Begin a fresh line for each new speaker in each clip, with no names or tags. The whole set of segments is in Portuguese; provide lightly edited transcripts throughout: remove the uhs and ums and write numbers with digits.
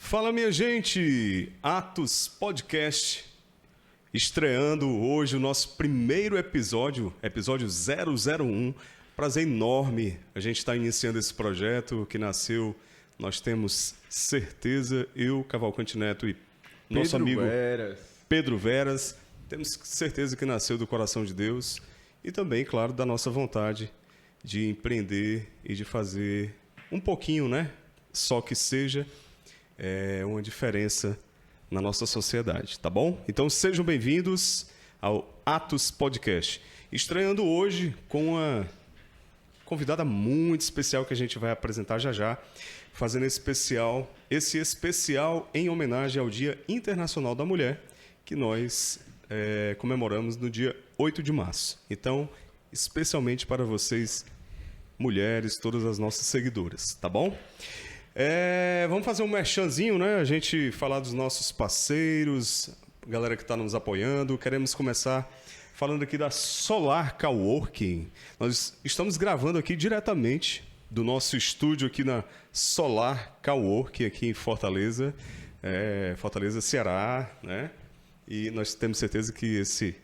Fala, minha gente! Atos Podcast, estreando hoje o nosso primeiro episódio 001. Prazer enorme a gente estar iniciando esse projeto que nasceu, nós temos certeza, eu, Cavalcante Neto e nosso amigo Pedro Veras, temos certeza que nasceu do coração de Deus e também, claro, da nossa vontade de empreender e de fazer um pouquinho, né? Só que seja uma diferença na nossa sociedade, tá bom? Então sejam bem-vindos ao Atos Podcast. Estreando hoje com uma convidada muito especial que a gente vai apresentar já, fazendo esse especial em homenagem ao Dia Internacional da Mulher, que nós comemoramos no dia 8 de março. Então, especialmente para vocês, mulheres, todas as nossas seguidoras, tá bom? Vamos fazer um merchanzinho, né? A gente falar dos nossos parceiros, galera que está nos apoiando. Queremos começar falando aqui da Solar Coworking. Nós estamos gravando aqui diretamente do nosso estúdio aqui na Solar Coworking, aqui em Fortaleza, Fortaleza, Ceará, né? E nós temos certeza que esse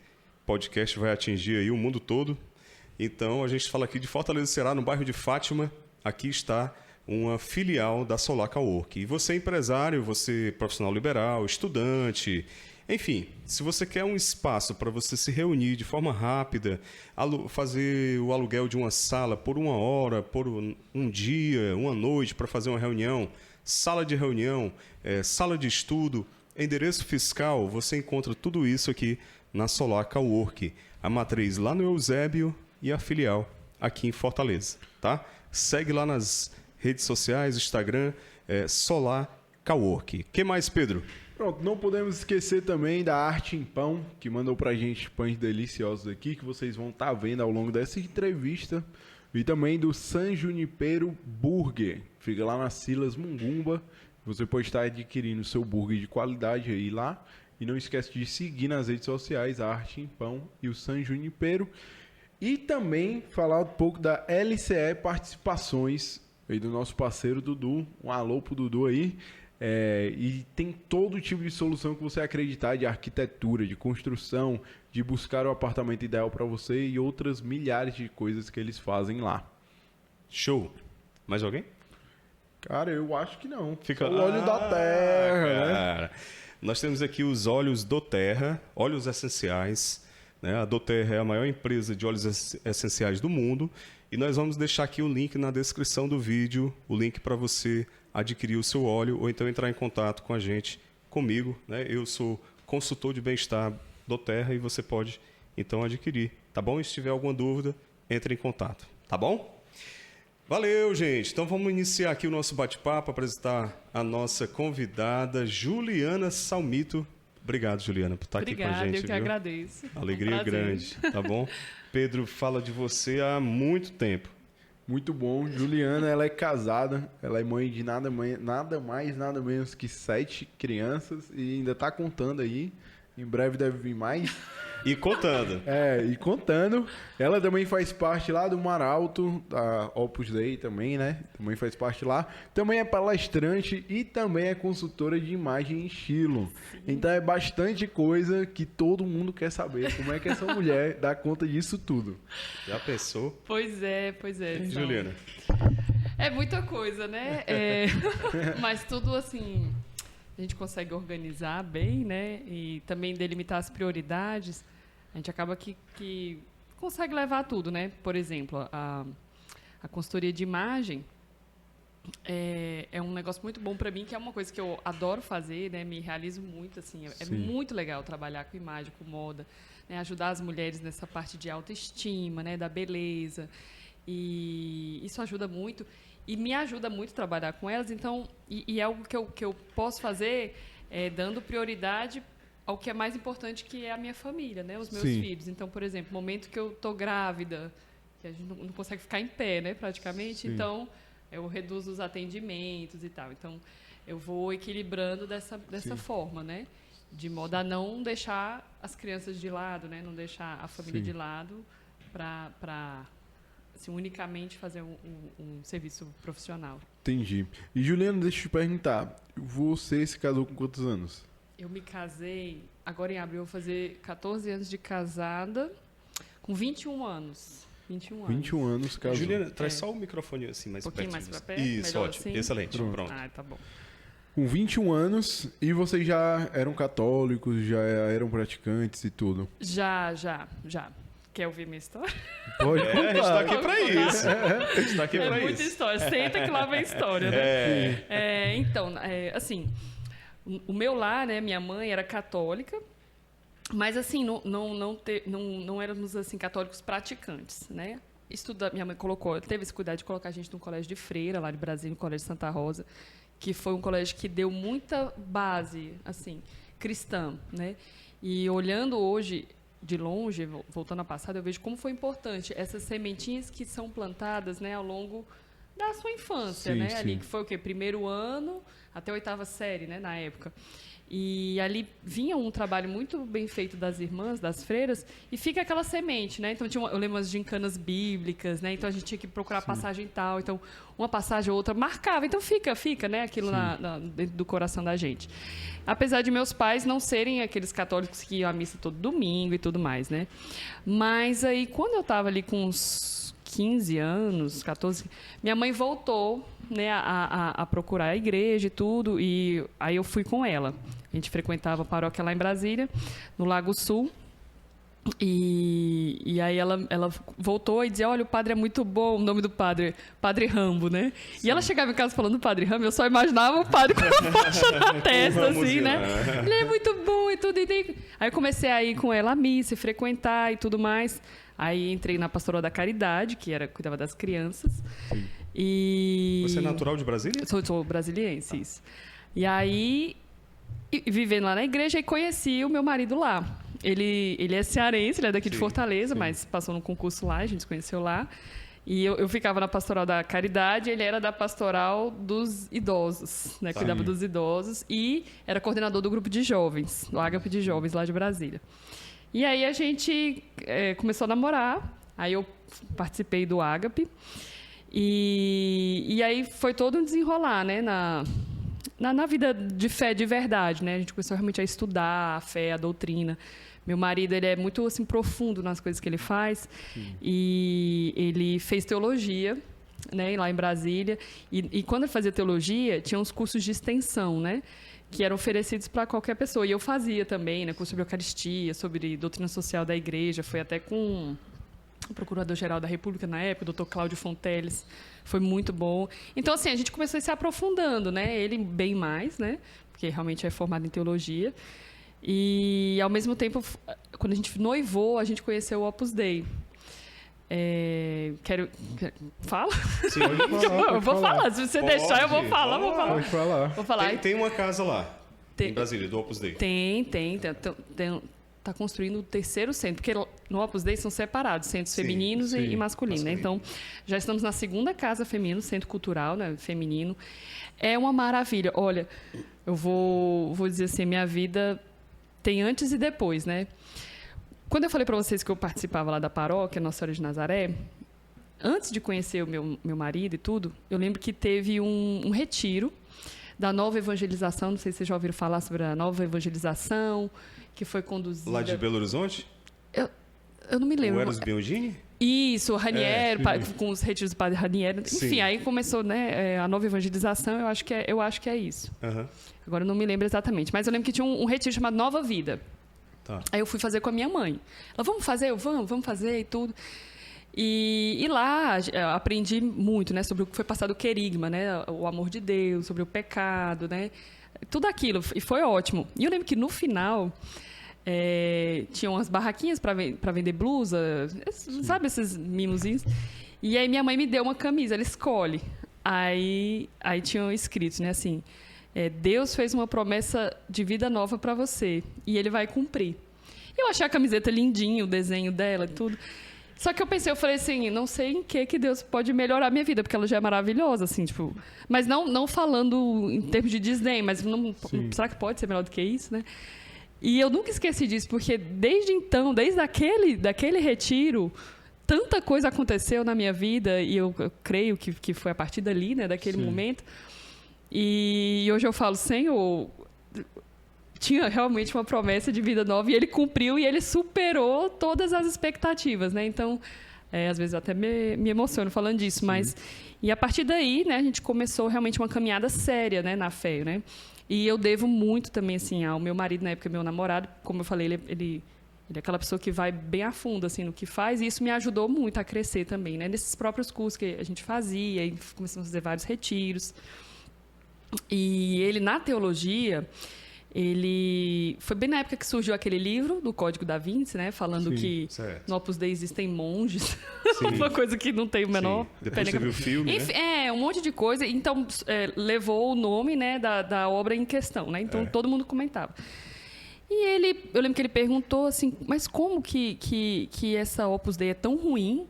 podcast vai atingir aí o mundo todo. Então, a gente fala aqui de Fortaleza, Ceará, no bairro de Fátima. Aqui está uma filial da Solar Coworking. E você é empresário, você é profissional liberal, estudante, enfim, se você quer um espaço para você se reunir de forma rápida, fazer o aluguel de uma sala por 1 hora, por um dia, uma noite para fazer uma reunião, sala de reunião, sala de estudo, endereço fiscal, você encontra tudo isso aqui na Solar Coworking. A matriz lá no Eusébio e a filial aqui em Fortaleza, tá? Segue lá nas redes sociais, Instagram, Solar Coworking. O que mais, Pedro?
Pronto, não podemos esquecer também da Arte em Pão, que mandou pra gente pães deliciosos aqui, que vocês vão estar vendo ao longo dessa entrevista. E também do San Junipero Burger, fica lá na Silas Mungumba. Você pode estar adquirindo seu burger de qualidade aí lá. E não esquece de seguir nas redes sociais a Arte em Pão e o San Junipero. E também falar um pouco da LCE Participações, aí do nosso parceiro Dudu. Um alô pro Dudu aí. E tem todo tipo de solução que você acreditar, de arquitetura, de construção, de buscar o apartamento ideal para você e outras milhares de coisas que eles fazem lá.
Show! Mais alguém?
Cara, eu acho que não.
Fica
o óleo da terra,
cara.
né?
Nós temos aqui os óleos do Terra, óleos essenciais, né? A doTERRA é a maior empresa de óleos essenciais do mundo e nós vamos deixar aqui o link na descrição do vídeo, o link para você adquirir o seu óleo ou então entrar em contato com a gente, comigo, né? Eu sou consultor de bem-estar doTERRA e você pode então adquirir, tá bom? E se tiver alguma dúvida, entre em contato, tá bom? Valeu, gente! Então vamos iniciar aqui o nosso bate-papo, apresentar a nossa convidada Juliana Salmito. Obrigado, Juliana, por estar aqui com a gente.
Obrigada, eu que
viu?
agradeço.
Alegria grande, tá bom? Pedro fala de você há muito tempo.
Muito bom. Juliana, ela é casada, ela é mãe de nada mais, nada menos que 7 crianças e ainda tá contando aí. Em breve deve vir mais.
E contando.
E contando. Ela também faz parte lá do Mar Alto, da Opus Dei também, né? Também faz parte lá. Também é palestrante e também é consultora de imagem e estilo. Sim. Então é bastante coisa que todo mundo quer saber. Como é que essa mulher dá conta disso tudo?
Já pensou?
Pois é.
Juliana?
É muita coisa, né? Mas tudo assim, a gente consegue organizar bem, né? E também delimitar as prioridades. A gente acaba que consegue levar tudo, né? Por exemplo, a consultoria de imagem é um negócio muito bom para mim, que é uma coisa que eu adoro fazer, né? Me realizo muito, assim. É muito legal trabalhar com imagem, com moda, né? Ajudar as mulheres nessa parte de autoestima, né? Da beleza. E isso ajuda muito. E me ajuda muito trabalhar com elas. Então, e é algo que eu posso fazer dando prioridade ao que é mais importante, que é a minha família, né? Os meus filhos. Então, por exemplo, no momento que eu estou grávida, que a gente não consegue ficar em pé, né? Praticamente. Sim. Então, eu reduzo os atendimentos e tal. Então, eu vou equilibrando dessa forma, né? De modo a não deixar as crianças de lado, né? Não deixar a família de lado para assim, unicamente fazer um serviço profissional.
Entendi. E Juliana, deixa eu te perguntar, você se casou com quantos anos?
Eu me casei, agora em abril eu vou fazer 14 anos de casada, com 21 anos.
21 anos casou.
Juliana, traz só o microfone assim mais
pouquinho
perto.
mais pra perto,
Isso,
melhor
ótimo.
assim?
Excelente. Pronto.
Ah, tá bom.
Com 21 anos, e vocês já eram católicos, já eram praticantes e tudo?
Já. Quer ouvir minha história?
Pode
A gente tá aqui pra isso. A gente tá aqui
É
pra
muita
isso.
história. Senta que lá vem história, né? Então, assim, o meu lar, né, minha mãe era católica, mas assim, não éramos assim católicos praticantes, né? Minha mãe teve esse cuidado de colocar a gente num colégio de freira, lá de Brasília, no Colégio Santa Rosa, que foi um colégio que deu muita base, assim, cristã, né? E olhando hoje de longe, voltando ao passado, eu vejo como foi importante essas sementinhas que são plantadas, né, ao longo da sua infância,
Sim,
né?
sim.
Ali que foi o quê? Primeiro ano até a 8ª série, né, na época. E ali vinha um trabalho muito bem feito das irmãs, das freiras, e fica aquela semente, né? Então, eu lembro umas gincanas bíblicas, né? Então, a gente tinha que procurar passagem tal. Então, uma passagem ou outra marcava. Então, fica, né? Aquilo dentro do coração da gente. Apesar de meus pais não serem aqueles católicos que iam à missa todo domingo e tudo mais, né? Mas aí, quando eu estava ali com uns 15 anos, 14, minha mãe voltou, né, a procurar a igreja e tudo, e aí eu fui com ela. A gente frequentava a paróquia lá em Brasília, no Lago Sul, e aí ela voltou e dizia, olha, o padre é muito bom, o nome do padre, Padre Rambo, né? Sim. E ela chegava em casa falando do Padre Rambo, eu só imaginava o padre com a faixa na testa, assim, né? Ele é muito bom e tudo. Aí eu comecei a ir com ela à missa, frequentar e tudo mais. Aí entrei na Pastoral da Caridade, que cuidava das crianças.
Sim.
E...
Você é natural de Brasília?
Sou brasiliense, isso. E aí, vivendo lá na igreja, e conheci o meu marido lá. Ele é cearense, ele é daqui de Fortaleza, mas passou no concurso lá, a gente se conheceu lá. E eu ficava na Pastoral da Caridade, ele era da Pastoral dos Idosos, né? Cuidava dos idosos e era coordenador do grupo de jovens, do Ágape de Jovens lá de Brasília. E aí a gente começou a namorar, aí eu participei do Ágape. E aí foi todo um desenrolar, né, na vida de fé de verdade, né? A gente começou realmente a estudar a fé, a doutrina. Meu marido, ele é muito assim profundo nas coisas que ele faz. E ele fez teologia, né, lá em Brasília. E quando ele fazia teologia, tinha uns cursos de extensão, né, que eram oferecidos para qualquer pessoa. E eu fazia também, né, curso sobre Eucaristia, sobre doutrina social da igreja. Foi até com o Procurador-Geral da República na época, o Dr. Cláudio Fonteles, foi muito bom. Então, assim, a gente começou a se aprofundando, né? Ele bem mais, né? Porque realmente é formado em teologia. E, ao mesmo tempo, quando a gente noivou, a gente conheceu o Opus Dei. Fala?
Sim,
eu vou falar. Se você deixar, eu vou falar.
Pode falar.
Vou falar.
Tem uma casa lá, em Brasília, do Opus Dei.
Tem. Está construindo o 3º centro, porque no Opus Dei são separados, centros femininos e masculinos. Né? Então, já estamos na 2ª casa feminina, centro cultural, né, feminino. É uma maravilha. Olha, eu vou dizer assim, minha vida tem antes e depois, né? Quando eu falei para vocês que eu participava lá da paróquia Nossa Senhora de Nazaré, antes de conhecer o meu marido e tudo, eu lembro que teve um retiro da nova evangelização, não sei se vocês já ouviram falar sobre a nova evangelização, que foi conduzida...
Lá de Belo Horizonte?
Eu não me lembro.
O Eros Biongini?
Isso, o Raniero, com os retiros do padre Raniero. Enfim, aí começou, né, a nova evangelização, eu acho que é isso.
Uhum.
Agora eu não me lembro exatamente, mas eu lembro que tinha um retiro chamado Nova Vida.
Tá.
Aí eu fui fazer com a minha mãe. Ela, vamos fazer? Vamos fazer e tudo. E lá eu aprendi muito, né, sobre o que foi passado o querigma, né, o amor de Deus, sobre o pecado, né, tudo aquilo, e foi ótimo. E eu lembro que no final tinham umas barraquinhas para vender blusa, sabe esses mimosinhos? E aí minha mãe me deu uma camisa, ela escolhe. Aí tinham escrito, né, assim, Deus fez uma promessa de vida nova para você e Ele vai cumprir. Eu achei a camiseta lindinha, o desenho dela e tudo. Só que eu falei assim, não sei em que Deus pode melhorar a minha vida, porque ela já é maravilhosa, assim, tipo... Mas não falando em termos de desdém, mas será que pode ser melhor do que isso, né? E eu nunca esqueci disso, porque desde então, desde daquele retiro, tanta coisa aconteceu na minha vida, e eu creio que foi a partir dali, né, daquele momento. E hoje eu falo, Senhor, tinha realmente uma promessa de vida nova, e ele cumpriu, e ele superou todas as expectativas, né? Então, às vezes eu até me emociono falando disso, mas... E a partir daí, né, a gente começou realmente uma caminhada séria, né, na fé, né? E eu devo muito também, assim, ao meu marido, na época, meu namorado, como eu falei, ele é aquela pessoa que vai bem a fundo, assim, no que faz, e isso me ajudou muito a crescer também, né? Nesses próprios cursos que a gente fazia, e começamos a fazer vários retiros. E ele, na teologia... Ele foi bem na época que surgiu aquele livro do Código da Vinci, né? Falando que no Opus Dei existem monges. Uma coisa que não tem o menor...
Depois você viu o filme,
enfim, um monte de coisa. Então, levou o nome, né, da obra em questão, né? Então, todo mundo comentava. E eu lembro que ele perguntou assim, mas como que essa Opus Dei é tão ruim?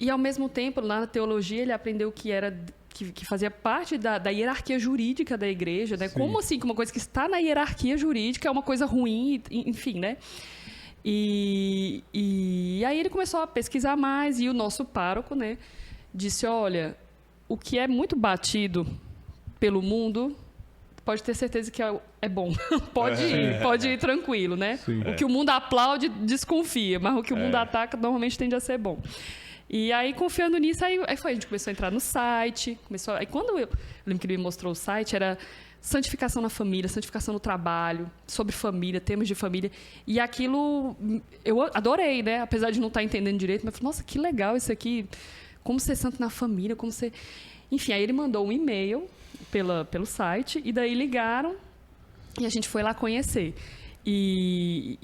E, ao mesmo tempo, lá na teologia, ele aprendeu que fazia parte da hierarquia jurídica da igreja, né? Como assim que uma coisa que está na hierarquia jurídica é uma coisa ruim, enfim, né? E aí ele começou a pesquisar mais, e o nosso pároco, né, disse, olha, o que é muito batido pelo mundo, pode ter certeza que é bom. Pode ir tranquilo, né? O que o mundo aplaude, desconfia, mas o que o mundo ataca normalmente tende a ser bom. E aí, confiando nisso, aí a gente começou a entrar no site. Aí quando eu lembro que ele me mostrou o site, era santificação na família, santificação no trabalho, sobre família, temas de família. E aquilo eu adorei, né? Apesar de não estar entendendo direito, mas eu falei, nossa, que legal isso aqui. Como ser santo na família, como ser... Enfim, aí ele mandou um e-mail pelo site, e daí ligaram e a gente foi lá conhecer. E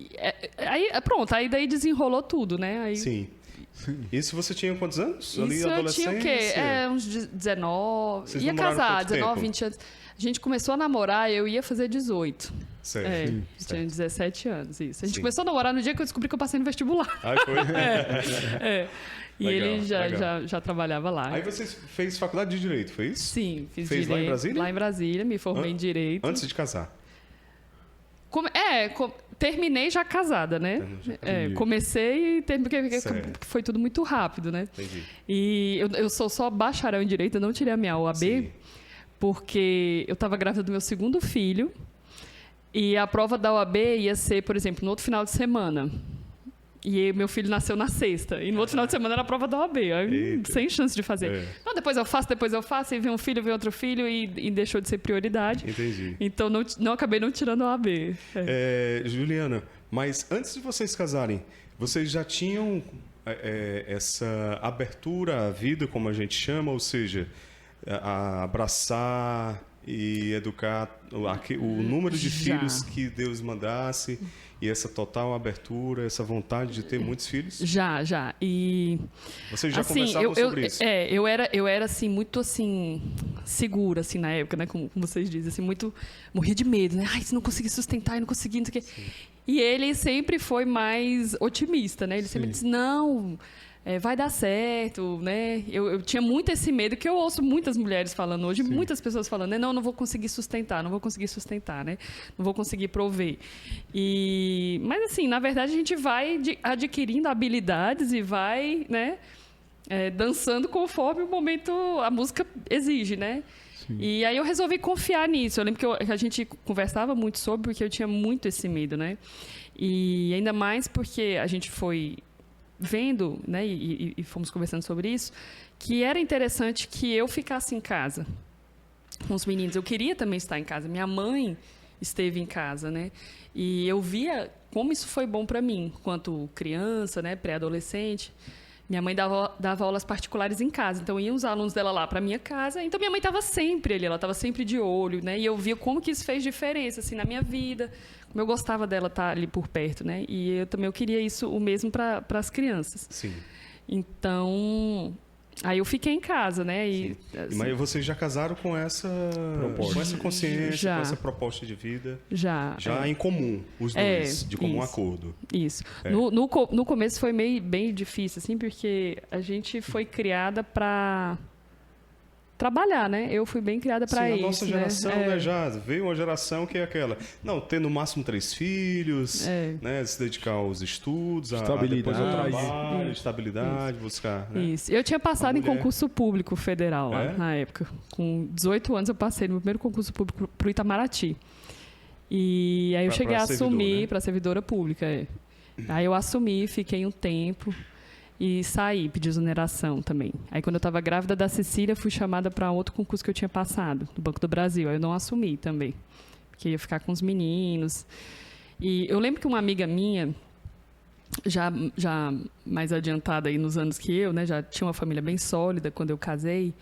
aí, pronto, aí daí desenrolou tudo, né? Aí,
Sim. Isso você tinha quantos anos?
Isso ali, eu tinha o quê? Uns 19.
Vocês
ia casar, 19,
tempo?
20 anos. A gente começou a namorar, eu ia fazer 18.
Certo.
Tinha 17 anos, isso. A gente começou a namorar no dia que eu descobri que eu passei no vestibular.
Ah, foi?
E
Legal,
ele já trabalhava lá.
Aí você fez faculdade de Direito, foi isso?
Sim, fiz
Fez
Direito.
lá em Brasília?
Lá em Brasília, me formei em Direito.
Antes de casar?
Terminei já casada, né? Comecei e terminei, porque foi tudo muito rápido, né?
Entendi.
E eu sou só bacharel em Direito, eu não tirei a minha OAB,
Sim.
porque eu estava grávida do meu segundo filho, e a prova da OAB ia ser, por exemplo, no outro final de semana. E meu filho nasceu na sexta. E no outro final de semana era a prova da OAB. Aí, sem chance de fazer. Não, depois eu faço. E vem um filho, vem outro filho. E deixou de ser prioridade.
Entendi.
Então, acabei não tirando a OAB.
Juliana, mas antes de vocês casarem, vocês já tinham essa abertura à vida, como a gente chama? Ou seja, a abraçar e educar o número de filhos que Deus mandasse... E essa total abertura, essa vontade de ter muitos filhos?
Já. E
vocês já conversavam sobre isso?
Eu era assim, muito assim, segura, assim, na época, né? Como vocês dizem, assim, muito... Morria de medo, né? Se não conseguir sustentar, não consegui, não sei o quê. E ele sempre foi mais otimista, né? Ele sempre disse, não... vai dar certo, né? Eu tinha muito esse medo, que eu ouço muitas mulheres falando hoje, muitas pessoas falando, né? Não vou conseguir sustentar, né? Não vou conseguir prover. Mas, assim, na verdade, a gente vai adquirindo habilidades e vai, né? Dançando conforme o momento, a música exige, né? E aí eu resolvi confiar nisso. Eu lembro que a gente conversava muito sobre, porque eu tinha muito esse medo, né? E ainda mais porque a gente foi... vendo, né, e fomos conversando sobre isso, que era interessante que eu ficasse em casa com os meninos. Eu queria também estar em casa. Minha mãe esteve em casa, né? E eu via como isso foi bom para mim, enquanto criança, né, pré-adolescente. Minha mãe dava aulas particulares em casa, então iam os alunos dela lá para minha casa. Então minha mãe estava sempre ali, ela estava sempre de olho, né? E eu via como que isso fez diferença assim na minha vida, como eu gostava dela estar ali por perto, né? E eu queria isso o mesmo para as crianças.
Sim.
Então, aí eu fiquei em casa, né?
Assim, mas vocês já casaram com essa consciência, com essa proposta de vida?
Já
em comum, os dois, de comum acordo.
Isso. No começo foi bem difícil, assim, porque a gente foi criada para trabalhar, né? Eu fui bem criada para
Sim,
isso.
a nossa geração, né, já veio uma geração que é aquela, não, ter no máximo 3 filhos, né, se dedicar aos estudos, depois ao trabalho, estabilidade, buscar, né?
Isso. Eu tinha passado em concurso público federal lá, na época. Com 18 anos eu passei no meu primeiro concurso público para o Itamaraty. E aí eu cheguei a assumir para servidora pública. Aí eu assumi, fiquei um tempo e saí, pedi exoneração também. Aí quando eu estava grávida da Cecília, fui chamada para outro concurso que eu tinha passado, do Banco do Brasil. Aí eu não assumi também, porque ia ficar com os meninos. E eu lembro que uma amiga minha, já mais adiantada aí nos anos que eu, né, já tinha uma família bem sólida quando eu casei,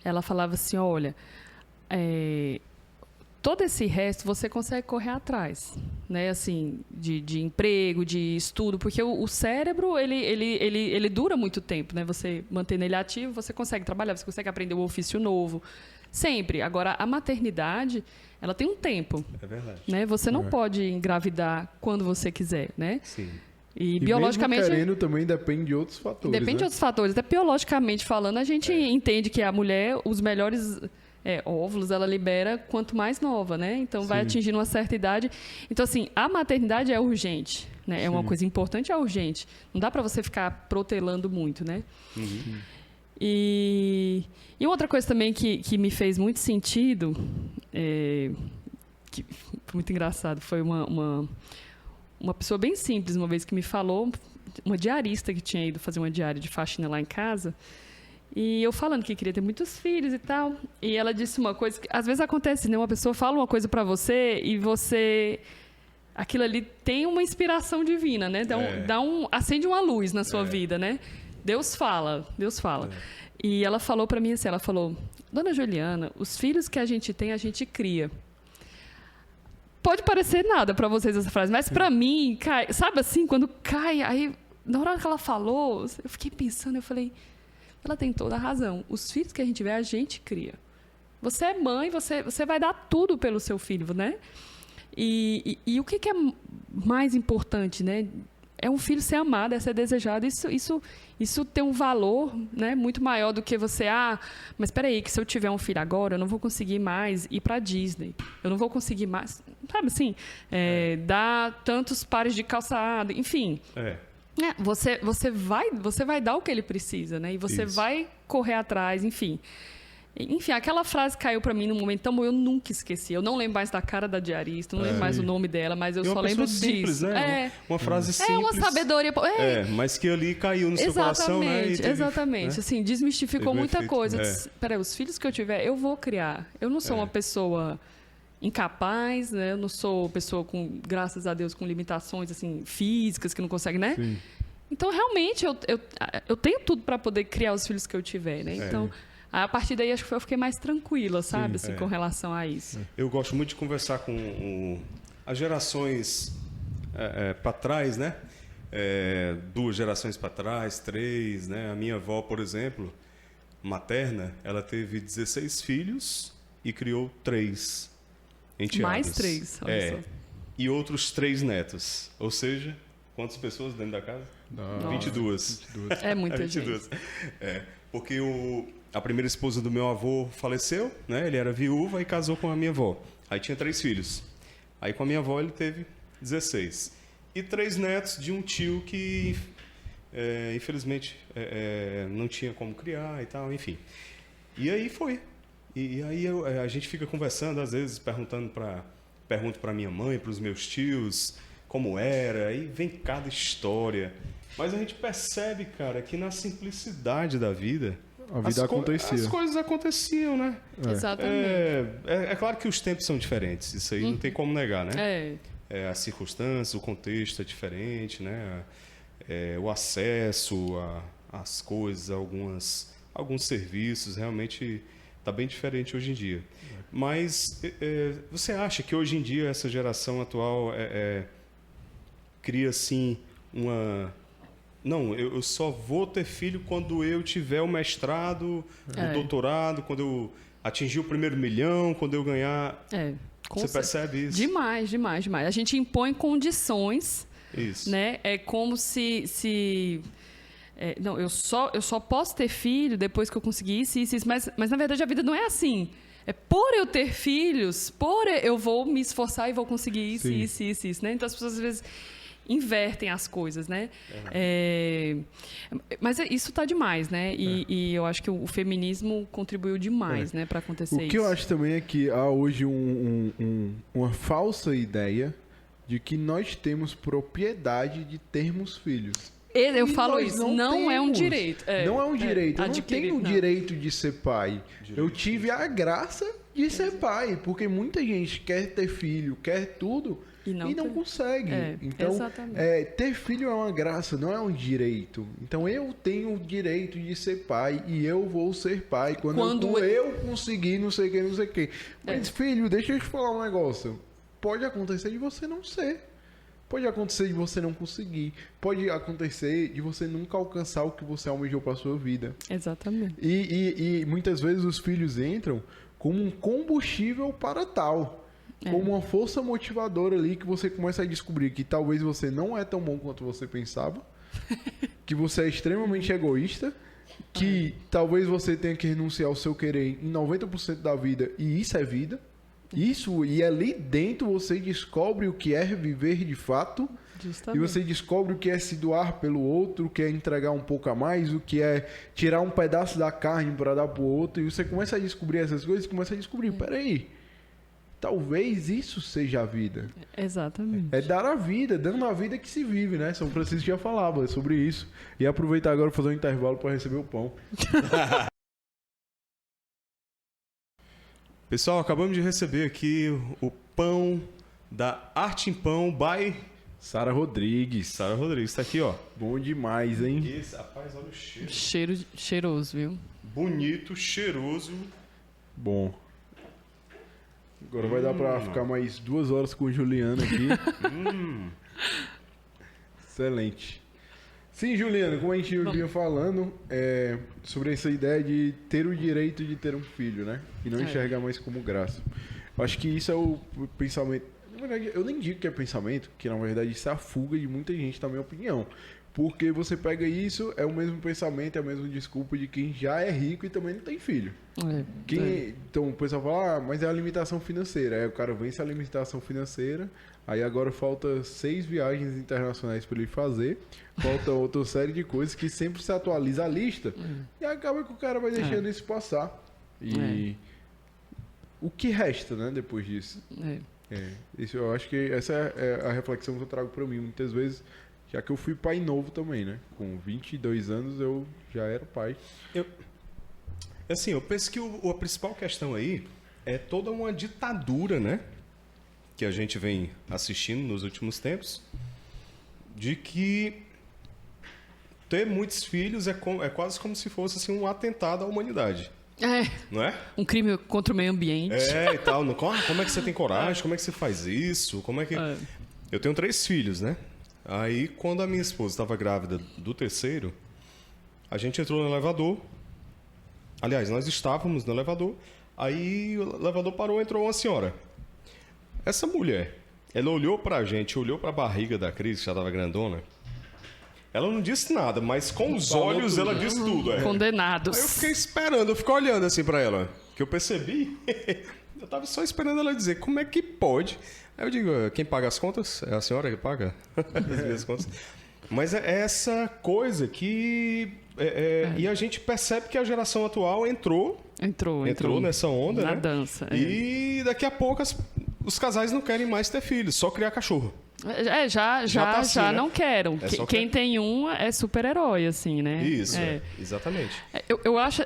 ela falava assim, olha, todo esse resto você consegue correr atrás, né? Assim, de emprego, de estudo, porque o cérebro, ele dura muito tempo, né? Você mantendo ele ativo, você consegue trabalhar, você consegue aprender um ofício novo, sempre. Agora, a maternidade, ela tem um tempo.
É verdade.
Né? Você não pode engravidar quando você quiser, né?
Sim.
E biologicamente...
mesmo querendo também depende de outros fatores,
Depende de outros fatores. Até biologicamente falando, a gente entende que a mulher, os melhores... óvulos, ela libera quanto mais nova, né? Então, vai atingindo uma certa idade. Então, assim, a maternidade é urgente, né? É uma coisa importante, é urgente. Não dá para você ficar protelando muito, né?
Uhum.
E outra coisa também que me fez muito sentido, que foi muito engraçado, foi uma pessoa bem simples, uma vez que me falou, uma diarista que tinha ido fazer uma diária de faxina lá em casa, e eu falando que queria ter muitos filhos e tal. E ela disse uma coisa que às vezes acontece, né? Uma pessoa fala uma coisa para você e você... Aquilo ali tem uma inspiração divina, né? Acende uma luz na sua vida, né? Deus fala. E ela falou para mim assim, ela falou, Dona Juliana, os filhos que a gente tem, a gente cria. Pode parecer nada para vocês essa frase, mas para mim, sabe assim, quando cai, aí na hora que ela falou, eu fiquei pensando, eu falei... Ela tem toda a razão. Os filhos que a gente vê, a gente cria. Você é mãe, você vai dar tudo pelo seu filho, né? E o que é mais importante, né? É um filho ser amado, é ser desejado. Isso tem um valor, né, muito maior do que você... mas espera aí, que se eu tiver um filho agora, eu não vou conseguir mais ir para Disney. Eu não vou conseguir mais... Sabe assim? Dar tantos pares de calçado, enfim... Você vai dar o que ele precisa, né? E você vai correr atrás, enfim. Enfim, aquela frase caiu para mim num momento tão bom, eu nunca esqueci. Eu não lembro mais da cara da diarista, não lembro mais o nome dela, mas eu só lembro
simples,
disso.
Né? Uma frase simples.
É uma sabedoria.
Mas que ali caiu no seu coração, né?
Exatamente. Assim, desmistificou muita
efeito.
coisa. Peraí, os filhos que eu tiver, eu vou criar. Eu não sou uma pessoa incapaz, né? Eu não sou pessoa com, graças a Deus, com limitações assim físicas que não consegue, né?
Sim.
Então realmente eu tenho tudo para poder criar os filhos que eu tiver, né? Então a partir daí acho que eu fiquei mais tranquila, sabe, assim, com relação a isso.
Eu gosto muito de conversar com as gerações para trás, né? 2 gerações para trás, 3, né? A minha avó, por exemplo, materna, ela teve 16 filhos e criou 3 enteados.
Mais 3, olha só.
E outros 3 netos. Ou seja, quantas pessoas dentro da casa? 22.
É muita
22.
gente.
Porque a primeira esposa do meu avô faleceu, né? Ele era viúva e casou com a minha avó. Aí tinha 3 filhos. Aí com a minha avó ele teve 16. E 3 netos de um tio que, infelizmente, não tinha como criar e tal, enfim. E aí foi. E aí a gente fica conversando, às vezes, pergunto para minha mãe, para os meus tios, como era, aí vem cada história. Mas a gente percebe, cara, que na simplicidade da vida...
A vida acontecia.
As coisas aconteciam, né?
Exatamente.
É claro que os tempos são diferentes, isso aí não tem como negar, né? As circunstâncias, o contexto é diferente, né? O acesso às coisas, alguns serviços, realmente está bem diferente hoje em dia. Mas você acha que hoje em dia essa geração atual cria, assim, uma... Não, eu só vou ter filho quando eu tiver o mestrado, o doutorado, quando eu atingir o primeiro milhão, quando eu ganhar... Você percebe isso?
Demais. A gente impõe condições,
isso.
Né? É como se não, eu só posso ter filho depois que eu conseguir isso, mas na verdade a vida não é assim. Por eu ter filhos, eu vou me esforçar e vou conseguir isso, né? Então as pessoas às vezes invertem as coisas, né? Mas isso está demais, né? E eu acho que o feminismo contribuiu demais, né, para acontecer isso.
O que eu acho também é que há hoje uma falsa ideia de que nós temos propriedade de termos filhos.
Eu falo isso, não é um
temos.
direito.
Não é um direito. Eu não
adquirir,
tenho o direito de ser pai. Eu tive a graça de ser pai, porque muita gente quer ter filho, quer tudo e não consegue. Então, ter filho é uma graça, não é um direito. Então, eu tenho o direito de ser pai e eu vou ser pai quando eu conseguir não sei o que. Mas, filho, deixa eu te falar um negócio. Pode acontecer de você não ser. Pode acontecer de você não conseguir. Pode acontecer de você nunca alcançar o que você almejou para sua vida.
Exatamente.
E muitas vezes os filhos entram como um combustível para tal. Como uma força motivadora ali que você começa a descobrir que talvez você não é tão bom quanto você pensava. Que você é extremamente egoísta. Que talvez você tenha que renunciar ao seu querer em 90% da vida. E isso é vida. E ali dentro você descobre o que é viver de fato. Justamente. E você descobre o que é se doar pelo outro, o que é entregar um pouco a mais, o que é tirar um pedaço da carne para dar para o outro. E você começa a descobrir essas coisas e começa a descobrir, peraí, talvez isso seja a vida.
Exatamente.
É dar a vida, dando a vida que se vive, né? São Francisco já falava sobre isso. E aproveitar agora para fazer um intervalo para receber o pão.
Pessoal, acabamos de receber aqui o pão da Arte em Pão by
Sara Rodrigues.
Sara Rodrigues, está aqui, ó.
Bom demais, hein?
Esse, rapaz, olha o cheiro.
Cheiroso, viu?
Bonito, cheiroso.
Bom. Agora vai dar para ficar mais 2 horas com o Juliano aqui. Excelente. Sim, Juliano, como a gente vinha falando, sobre essa ideia de ter o direito de ter um filho, né? E não enxergar mais como graça. Eu acho que isso é o pensamento... Na verdade, eu nem digo que é pensamento, que na verdade isso é a fuga de muita gente, na minha opinião. Porque você pega isso, é o mesmo pensamento, é a mesma desculpa de quem já é rico e também não tem filho. Então o pessoal fala, mas é a limitação financeira. Aí o cara vence a limitação financeira, aí agora falta 6 viagens internacionais para ele fazer, falta outra série de coisas que sempre se atualiza a lista, e acaba que o cara vai deixando isso passar. E o que resta, né, depois disso? Isso, eu acho que essa é a reflexão que eu trago para mim muitas vezes, já que eu fui pai novo também, né? Com 22 anos eu já era pai.
Eu penso que a principal questão aí é toda uma ditadura, né? Que a gente vem assistindo nos últimos tempos, de que ter muitos filhos é quase como se fosse assim, um atentado à humanidade. Não é?
Um crime contra o meio ambiente.
E tal. Como é que você tem coragem? Como é que você faz isso? Como é que... Eu tenho 3 filhos, né? Aí, quando a minha esposa estava grávida do terceiro, a gente entrou no elevador. Aliás, nós estávamos no elevador. Aí, o elevador parou, entrou uma senhora. Essa mulher, ela olhou pra gente, olhou pra barriga da Cris, que já estava grandona. Ela não disse nada, mas com os olhos ela disse tudo.
Condenados.
Aí eu fiquei esperando, eu fiquei olhando assim pra ela. Que eu percebi, eu tava só esperando ela dizer, como é que pode? Aí eu digo, quem paga as contas? É a senhora que paga as contas. Mas é essa coisa que... E a gente percebe que a geração atual entrou nessa onda,
na
né?
dança.
E daqui a pouco os casais não querem mais ter filhos, só criar cachorro.
Já
assim, né?
não quero. Quem tem um é super-herói, assim, né?
Isso, exatamente.
Eu acho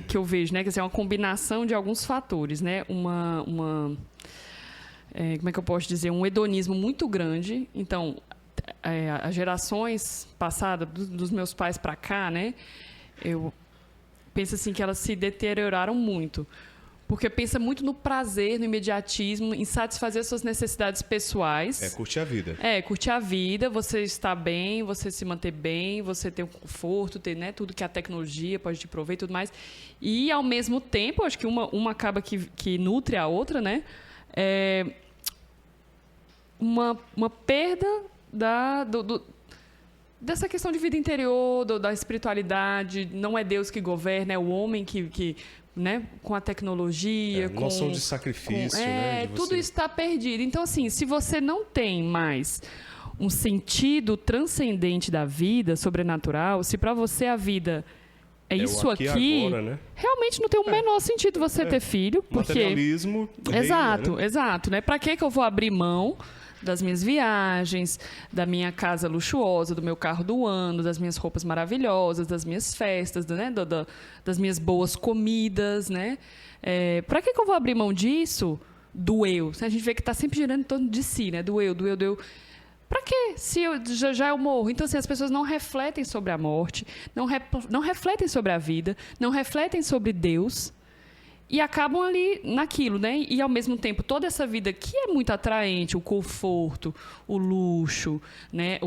que eu vejo, né, que é uma combinação de alguns fatores, né? Como é que eu posso dizer? Um hedonismo muito grande. Então, as gerações passadas, dos meus pais para cá, né? Eu penso assim que elas se deterioraram muito. Porque pensa muito no prazer, no imediatismo, em satisfazer suas necessidades pessoais.
Curtir a vida.
Curtir a vida, você estar bem, você se manter bem, você ter o conforto, ter, né, tudo que a tecnologia pode te prover e tudo mais. E, ao mesmo tempo, acho que uma acaba que nutre a outra, né? Uma perda dessa questão de vida interior, da espiritualidade. Não é Deus que governa, é o homem que né, com a tecnologia, com
noção de sacrifício, né? De
tudo isso está perdido. Então, assim, se você não tem mais um sentido transcendente da vida, sobrenatural, se para você a vida é isso
aqui
aqui,
agora, né?
realmente não tem o menor sentido você ter filho, porque
materialismo
exato,
reina, né?
exato, né? Para que eu vou abrir mão das minhas viagens, da minha casa luxuosa, do meu carro do ano, das minhas roupas maravilhosas, das minhas festas, né? Das minhas boas comidas, né? Para que eu vou abrir mão disso? Do eu. A gente vê que está sempre girando em torno de si, né? Do eu. Para quê? Se já eu morro. Então, assim, as pessoas não refletem sobre a morte, não refletem sobre a vida, não refletem sobre Deus. E acabam ali naquilo, né? E, ao mesmo tempo, toda essa vida que é muito atraente, o conforto, o luxo, né?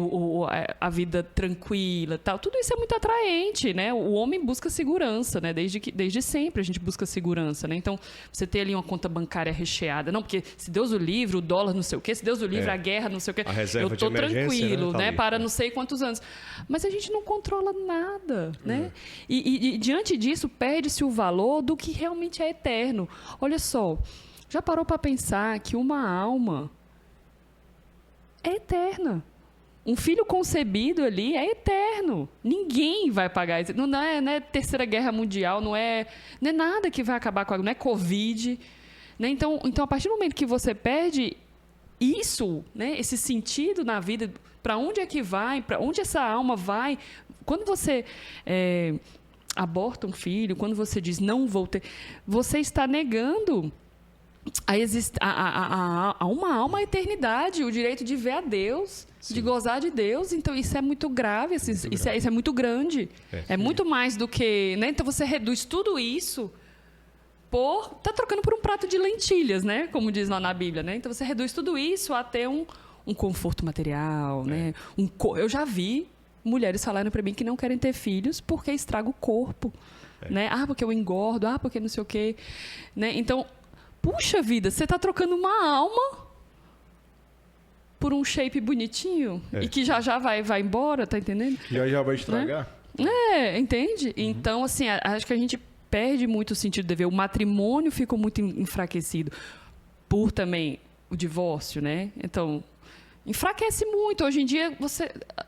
A vida tranquila, tal, tudo isso é muito atraente, né? O homem busca segurança, né? Desde sempre a gente busca segurança, né? Então, você ter ali uma conta bancária recheada. Não, porque se Deus o livre, o dólar não sei o quê, se Deus o livre, a guerra não sei o quê.
A reserva
eu estou
de emergência,
tranquilo,
né?
né?
Ali.
Para não sei quantos anos. Mas a gente não controla nada, né? E diante disso, perde-se o valor do que realmente é eterno. Olha só, já parou para pensar que uma alma é eterna? Um filho concebido ali é eterno. Ninguém vai pagar isso. Não é Terceira Guerra Mundial, não é nada que vai acabar com a... Não é Covid. Né? Então, a partir do momento que você perde isso, né? Esse sentido na vida, para onde é que vai, para onde essa alma vai, quando você... aborta um filho, quando você diz não vou ter, você está negando a uma alma a eternidade, o direito de ver a Deus, de gozar de Deus. Então isso é muito grave, isso é muito grande. É muito mais do que... Né? Então você reduz tudo isso tá trocando por um prato de lentilhas, né? Como diz lá na Bíblia. Né? Então você reduz tudo isso a ter um conforto material. Né? Eu já vi mulheres falarem para mim que não querem ter filhos porque estraga o corpo, né? Porque eu engordo, porque não sei o quê, né? Então, puxa vida, você está trocando uma alma por um shape bonitinho e que já vai embora, tá entendendo?
Já vai estragar?
Né? Entende? Então, assim, acho que a gente perde muito o sentido de ver. O matrimônio ficou muito enfraquecido por também o divórcio, né? Então... enfraquece muito. Hoje em dia,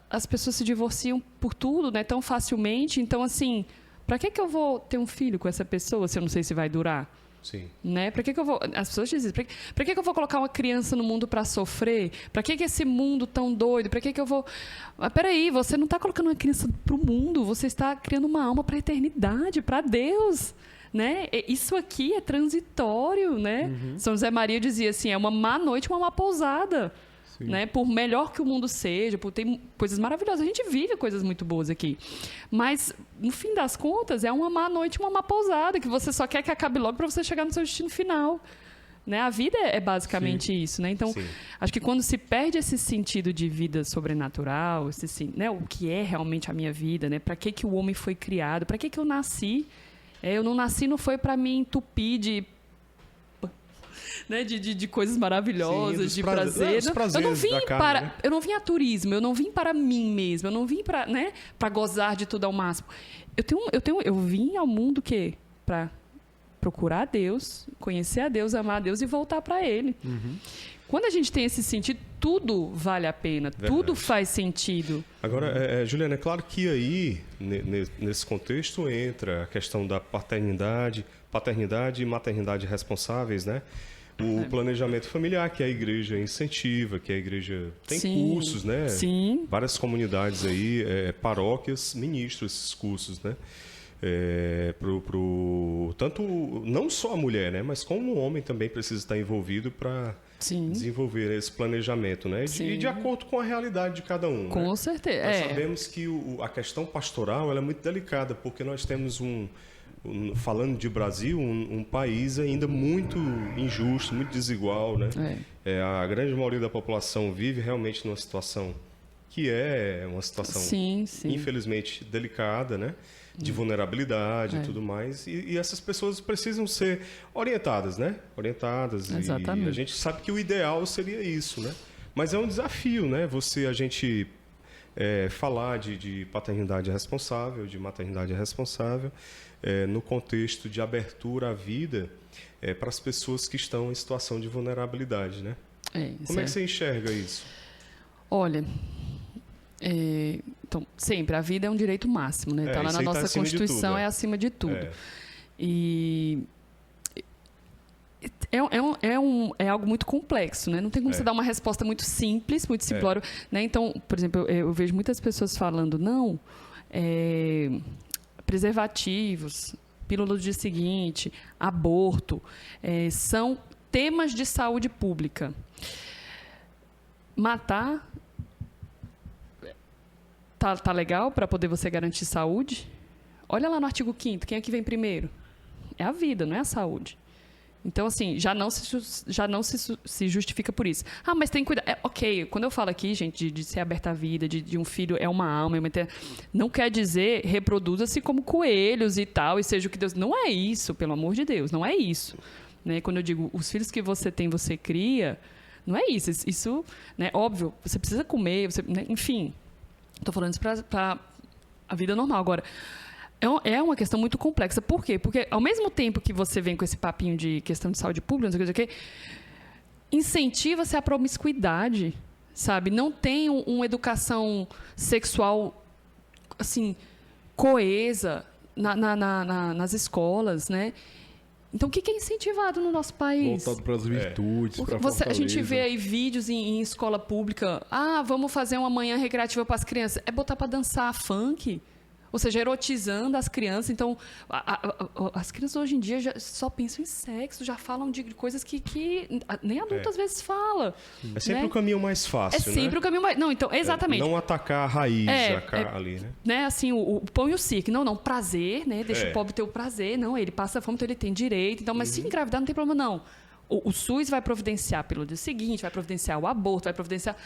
as pessoas se divorciam por tudo, né, tão facilmente. Então, assim, para que eu vou ter um filho com essa pessoa se eu não sei se vai durar?
Sim.
Né? Para que eu vou... As pessoas dizem, para que eu vou colocar uma criança no mundo para sofrer? Para que esse mundo tão doido? Para que eu vou... Mas, peraí, você não está colocando uma criança para o mundo, você está criando uma alma para a eternidade, para Deus. Né? Isso aqui é transitório, né? São José Maria dizia assim, é uma má noite, uma má pousada. Né? Por melhor que o mundo seja, por ter coisas maravilhosas. A gente vive coisas muito boas aqui. Mas, no fim das contas, é uma má noite, uma má pousada, que você só quer que acabe logo para você chegar no seu destino final. Né? A vida é basicamente isso. Né? Então, acho que quando se perde esse sentido de vida sobrenatural, né? O que é realmente a minha vida, né? Para que o homem foi criado, para que eu nasci? Eu não nasci, não foi para me entupir de... Né, de coisas maravilhosas, de prazer. Eu não vim para, né? Eu não vim a turismo, eu não vim para mim mesmo, eu não vim para, né, para gozar de tudo ao máximo. Eu vim ao mundo para procurar a Deus, conhecer a Deus, amar a Deus e voltar para Ele. Quando a gente tem esse sentido, tudo vale a pena, tudo faz sentido.
Agora, Juliana, é claro que aí, nesse contexto, entra a questão da paternidade e maternidade responsáveis, né? O planejamento familiar, que a igreja incentiva, que a igreja tem cursos, né?
Sim.
Várias comunidades aí, paróquias ministram esses cursos, né? Tanto não só a mulher, né? Mas como o homem também precisa estar envolvido para desenvolver esse planejamento, né? E de acordo com a realidade de cada um.
Com
né?
certeza.
Nós sabemos que a questão pastoral ela é muito delicada, porque nós temos falando de Brasil, um país ainda muito injusto, muito desigual, né? A grande maioria da população vive realmente numa situação que é uma situação, infelizmente, delicada, né? De vulnerabilidade e tudo mais. E essas pessoas precisam ser orientadas, né? Orientadas.
Exatamente.
E a gente sabe que o ideal seria isso, né? Mas é um desafio, né? A gente falar de paternidade responsável, de maternidade responsável, no contexto de abertura à vida para as pessoas que estão em situação de vulnerabilidade, né? Como é que você enxerga isso?
Olha, então, sempre, a vida é um direito máximo, né? Tá lá na nossa Constituição, é acima de tudo. E é algo muito complexo, né? Não tem como você dar uma resposta muito simples, muito simplória, né? Então, por exemplo, eu vejo muitas pessoas falando, não, preservativos, pílula do dia seguinte, aborto, são temas de saúde pública. Matar tá legal para poder você garantir saúde? Olha lá no artigo 5º, quem é que vem primeiro? É a vida, não é a saúde. Então, assim, já não se justifica por isso. Ah, mas tem que cuidar. Ok, quando eu falo aqui, gente, de ser aberta à vida, de um filho é uma alma, não quer dizer reproduza-se como coelhos e tal, e seja o que Deus... Não é isso, pelo amor de Deus, não é isso. Né? Quando eu digo, os filhos que você tem, você cria, não é isso. Isso, né, óbvio, você precisa comer, né, enfim. Estou falando isso para a vida normal. Agora, é uma questão muito complexa. Por quê? Porque, ao mesmo tempo que você vem com esse papinho de questão de saúde pública, não sei o que, incentiva-se a promiscuidade, sabe? Não tem uma educação sexual, assim, coesa nas escolas, né? Então, o que é incentivado no nosso país?
Voltado para as virtudes, para a fortaleza.
A gente vê aí vídeos em escola pública. Ah, vamos fazer uma manhã recreativa para as crianças. É botar para dançar funk. Ou seja, erotizando as crianças. Então, as crianças hoje em dia só pensam em sexo, já falam de coisas que nem adulto às vezes fala.
É sempre o caminho mais fácil,
né? É sempre o caminho mais... Não, então, exatamente.
Não atacar a raiz ali,
né? Assim, o pão e o circo. Não, prazer, né? Deixa o pobre ter o prazer. Não, ele passa fome, então ele tem direito. Então, mas se engravidar, não tem problema, não. O SUS vai providenciar pelo dia seguinte, vai providenciar o aborto, vai providenciar...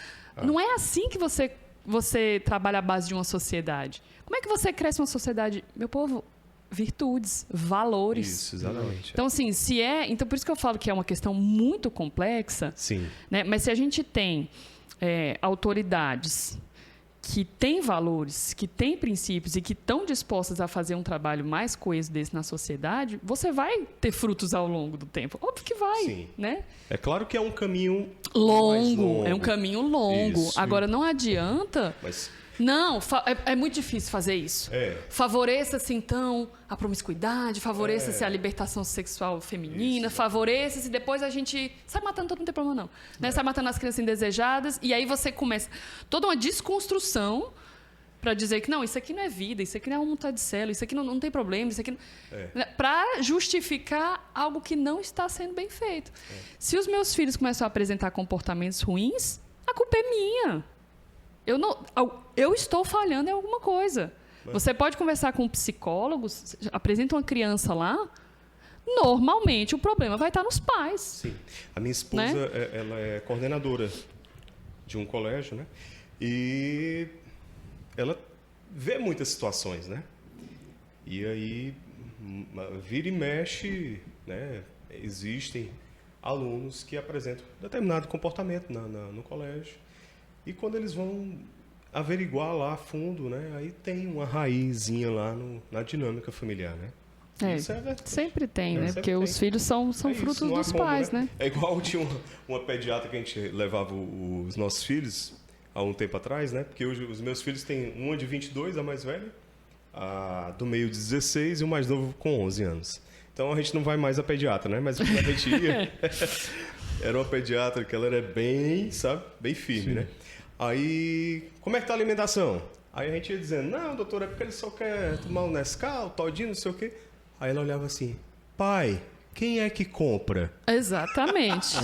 Não é assim que você trabalha a base de uma sociedade. Como é que você cresce uma sociedade? Meu povo, virtudes, valores.
Isso, exatamente.
Então, assim, então, por isso que eu falo que é uma questão muito complexa.
Sim.
Né? Mas se a gente tem autoridades que têm valores, que têm princípios e que estão dispostas a fazer um trabalho mais coeso desse na sociedade, você vai ter frutos ao longo do tempo. Óbvio que vai.
Sim.
Né?
É claro que é um caminho
longo. É um caminho longo.
Isso.
Agora, não adianta... Não, é muito difícil fazer isso. Favoreça-se, então, a promiscuidade, favoreça-se a libertação sexual feminina, favoreça-se, depois a gente sai matando todo mundo, não tem problema não. Né? Sai matando as crianças indesejadas, e aí você começa toda uma desconstrução para dizer que não, isso aqui não é vida, isso aqui não é uma vontade de célula, isso aqui não tem problema, isso aqui... Para justificar algo que não está sendo bem feito. Se os meus filhos começam a apresentar comportamentos ruins, a culpa é minha. Eu estou falhando em alguma coisa. Você pode conversar com psicólogos, apresenta uma criança lá, normalmente o problema vai estar nos pais.
Sim. A minha esposa, ela é coordenadora de um colégio, né? E ela vê muitas situações, né? E aí, vira e mexe, né? Existem alunos que apresentam determinado comportamento no colégio. E quando eles vão averiguar lá a fundo, né, aí tem uma raizinha lá na dinâmica familiar, né? Isso é verdade.
Sempre tem, né? Porque os filhos são frutos dos pais, né?
É igual tinha uma pediatra que a gente levava os nossos filhos há um tempo atrás, né? Porque hoje os meus filhos têm uma de 22, a mais velha, a do meio de 16 e o mais novo com 11 anos. Então a gente não vai mais a pediatra, né? Mas quando a gente ia, era uma pediatra que ela era bem, sabe? Bem firme, né? Aí, como é que tá a alimentação? Aí a gente ia dizendo, não, doutora, é porque ele só quer tomar um Nescau, todinho, não sei o quê. Aí ela olhava assim, pai, quem é que compra?
Exatamente.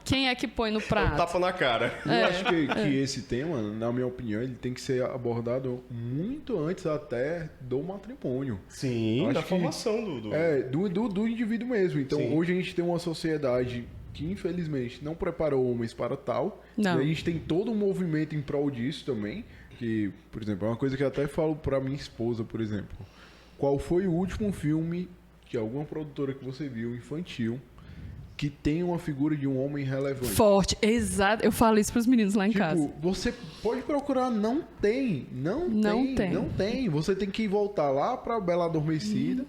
Quem é que põe no prato?
Tapa na cara.
Eu acho que esse tema, na minha opinião, ele tem que ser abordado muito antes até do matrimônio.
Sim, da formação
do indivíduo mesmo. Então,
Sim.
Hoje a gente tem uma sociedade que, infelizmente, não preparou homens para tal.
Não.
E a gente tem todo um movimento em prol disso também. Que, por exemplo, é uma coisa que eu até falo para minha esposa, por exemplo. Qual foi o último filme de alguma produtora que você viu, infantil, que tem uma figura de um homem relevante.
Forte, exato. Eu falo isso pros meninos lá em casa.
Tipo, você pode procurar, não tem. Você tem que voltar lá pra Bela Adormecida,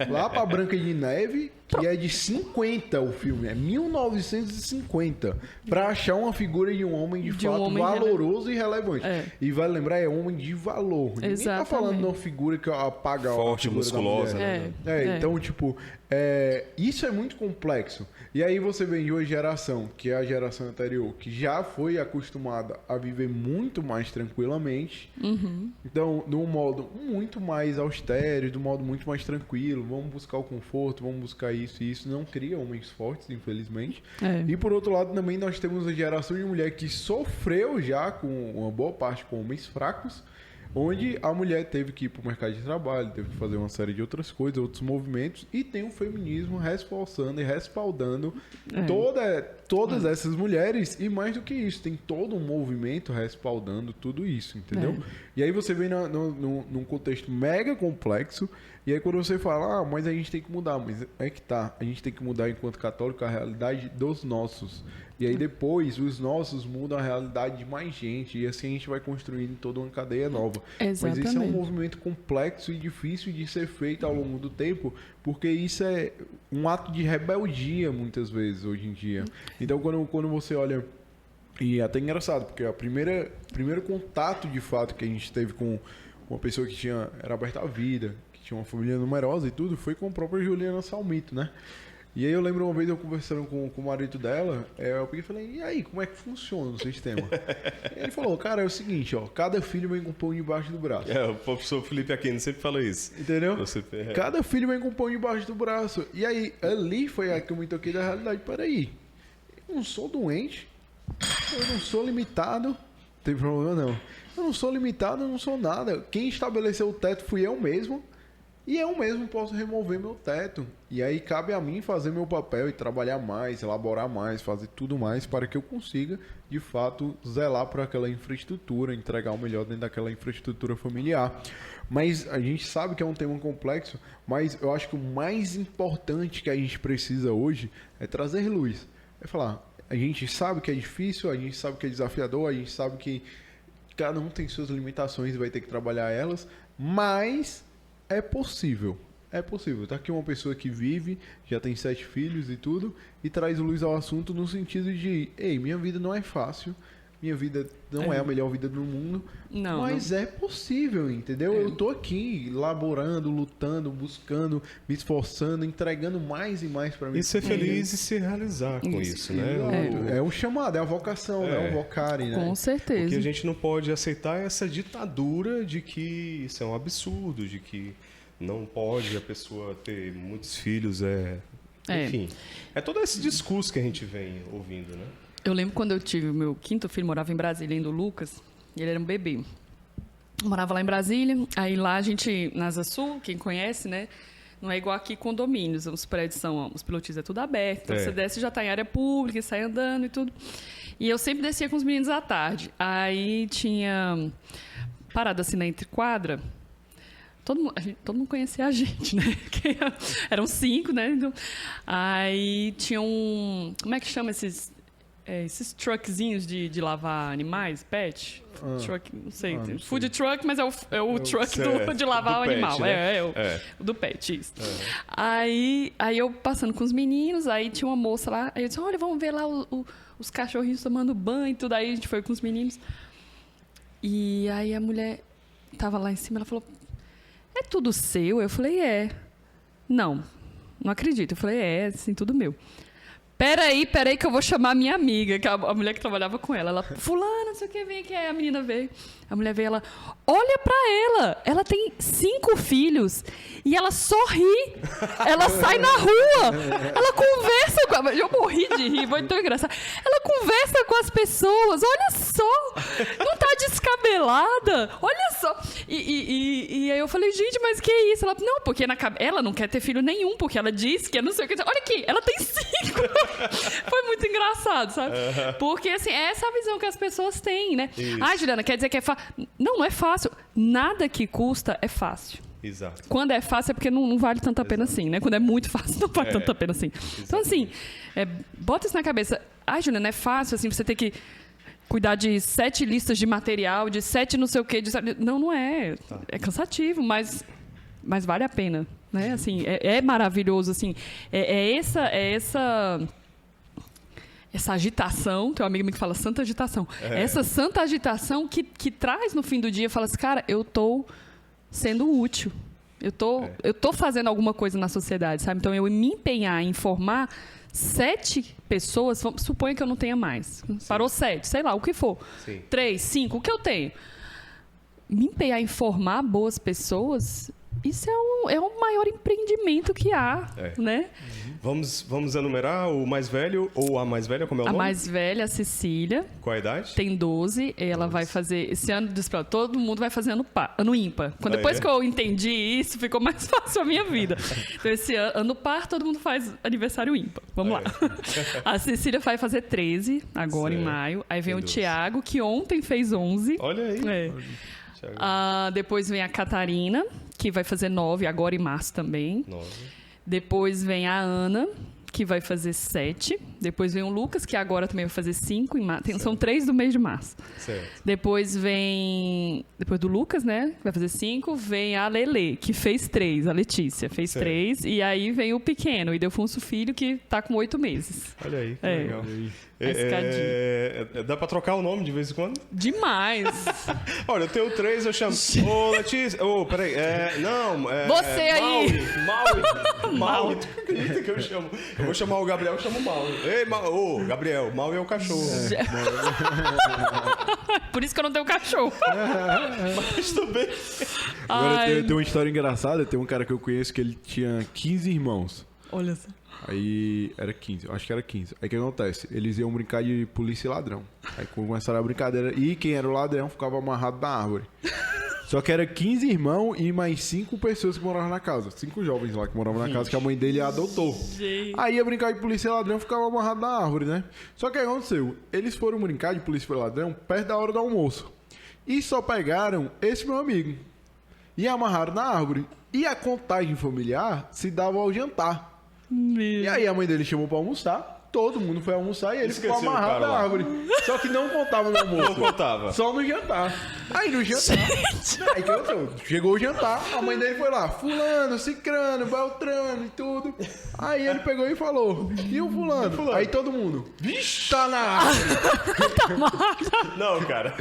lá pra Branca de Neve, que é de 50 o filme, é 1950, pra achar uma figura de um homem de fato
homem
valoroso e relevante.
É.
E vale lembrar, é um homem de valor. Ninguém tá falando
Exatamente.
de uma figura que apaga
Forte,
a figura
musculosa,
da mulher.
né?
Então, tipo, isso é muito complexo. E aí você vem de uma geração, que é a geração anterior, que já foi acostumada a viver muito mais tranquilamente. Então, de um modo muito mais austero, de um modo muito mais tranquilo. Vamos buscar o conforto, vamos buscar isso e isso. Não cria homens fortes, infelizmente. E por outro lado, também nós temos a geração de mulher que sofreu já com uma boa parte com homens fracos, onde a mulher teve que ir para o mercado de trabalho, teve que fazer uma série de outras coisas, outros movimentos, e tem o feminismo reforçando e respaldando todas essas mulheres, e mais do que isso, tem todo um movimento respaldando tudo isso, entendeu? E aí você vem num contexto mega complexo, e aí quando você fala, mas a gente tem que mudar, mas é que tá, a gente tem que mudar enquanto católico a realidade dos nossos. E aí depois os nossos mudam a realidade de mais gente. E assim a gente vai construindo toda uma cadeia nova.
Exatamente.
Mas isso é um movimento complexo e difícil de ser feito ao longo do tempo. Porque isso é um ato de rebeldia muitas vezes hoje em dia. Então quando você olha... E é até engraçado, porque o primeiro contato de fato que a gente teve com uma pessoa que era aberta à vida, que tinha uma família numerosa e tudo, foi com a própria Juliana Salmito, né? E aí eu lembro uma vez eu conversando com o marido dela, eu peguei e falei, e aí, como é que funciona o sistema? E ele falou, cara, é o seguinte, cada filho vem com um pão debaixo do braço.
O professor Felipe Aquino sempre fala isso.
Entendeu? Cada filho vem com um pão debaixo do braço. E aí, ali foi a que eu me toquei da realidade. Peraí, eu não sou doente, eu não sou limitado, não tem problema não. Eu não sou limitado, eu não sou nada. Quem estabeleceu o teto fui eu mesmo. E eu mesmo posso remover meu teto. E aí cabe a mim fazer meu papel e trabalhar mais, elaborar mais, fazer tudo mais para que eu consiga, de fato, zelar por aquela infraestrutura, entregar o melhor dentro daquela infraestrutura familiar. Mas a gente sabe que é um tema complexo, mas eu acho que o mais importante que a gente precisa hoje é trazer luz. É falar, a gente sabe que é difícil, a gente sabe que é desafiador, a gente sabe que cada um tem suas limitações e vai ter que trabalhar elas, mas... é possível. Tá aqui uma pessoa que vive, já tem 7 filhos e tudo, e traz luz ao assunto no sentido de, minha vida não é fácil, minha vida não é a melhor vida do mundo, mas é possível, entendeu? Eu tô aqui, laborando, lutando, buscando, me esforçando, entregando mais e mais para mim.
E ser feliz e se realizar com isso, né?
É um chamado, é a vocação, é um vocare, né?
Com certeza.
Porque a gente não pode aceitar essa ditadura de que isso é um absurdo, de que não pode a pessoa ter muitos filhos, enfim. É todo esse discurso que a gente vem ouvindo, né?
Eu lembro quando eu tive o meu 5º filho, morava em Brasília, ainda o Lucas, e ele era um bebê. Eu morava lá em Brasília, aí lá a gente, na Asa Sul, quem conhece, né? Não é igual aqui condomínios, os prédios os pilotis é tudo aberto, então você desce já está em área pública, sai andando e tudo. E eu sempre descia com os meninos à tarde. Aí tinha parado assim na entrequadra, todo mundo conhecia a gente, né? Eram 5, né? Então, aí tinha como é que chama esses truckzinhos de lavar animais, pet? Truck, não sei.
Não
Food
sei.
truck, mas é o truck de lavar o
pet,
animal.
Né?
O do pet, isso. Aí eu passando com os meninos, aí tinha uma moça lá, aí eu disse, olha, vamos ver lá os cachorrinhos tomando banho e tudo. Aí a gente foi com os meninos. E aí a mulher tava lá em cima, ela falou, é tudo seu? Eu falei, Não acredito. Eu falei, assim, tudo meu. Peraí que eu vou chamar a minha amiga, que a mulher que trabalhava com ela. Ela, fulana, não sei o que, vem aqui. Aí a menina veio. A mulher veio, olha pra ela. Ela tem 5 filhos e ela sorri. Ela sai na rua. Ela conversa com... Eu morri de rir, foi tão engraçado. Ela conversa com as pessoas. Olha só. Não tá descabelada. Olha só. E aí eu falei, gente, mas que isso? Ela, não, porque ela não quer ter filho nenhum, porque ela disse que não sei o que. Olha aqui, ela tem 5. Foi muito engraçado, sabe? Porque, assim, é essa a visão que as pessoas têm, né? Isso. Juliana, quer dizer que é fácil? Não é fácil. Nada que custa é fácil.
Exato.
Quando é fácil é porque não vale tanta pena assim, né? Quando é muito fácil, não vale tanta pena assim. Então, assim, bota isso na cabeça. Ai, Júlia, não é fácil, assim, você ter que cuidar de 7 listas de material, de 7 não sei o quê. Não é. Tá. É cansativo, mas vale a pena, né? Assim, é maravilhoso, assim. Essa agitação, tem um amigo meu que fala santa agitação. Essa santa agitação que traz no fim do dia, fala assim, cara, eu tô sendo útil. Eu tô fazendo alguma coisa na sociedade, sabe? Então, eu me empenhar em formar 7 pessoas, suponha que eu não tenha mais. Sim. Parou 7, sei lá, o que for. Sim. 3, 5, o que eu tenho? Me empenhar em formar boas pessoas, isso é o maior empreendimento que há, né?
Vamos enumerar o mais velho ou a mais velha, como é o nome?
A mais velha, a Cecília.
Qual a idade?
Tem 12. Ela vai fazer... Esse ano, todo mundo vai fazer ano ímpar. Depois que eu entendi isso, ficou mais fácil a minha vida. Então, esse ano par, todo mundo faz aniversário ímpar. Vamos lá. A Cecília vai fazer 13, agora em maio. Aí vem o Tiago, que ontem fez 11.
Olha aí.
Depois vem a Catarina, que vai fazer 9, agora em março também. 9. Depois vem a Ana, que vai fazer 7. Depois vem o Lucas, que agora também vai fazer 5 em março. São 3 do mês de março. Certo. Depois do Lucas, né? Que vai fazer 5. Vem a Lelê, que fez 3. A Letícia fez 3. E aí vem o pequeno, o Ildefonso Filho, que tá com 8 meses.
Olha aí, que legal. Dá pra trocar o nome de vez em quando?
Demais!
Olha, eu tenho 3, eu chamo. Ô, Letícia. Ô, peraí.
Você aí!
Maui. Tu acredita que eu chamo? Eu vou chamar o Gabriel, eu chamo o Maui. Ei, Gabriel, Maui é o cachorro.
Por isso que eu não tenho cachorro.
Mas também.
Agora tem uma história engraçada. Tem um cara que eu conheço que ele tinha 15 irmãos.
Olha só.
Aí era 15, eu acho que era 15. Aí o que acontece? Eles iam brincar de polícia e ladrão. Aí começaram a brincadeira. E quem era o ladrão ficava amarrado na árvore. Só que era 15 irmãos e mais 5 pessoas que moravam na casa. 5 jovens lá que moravam na casa que a mãe dele adotou. Aí ia brincar de polícia e ladrão, ficava amarrado na árvore, né? Só que aí aconteceu? Eles foram brincar de polícia e ladrão perto da hora do almoço. E só pegaram esse meu amigo. E amarraram na árvore. E a contagem familiar se dava ao jantar. E aí a mãe dele chamou pra almoçar, todo mundo foi almoçar e ele ficou amarrado na árvore. Só que não contava no almoço.
Não contava.
Só no jantar. Aí no jantar, aí chegou o jantar, a mãe dele foi lá, fulano, cicrano, beltrano e tudo. Aí ele pegou e falou, e o fulano? Aí todo mundo, vixe, tá na árvore.
Não, cara.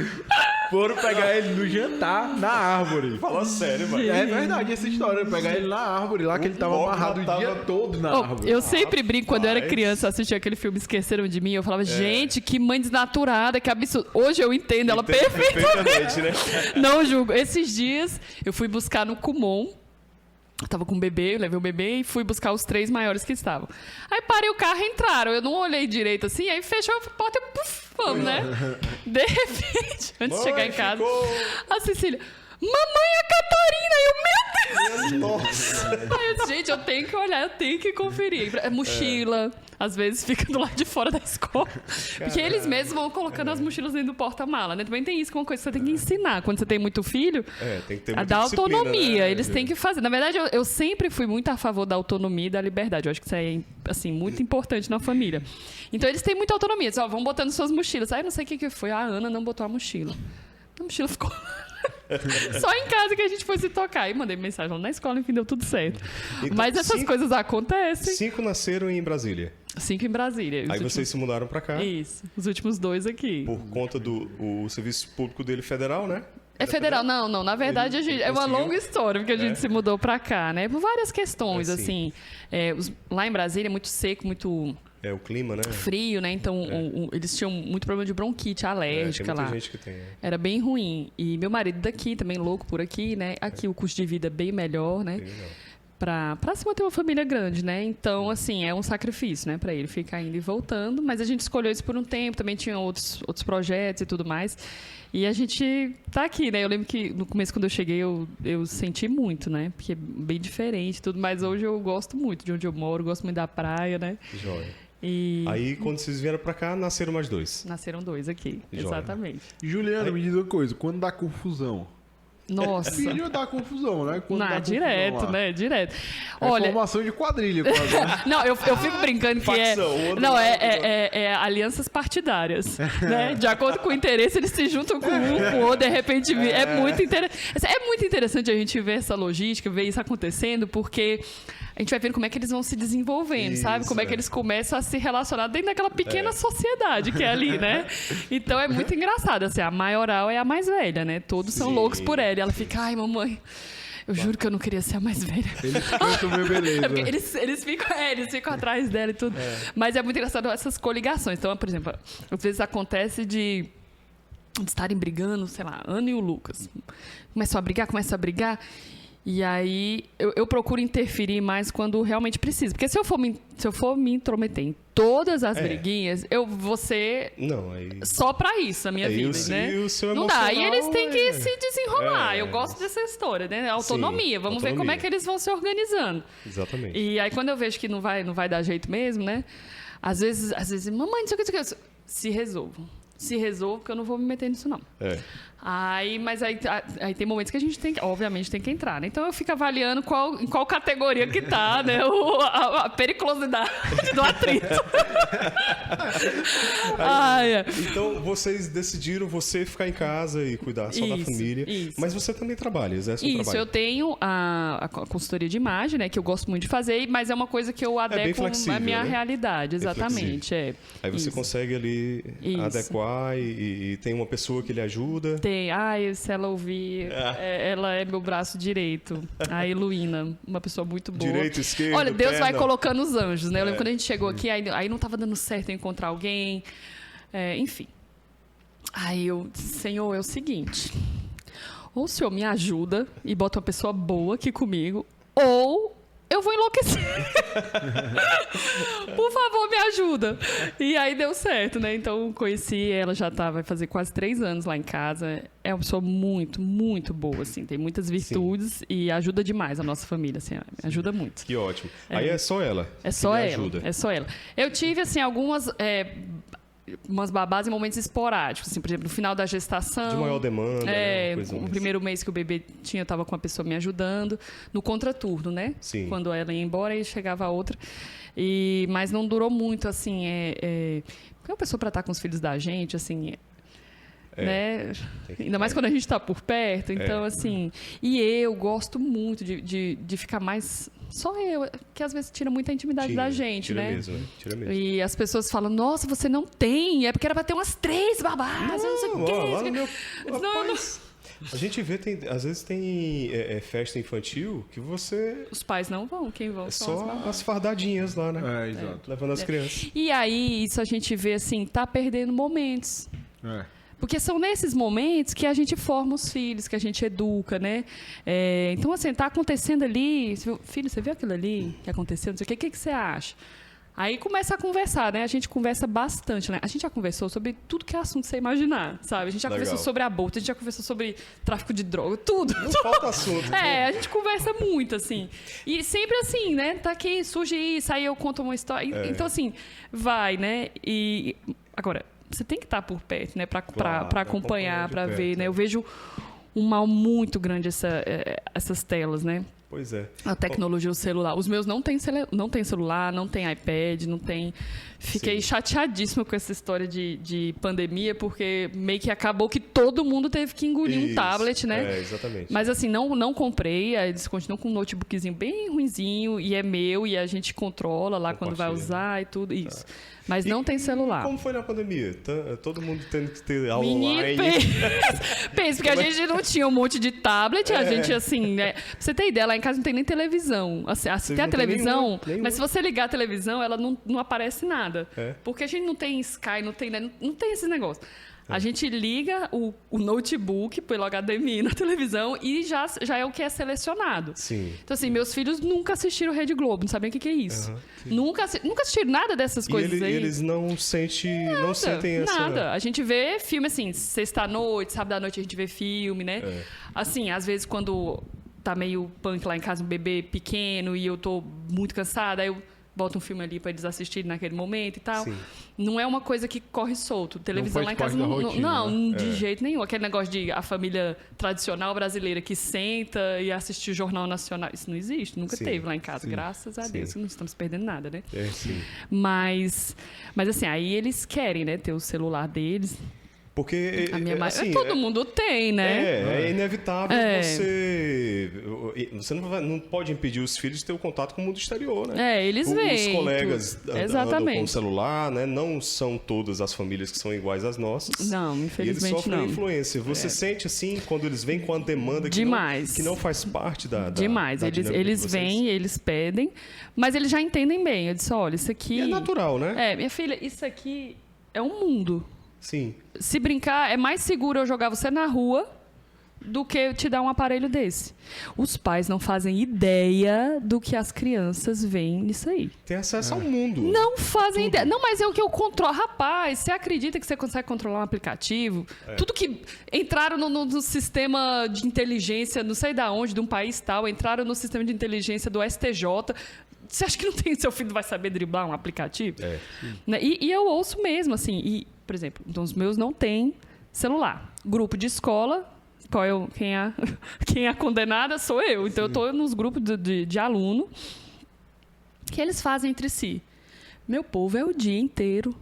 Foram pegar ele no jantar, na árvore.
Fala sério, mano.
É verdade essa história, pegar ele na árvore, lá que ele tava amarrado o dia todo na árvore.
Eu sempre brinco, quando eu era criança, assistia aquele filme Esqueceram de Mim, eu falava, gente, que mãe desnaturada, que absurdo. Hoje eu entendo ela perfeitamente. Né? Não julgo. Esses dias, eu fui buscar no Kumon, eu tava com o bebê, eu levei o bebê e fui buscar os 3 maiores que estavam. Aí parei o carro e entraram. Eu não olhei direito assim, aí fechou a porta e vamos, né? De repente, antes de chegar em casa, a Cecília, mamãe, a Catarina! Eu, meu Deus! Nossa! Aí eu disse, gente, eu tenho que olhar, eu tenho que conferir. Mochila, às vezes fica do lado de fora da escola. Porque eles mesmos vão colocando as mochilas dentro do porta-mala, né? Também tem isso, que é uma coisa que você tem que ensinar. Quando você tem muito filho,
tem que ter
a dar autonomia. Né? Eles têm que fazer. Na verdade, eu sempre fui muito a favor da autonomia e da liberdade. Eu acho que isso é, assim, muito importante na família. Então, eles têm muita autonomia. Eles, vão botando suas mochilas. Aí, eu não sei o que foi. A Ana não botou a mochila. A mochila ficou... Só em casa que a gente foi se tocar. Aí mandei mensagem lá na escola, enfim, deu tudo certo. Então, mas essas coisas acontecem.
5 nasceram em Brasília.
5 em Brasília.
Aí vocês se mudaram pra cá.
Isso. Os últimos 2 aqui.
Por conta do serviço público dele federal, né?
É federal? Não. Na verdade, é uma longa história, porque a gente se mudou pra cá, né? Por várias questões, assim. Lá em Brasília é muito seco, muito...
o clima, né?
Frio, né? Então, eles tinham muito problema de bronquite alérgica lá.
Tem muita gente que tem.
Era bem ruim. E meu marido daqui, também louco por aqui, né? Aqui o custo de vida é bem melhor, né? Pra se manter uma família grande, né? Então, assim, é um sacrifício, né? Pra ele ficar indo e voltando. Mas a gente escolheu isso por um tempo. Também tinha outros projetos e tudo mais. E a gente tá aqui, né? Eu lembro que no começo, quando eu cheguei, eu senti muito, né? Porque é bem diferente e tudo. Mas hoje eu gosto muito de onde eu moro. Gosto muito da praia, né?
Joia. Aí, quando vocês vieram pra cá, nasceram mais 2.
Nasceram 2 aqui,
Joia.
exatamente.
Juliana, me diz uma coisa. Quando dá confusão,
Nossa.
Filho dá confusão, né? Quando dá
Não,
confusão
direto,
lá.
né? Direto.
É
Olha,
formação de quadrilha, quase. Né?
não, eu fico brincando que
Facção,
não, é alianças partidárias, né? De acordo com o interesse, eles se juntam com um, com o outro, de repente... É muito interessante a gente ver essa logística, ver isso acontecendo, porque a gente vai vendo como é que eles vão se desenvolvendo, sabe? Como é que eles começam a se relacionar dentro daquela pequena sociedade que é ali, né? Então, é muito engraçado, assim, a maioral é a mais velha, né? Todos são loucos por ela. E ela fica, ai, mamãe... Eu juro que eu não queria ser a mais velha.
Eles cantam meio beleza.
É porque eles ficam atrás dela e tudo. Mas é muito engraçado essas coligações. Então, por exemplo, às vezes acontece de estarem brigando, sei lá, Ana e o Lucas. Começam a brigar. E aí eu procuro interferir mais quando realmente preciso. Porque se eu for me intrometer em todas as briguinhas, eu vou ser só pra isso a minha vida, né?
E o seu
não dá. E eles têm que
é-
se desenrolar. Eu gosto dessa história, né? Autonomia.
Sim,
Vamos ver como é que eles vão se organizando.
Exatamente.
E aí, quando eu vejo que não vai dar jeito mesmo, né? Às vezes, mamãe, não sei o que. Se resolvo, porque eu não vou me meter nisso, não. Mas aí tem momentos que a gente obviamente tem que entrar, né? Então eu fico avaliando em qual categoria que tá, né? A periculosidade do atrito.
Então vocês decidiram você ficar em casa e cuidar só da família.
Isso.
Mas você também trabalha, exerce um
Isso,
trabalho.
eu tenho a consultoria de imagem, né? Que eu gosto muito de fazer, mas é uma coisa que eu
bem
adequo
flexível,
à minha
né?
realidade, exatamente.
Aí você consegue ali adequar e tem uma pessoa que lhe ajuda.
Se ela ouvir, ela é meu braço direito. A Heloína, uma pessoa muito boa.
Direito, esquerdo,
Olha, Deus
perna.
vai colocando os anjos, né? Eu lembro quando a gente chegou aqui, aí não estava dando certo eu encontrar alguém. Enfim. Aí eu, Senhor, é o seguinte. Ou o Senhor me ajuda e bota uma pessoa boa aqui comigo, ou eu vou enlouquecer. Por favor, me ajuda. E aí deu certo, né? Então, conheci ela, vai fazer quase 3 anos lá em casa. É uma pessoa muito, muito boa, assim. Tem muitas virtudes e ajuda demais a nossa família, assim. Ajuda muito.
Que ótimo. Aí é só ela.
É só
que lhe
ela.
ajuda.
É só ela. Eu tive, assim, algumas... umas babás em momentos esporádicos, assim, por exemplo, no final da gestação.
De maior demanda, né? Uma coisa
O
mais.
primeiro mês que o bebê tinha, eu estava com uma pessoa me ajudando. No contraturno, né?
Sim.
Quando ela ia embora, aí chegava a outra. Mas não durou muito, assim. Porque é uma pessoa para estar com os filhos da gente, assim... né? Ainda mais quando a gente está por perto. Então, assim... E eu gosto muito de ficar mais... Só eu, que às vezes tira muita intimidade da gente,
tira
né?
Mesmo, né? Tira mesmo.
E as pessoas falam, nossa, você não tem. É porque era pra ter umas 3 babás, não sei o quê.
Lá no meu...
Não,
Rapaz, a gente vê, às vezes tem festa infantil que você...
Os pais não vão, quem vão
É
são as
só
babás.
as fardadinhas lá, né?
Exato.
Levando as crianças.
E aí, isso a gente vê assim, tá perdendo momentos.
É.
Porque são nesses momentos que a gente forma os filhos, que a gente educa, né? Então, assim, tá acontecendo ali... Filho, você viu aquilo ali que aconteceu? Não sei o que você acha? Aí começa a conversar, né? A gente conversa bastante, né? A gente já conversou sobre tudo que é assunto você imaginar, sabe? A gente já conversou sobre aborto, a gente já conversou sobre tráfico de droga, tudo.
Não falta assunto.
A gente conversa muito, assim. E sempre assim, né? Tá aqui, surge isso, aí eu conto uma história. Então, assim, vai, né? E agora, você tem que estar por perto, né? Pra acompanhar, pra ver, né? Eu vejo um mal muito grande essas telas, né?
Pois é.
A tecnologia, o celular. Os meus não tem celular, não tem iPad, não tem... Fiquei chateadíssima com essa história de pandemia, porque meio que acabou que todo mundo teve que engolir um tablet, né?
Exatamente.
Mas assim, não comprei, eles continuam com um notebookzinho bem ruinzinho, e é meu, e a gente controla lá quando vai usar e tudo, isso. Mas não tem celular.
Como foi na pandemia? Todo mundo tendo que ter aula
Menino,
online.
pensa, porque a gente não tinha um monte de tablet, a gente assim, né? Pra você ter ideia, lá em casa não tem nem televisão. Assim, tem a televisão,
nenhuma.
mas se você ligar a televisão, ela não aparece nada. Porque a gente não tem Sky, não tem esse negócio. A gente liga o notebook pelo HDMI na televisão e já é o que é selecionado.
Sim.
Então, assim, meus filhos nunca assistiram Rede Globo, não sabem o que é isso. Nunca assistiram nada dessas coisas aí.
E eles não sentem essa...
Nada. A gente vê filme, assim, sexta-noite, sábado-à-noite a gente vê filme, né? Assim, às vezes quando tá meio punk lá em casa, um bebê pequeno e eu tô muito cansada, aí eu bota um filme ali para eles assistirem naquele momento e tal.
Sim.
Não é uma coisa que corre solto. Televisão
faz
lá em casa
parte da rotina,
de jeito nenhum. Aquele negócio de a família tradicional brasileira que senta e assiste o Jornal Nacional. Isso não existe, nunca
Sim.
teve lá em casa,
Sim.
graças a
Sim.
Deus. Não estamos perdendo nada, né?
Sim.
Mas assim, aí eles querem, né, ter o celular deles.
Porque,
A minha mãe,
assim,
todo mundo tem, né?
É inevitável
É.
você não pode impedir os filhos de ter o contato com o mundo exterior, né?
Eles
Os
veem.
colegas
tudo.
andam com o
Exatamente.
celular, né? Não são todas as famílias que são iguais às nossas.
Não,
E eles
infelizmente
sofrem
não.
influência. Você sente assim quando eles vêm com a demanda
Demais.
que não faz parte da
Demais.
da
Eles
dinâmica de vocês.
vêm, eles pedem, mas eles já entendem bem. Eu disse, olha, isso aqui...
E é natural, né?
É, minha filha, isso aqui é um mundo.
Sim.
Se brincar, é mais seguro eu jogar você na rua do que eu te dar um aparelho desse. Os pais não fazem ideia do que as crianças veem nisso aí.
Tem acesso ao mundo.
Não fazem ideia. Não, mas é o que eu controlo. Rapaz, você acredita que você consegue controlar um aplicativo? Tudo que entraram no sistema de inteligência, não sei da onde, de um país tal, entraram no sistema de inteligência do STJ. Você acha que não tem, seu filho vai saber driblar um aplicativo?
É.
Né? E eu ouço mesmo, assim, por exemplo, então os meus não têm celular. Grupo de escola, quem é a condenada sou eu. Então eu estou nos grupos de aluno que eles fazem entre si. Meu povo, é o dia inteiro.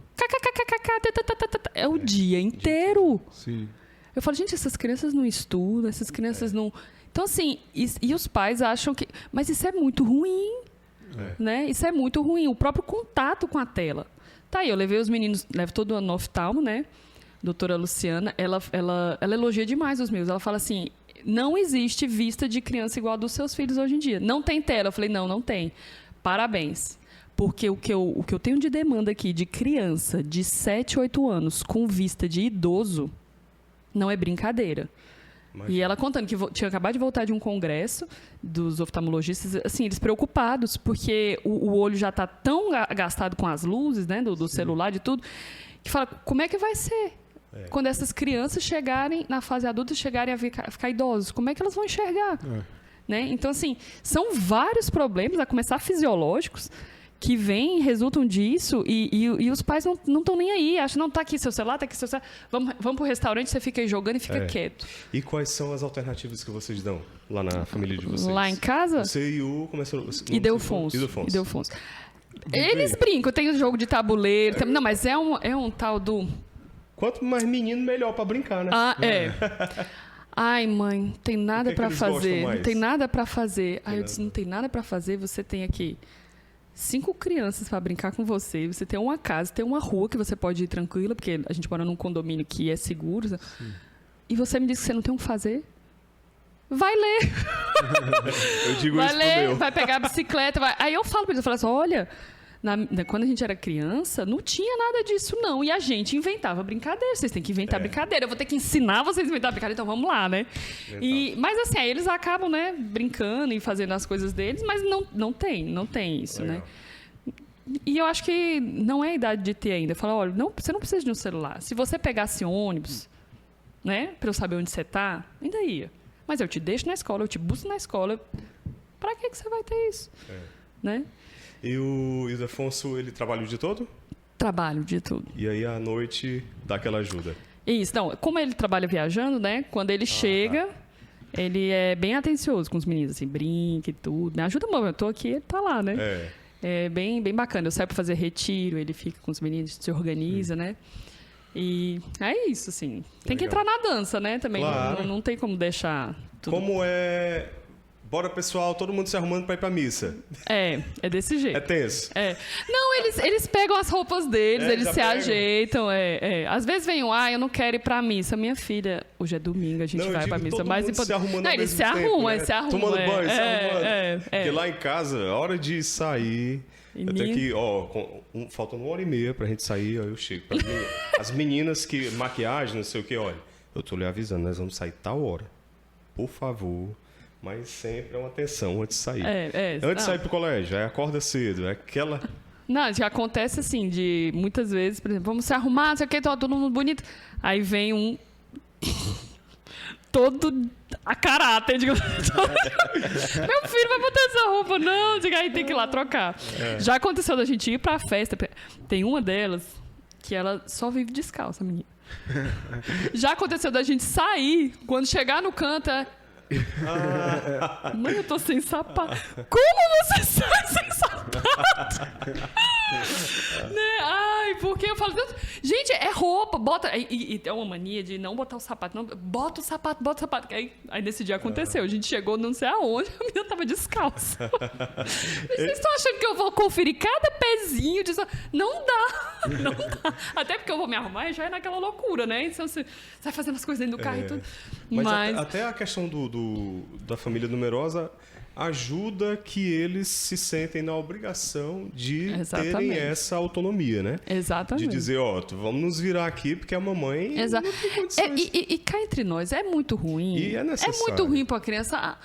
É o dia inteiro.
Sim.
Eu falo, gente, essas crianças não estudam, essas crianças não... Então, assim, e os pais acham que... Mas isso é muito ruim, né? Isso é muito ruim. O próprio contato com a tela. Tá aí, eu levei os meninos, levo todo ano no oftalmo, né? Doutora Luciana, ela elogia demais os meus. Ela fala assim, não existe vista de criança igual a dos seus filhos hoje em dia. Não tem tela. Eu falei, não tem. Parabéns. Porque o que eu tenho de demanda aqui de criança de 7, 8 anos com vista de idoso não é brincadeira. E ela contando que tinha acabado de voltar de um congresso dos oftalmologistas, assim, eles preocupados, porque o olho já está tão gastado com as luzes, né, do celular, de tudo, que fala, como é que vai ser? Quando essas crianças chegarem, na fase adulta, chegarem a ficar idosos, como é que elas vão enxergar? Né? Então, assim, são vários problemas, a começar fisiológicos, que vêm, resultam disso, e os pais não estão nem aí. Acham, não, tá aqui seu celular, vamos pro restaurante, você fica aí jogando e fica quieto.
E quais são as alternativas que vocês dão lá na família de vocês?
Lá em casa?
Você e o...
E Delfonso. Eles brincam, tem o jogo de tabuleiro, não, mas é um tal do...
Quanto mais menino, melhor pra brincar, né?
Ai, mãe, não tem nada pra
eles gostam
fazer.
mais?
Não tem nada pra fazer. Aí eu disse, não tem nada pra fazer, você tem aqui 5 crianças para brincar com você. Você tem uma casa, tem uma rua que você pode ir tranquila, porque a gente mora num condomínio que é seguro. Sim. E você me diz que você não tem o que fazer? Vai ler.
Eu digo
vai
isso
ler,
pro meu.
vai pegar a bicicleta. Aí eu falo para eles, eu falo assim, olha, quando a gente era criança, não tinha nada disso, não. E a gente inventava brincadeira. Vocês têm que inventar brincadeira. Eu vou ter que ensinar vocês a inventar brincadeira, então vamos lá, né? Mas assim, aí eles acabam, né, brincando e fazendo as coisas deles, mas não tem isso,
Legal.
né? E eu acho que não é a idade de ter ainda. Fala, olha, você não precisa de um celular. Se você pegasse ônibus, né, para eu saber onde você tá, ainda ia. Mas eu te deixo na escola, eu te busco na escola. Para que você vai ter isso? Né?
E o Ildefonso, ele trabalha o dia todo?
Trabalho o dia todo.
E aí, à noite, dá aquela ajuda?
Isso, não, como ele trabalha viajando, né? Quando ele chega, ele é bem atencioso com os meninos, assim, brinca e tudo. Me ajuda muito, eu tô aqui, ele tá lá, né? É bem bacana. Eu saio pra fazer retiro, ele fica com os meninos, se organiza, né? E é isso, assim. Tem que entrar na dança, né? Também
Claro.
não tem como deixar tudo.
Como é... Bora, pessoal, todo mundo se arrumando pra ir pra missa.
É desse jeito.
É tenso.
Não, eles pegam as roupas deles, eles
já
se
pegam?
ajeitam. Às vezes vem eu não quero ir pra missa. Minha filha, hoje é domingo, a gente
Não, eu
vai pra
digo
missa.
todo
Mais
mundo se arrumando
não,
ao
eles
mesmo
se arrumam,
tempo, né?
eles se arrumam.
Tomando banho, se arrumando. Porque
é.
lá em casa, a hora de sair... Eu tenho que, faltando 1h30 pra gente sair, aí eu chego. As meninas que, maquiagem, não sei o que, olha, eu tô lhe avisando, nós vamos sair tal hora. Por favor. Mas sempre é uma atenção antes de sair. Antes de sair pro colégio, aí acorda cedo, é aquela...
Não, já acontece assim, de muitas vezes, por exemplo, vamos se arrumar, não sei o que, todo mundo bonito. Aí vem um todo a caráter. Digo, meu filho vai botar essa roupa, não. Digo, aí tem que ir lá trocar. Já aconteceu da gente ir pra festa. Tem uma delas que ela só vive descalça, menina. Já aconteceu da gente sair, quando chegar no canto, mãe, eu tô sem sapato. Como você sai sem sapato? Né? Ai, porque eu falo, gente, é roupa, bota. E tem uma mania de não botar o sapato, não, bota o sapato. Aí nesse dia aconteceu, a gente chegou não sei aonde, a menina tava descalça. Vocês estão achando que eu vou conferir cada pezinho disso? Não dá. Até porque eu vou me arrumar e já é naquela loucura, né? Então você vai fazendo as coisas dentro do carro e tudo.
Mas até a questão da família numerosa ajuda que eles se sentem na obrigação de terem essa autonomia, né?
Exatamente.
De dizer, vamos nos virar aqui porque a mamãe não tem condições.
E cá entre nós, é muito ruim.
E é necessário.
É muito ruim pra criança.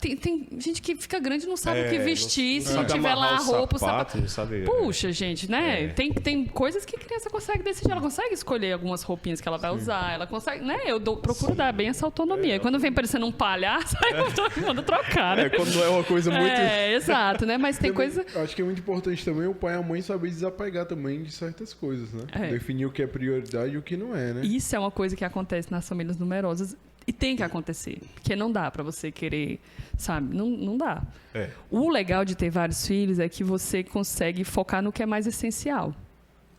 Tem gente que fica grande e não sabe o que vestir, se não tiver lá a roupa, o sapato.
Não sabe,
Puxa, gente, né? Tem coisas que a criança consegue decidir. Ela consegue escolher algumas roupinhas que ela vai usar. Ela consegue, né? Procuro dar bem essa autonomia. Quando vem parecendo um palhaço, eu mando trocar, né?
Quando não é uma coisa muito...
Exato, né? Mas tem coisa...
Acho que é muito importante também o pai e a mãe saber desapegar também de certas coisas, né? Definir o que é prioridade e o que não é, né?
Isso é uma coisa que acontece nas famílias numerosas. E tem que acontecer, porque não dá para você querer, sabe? Não dá. O legal de ter vários filhos é que você consegue focar no que é mais essencial.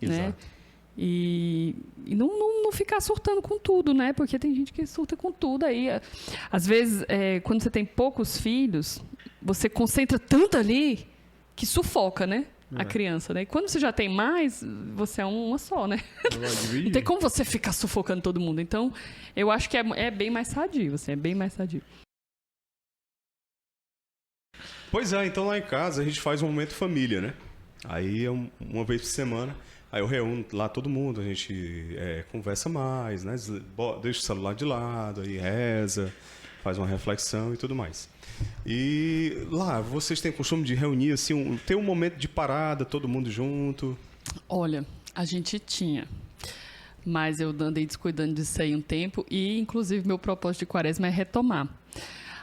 Exato.
Né? E não ficar surtando com tudo, né? Porque tem gente que surta com tudo aí. Às vezes, quando você tem poucos filhos, você concentra tanto ali que sufoca, né? A criança, né? E quando você já tem mais, você é uma só, né? Não tem como você ficar sufocando todo mundo. Então, eu acho que é bem mais sadio, assim, é bem mais sadio.
Pois é, então lá em casa a gente faz um momento família, né? Aí uma vez por semana, aí eu reúno lá todo mundo, a gente conversa mais, né? Deixa o celular de lado, aí reza, faz uma reflexão e tudo mais. E lá, vocês têm costume de reunir, assim, ter um momento de parada, todo mundo junto?
Olha, a gente tinha, mas eu andei descuidando disso aí um tempo e, inclusive, meu propósito de quaresma é retomar.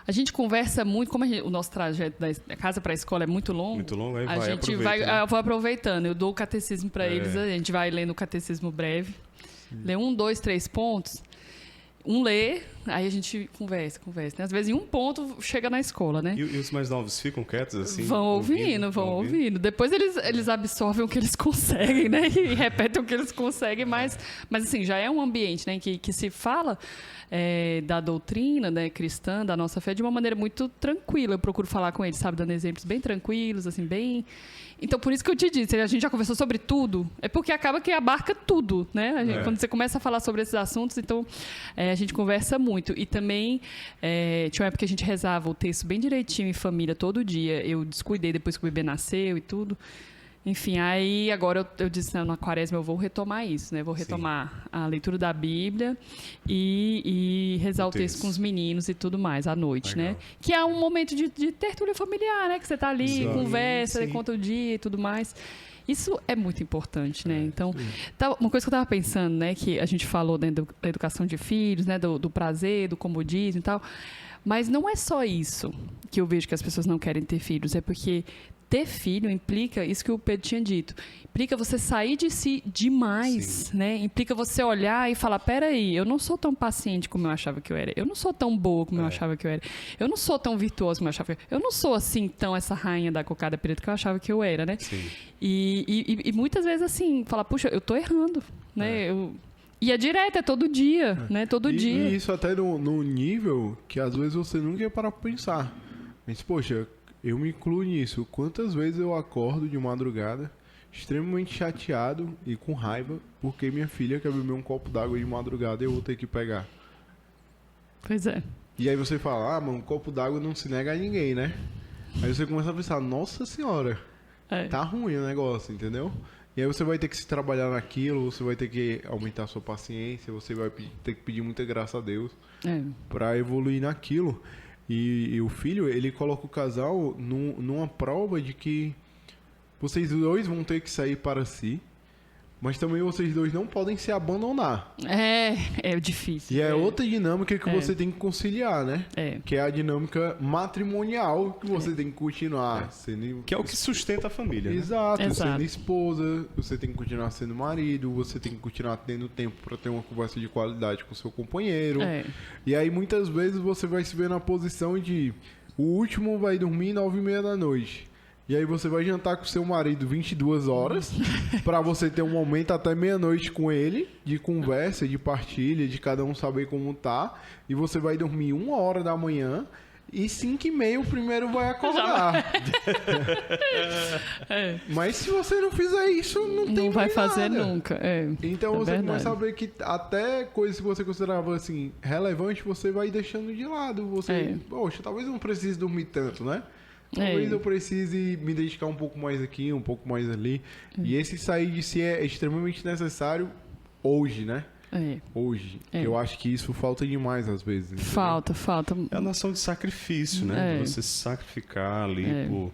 A gente conversa muito, como o nosso trajeto da casa para a escola é muito longo.
Muito longo, aí
eu vou aproveitando, eu dou o catecismo para eles, a gente vai lendo o catecismo breve, lê 1, 2, 3 pontos. Um lê, aí a gente conversa, né? Às vezes em um ponto chega na escola, né?
E os mais novos ficam quietos assim?
Vão ouvindo. Depois eles absorvem o que eles conseguem, né? E repetem o que eles conseguem, mas assim, já é um ambiente, né? Que se fala da doutrina, né, cristã, da nossa fé, de uma maneira muito tranquila. Eu procuro falar com eles, sabe? Dando exemplos bem tranquilos, assim, bem... Então, por isso que eu te disse, a gente já conversou sobre tudo, é porque acaba que abarca tudo, né? Quando você começa a falar sobre esses assuntos, então a gente conversa muito. E também, tinha uma época que a gente rezava o texto bem direitinho em família, todo dia. Eu descuidei depois que o bebê nasceu e tudo. Enfim, aí agora eu disse, na quaresma eu vou retomar isso, né? Vou retomar a leitura da Bíblia e rezar o texto com os meninos e tudo mais à noite, né? Que é um momento de tertúlia familiar, né? Que você tá ali, conversa, conta o dia e tudo mais. Isso é muito importante, né? Então, uma coisa que eu estava pensando, né? Que a gente falou dentro da educação de filhos, né? Do prazer, do comodismo e tal. Mas não é só isso que eu vejo que as pessoas não querem ter filhos. É porque ter filho implica, isso que o Pedro tinha dito, implica você sair de si demais, né? Implica você olhar e falar, peraí, eu não sou tão paciente como eu achava que eu era. Eu não sou tão boa como eu achava que eu era. Eu não sou tão virtuosa como eu achava que eu era. Eu não sou assim, tão essa rainha da cocada preta que eu achava que eu era, né?
Sim.
E muitas vezes, assim, falar, puxa, eu tô errando, né? E é direto, é todo dia, né? Todo dia.
E isso até no nível que às vezes você nunca ia parar pra pensar. Mas, poxa, eu me incluo nisso. Quantas vezes eu acordo de madrugada extremamente chateado e com raiva porque minha filha quer beber um copo d'água de madrugada e eu vou ter que pegar.
Pois é.
E aí você fala, mano, um copo d'água não se nega a ninguém, né? Aí você começa a pensar, nossa senhora, tá ruim o negócio, entendeu? E aí você vai ter que se trabalhar naquilo, você vai ter que aumentar a sua paciência, você vai ter que pedir muita graça a Deus pra evoluir naquilo. E o filho, ele coloca o casal numa prova de que vocês dois vão ter que sair para si, mas também vocês dois não podem se abandonar.
É difícil.
E é outra dinâmica que
É.
você tem que conciliar, né?
É.
Que é a dinâmica matrimonial que você tem que continuar sendo...
Que é o que sustenta a família, né?
Exato,
Exato.
sendo esposa, você tem que continuar sendo marido, você tem que continuar tendo tempo para ter uma conversa de qualidade com seu companheiro.
É.
E aí muitas vezes você vai se ver na posição de o último vai dormir 9h30 da noite. E aí você vai jantar com seu marido 22 horas para você ter um momento até meia-noite com ele, de conversa, de partilha, de cada um saber como tá. E você vai dormir 1h da manhã e 5h30 o primeiro vai acordar.
É.
Mas se você não fizer isso, não tem
Não vai
mais
fazer
nada.
nunca. É.
Então
É
você
verdade.
começa a ver que até coisas que você considerava assim relevante, você vai deixando de lado. Você, poxa, talvez eu não precise dormir tanto, né? Talvez
É.
eu precise me dedicar um pouco mais aqui, um pouco mais ali. E esse sair de si é extremamente necessário hoje, né?
É.
Hoje.
É.
Eu acho que isso falta demais às vezes. entendeu?
Falta.
É a noção de sacrifício, né?
É.
De você se sacrificar ali
É.
por...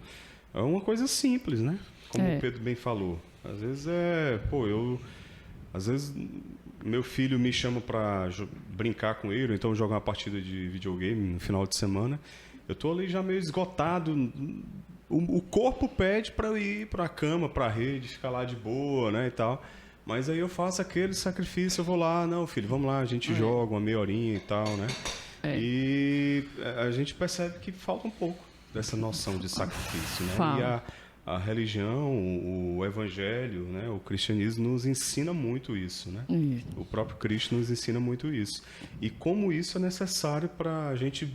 É uma coisa simples, né? Como
É.
o Pedro bem falou. Às vezes Às vezes meu filho me chama pra brincar com ele, ou então jogar uma partida de videogame no final de semana. Eu tô ali já meio esgotado. O corpo pede para eu ir para a cama, para a rede, ficar lá de boa, né, e tal. Mas aí eu faço aquele sacrifício, eu vou lá, não, filho, vamos lá, a gente joga uma meia horinha e tal, né?
É.
E a gente percebe que falta um pouco dessa noção de sacrifício, né?
Fala.
E a religião, o evangelho, né, o cristianismo nos ensina muito isso, né? O próprio Cristo nos ensina muito isso. E como isso é necessário para a gente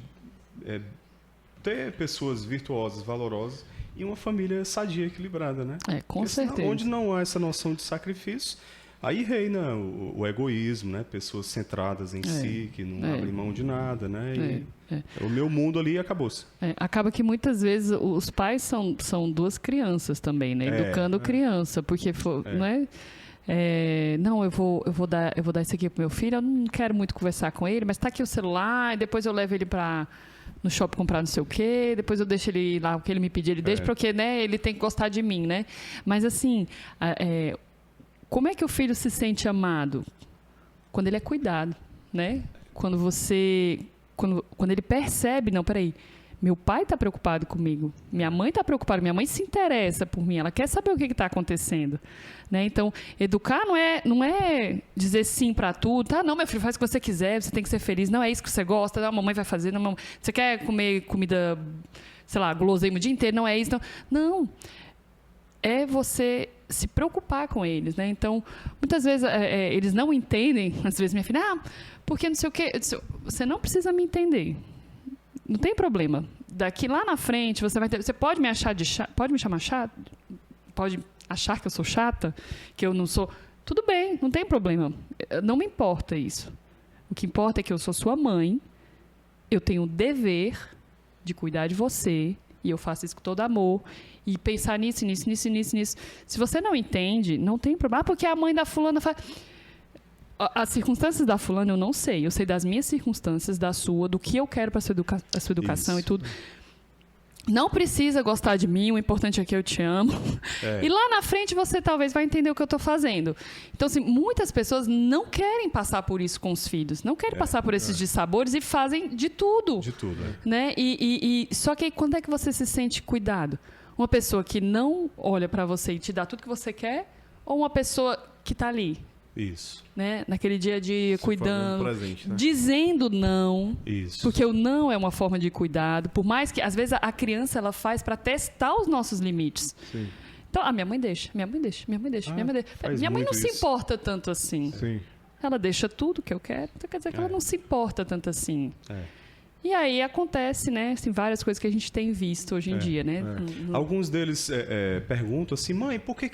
ter pessoas virtuosas, valorosas e uma família sadia, equilibrada, né?
Com
Porque senão,
certeza.
onde não há essa noção de sacrifício, aí reina o egoísmo, né? Pessoas centradas em si, que não abrem mão de nada, né? E o meu mundo ali acabou-se.
Acaba que muitas vezes os pais são duas crianças também, né? Educando criança, porque não é... não, eu vou dar isso aqui pro meu filho, eu não quero muito conversar com ele, mas tá aqui o celular, e depois eu levo ele no shopping comprar não sei o quê, depois eu deixo ele lá, o que ele me pedir, ele deixa, porque, né, ele tem que gostar de mim, né? Mas assim, como é que o filho se sente amado? Quando ele é cuidado, né? Quando ele percebe, não, peraí, meu pai está preocupado comigo, minha mãe está preocupada, minha mãe se interessa por mim, ela quer saber o que está acontecendo, né? Então, educar não é dizer sim para tudo, tá? Não, meu filho, faz o que você quiser, você tem que ser feliz, não é isso que você gosta, não, a mamãe vai fazer, não, você quer comer comida, sei lá, guloseima o dia inteiro, não é isso, não. É você se preocupar com eles, né? Então, muitas vezes eles não entendem, às vezes minha filha, porque não sei o quê, eu disse, você não precisa me entender. Não tem problema. Daqui lá na frente você pode me achar pode me chamar chata, pode achar que eu sou chata, que eu não sou. Tudo bem, não tem problema. Não me importa isso. O que importa é que eu sou sua mãe, eu tenho o dever de cuidar de você, e eu faço isso com todo amor, e pensar nisso. Se você não entende, não tem problema. Porque a mãe da fulana faz... As circunstâncias da fulana eu não sei. Eu sei das minhas circunstâncias, da sua, do que eu quero para a sua educação
Isso.
e tudo. Não precisa gostar de mim, o importante é que eu te amo. E lá na frente você talvez vai entender o que eu estou fazendo. Então, assim, muitas pessoas não querem passar por isso com os filhos, não querem passar por esses dissabores e fazem de tudo.
De tudo,
Né? Só que aí, quando é que você se sente cuidado? Uma pessoa que não olha para você e te dá tudo que você quer, ou uma pessoa que está ali?
Isso.
Né? Naquele dia a dia, cuidando,
presente, né?
dizendo não,
Isso.
porque o não é uma forma de cuidado, por mais que às vezes a criança ela faz para testar os nossos limites.
Sim.
Então, minha mãe deixa. Minha mãe
faz
não
muito
se
isso.
importa tanto assim.
Sim.
Ela deixa tudo que eu quero, então quer dizer que ela não se importa tanto assim. E aí acontece, né, assim, várias coisas que a gente tem visto hoje em dia, né?
Alguns deles perguntam assim, mãe, por que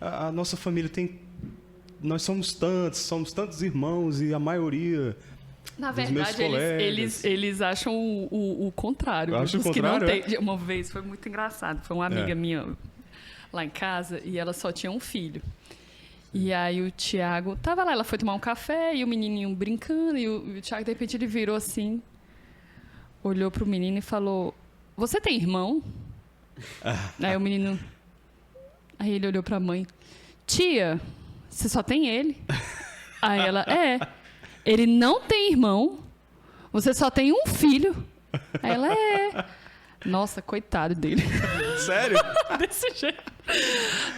a nossa família tem... Nós somos tantos irmãos e a maioria...
Na
dos meus
verdade,
colegas.
eles acham o contrário.
Acham o
Os que não
contrário,
têm. Uma vez foi muito engraçado. Foi uma amiga minha lá em casa e ela só tinha um filho. E aí o Tiago tava lá, ela foi tomar um café e o menininho brincando e o Tiago, de repente, ele virou assim, olhou pro menino e falou, você tem irmão? Aí o menino... Aí ele olhou pra mãe, tia... você só tem ele? Aí ela, ele não tem irmão, você só tem um filho. Aí ela, nossa, coitado dele.
Sério?
Desse jeito.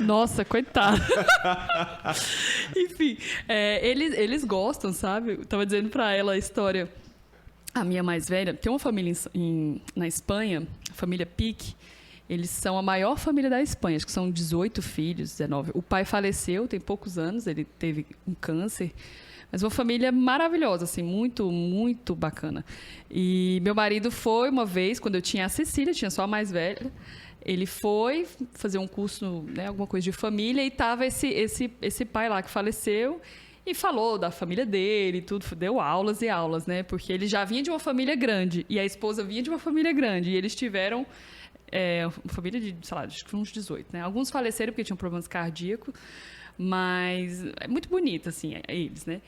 Nossa, coitado. Enfim, eles gostam, sabe? Eu tava dizendo pra ela a história. A minha mais velha, tem uma família na Espanha, a família Pique. Eles são a maior família da Espanha, acho que são 18 filhos, 19. O pai faleceu, tem poucos anos, ele teve um câncer. Mas uma família maravilhosa, assim, muito, muito bacana. E meu marido foi uma vez, quando eu tinha a Cecília, tinha só a mais velha. Ele foi fazer um curso, né, alguma coisa de família, e tava esse pai lá que faleceu e falou da família dele e tudo, deu aulas e aulas, né? Porque ele já vinha de uma família grande e a esposa vinha de uma família grande. E eles tiveram uma família de, sei lá, acho que uns 18, né? Alguns faleceram porque tinham problemas cardíacos, mas é muito bonito, assim, eles, né?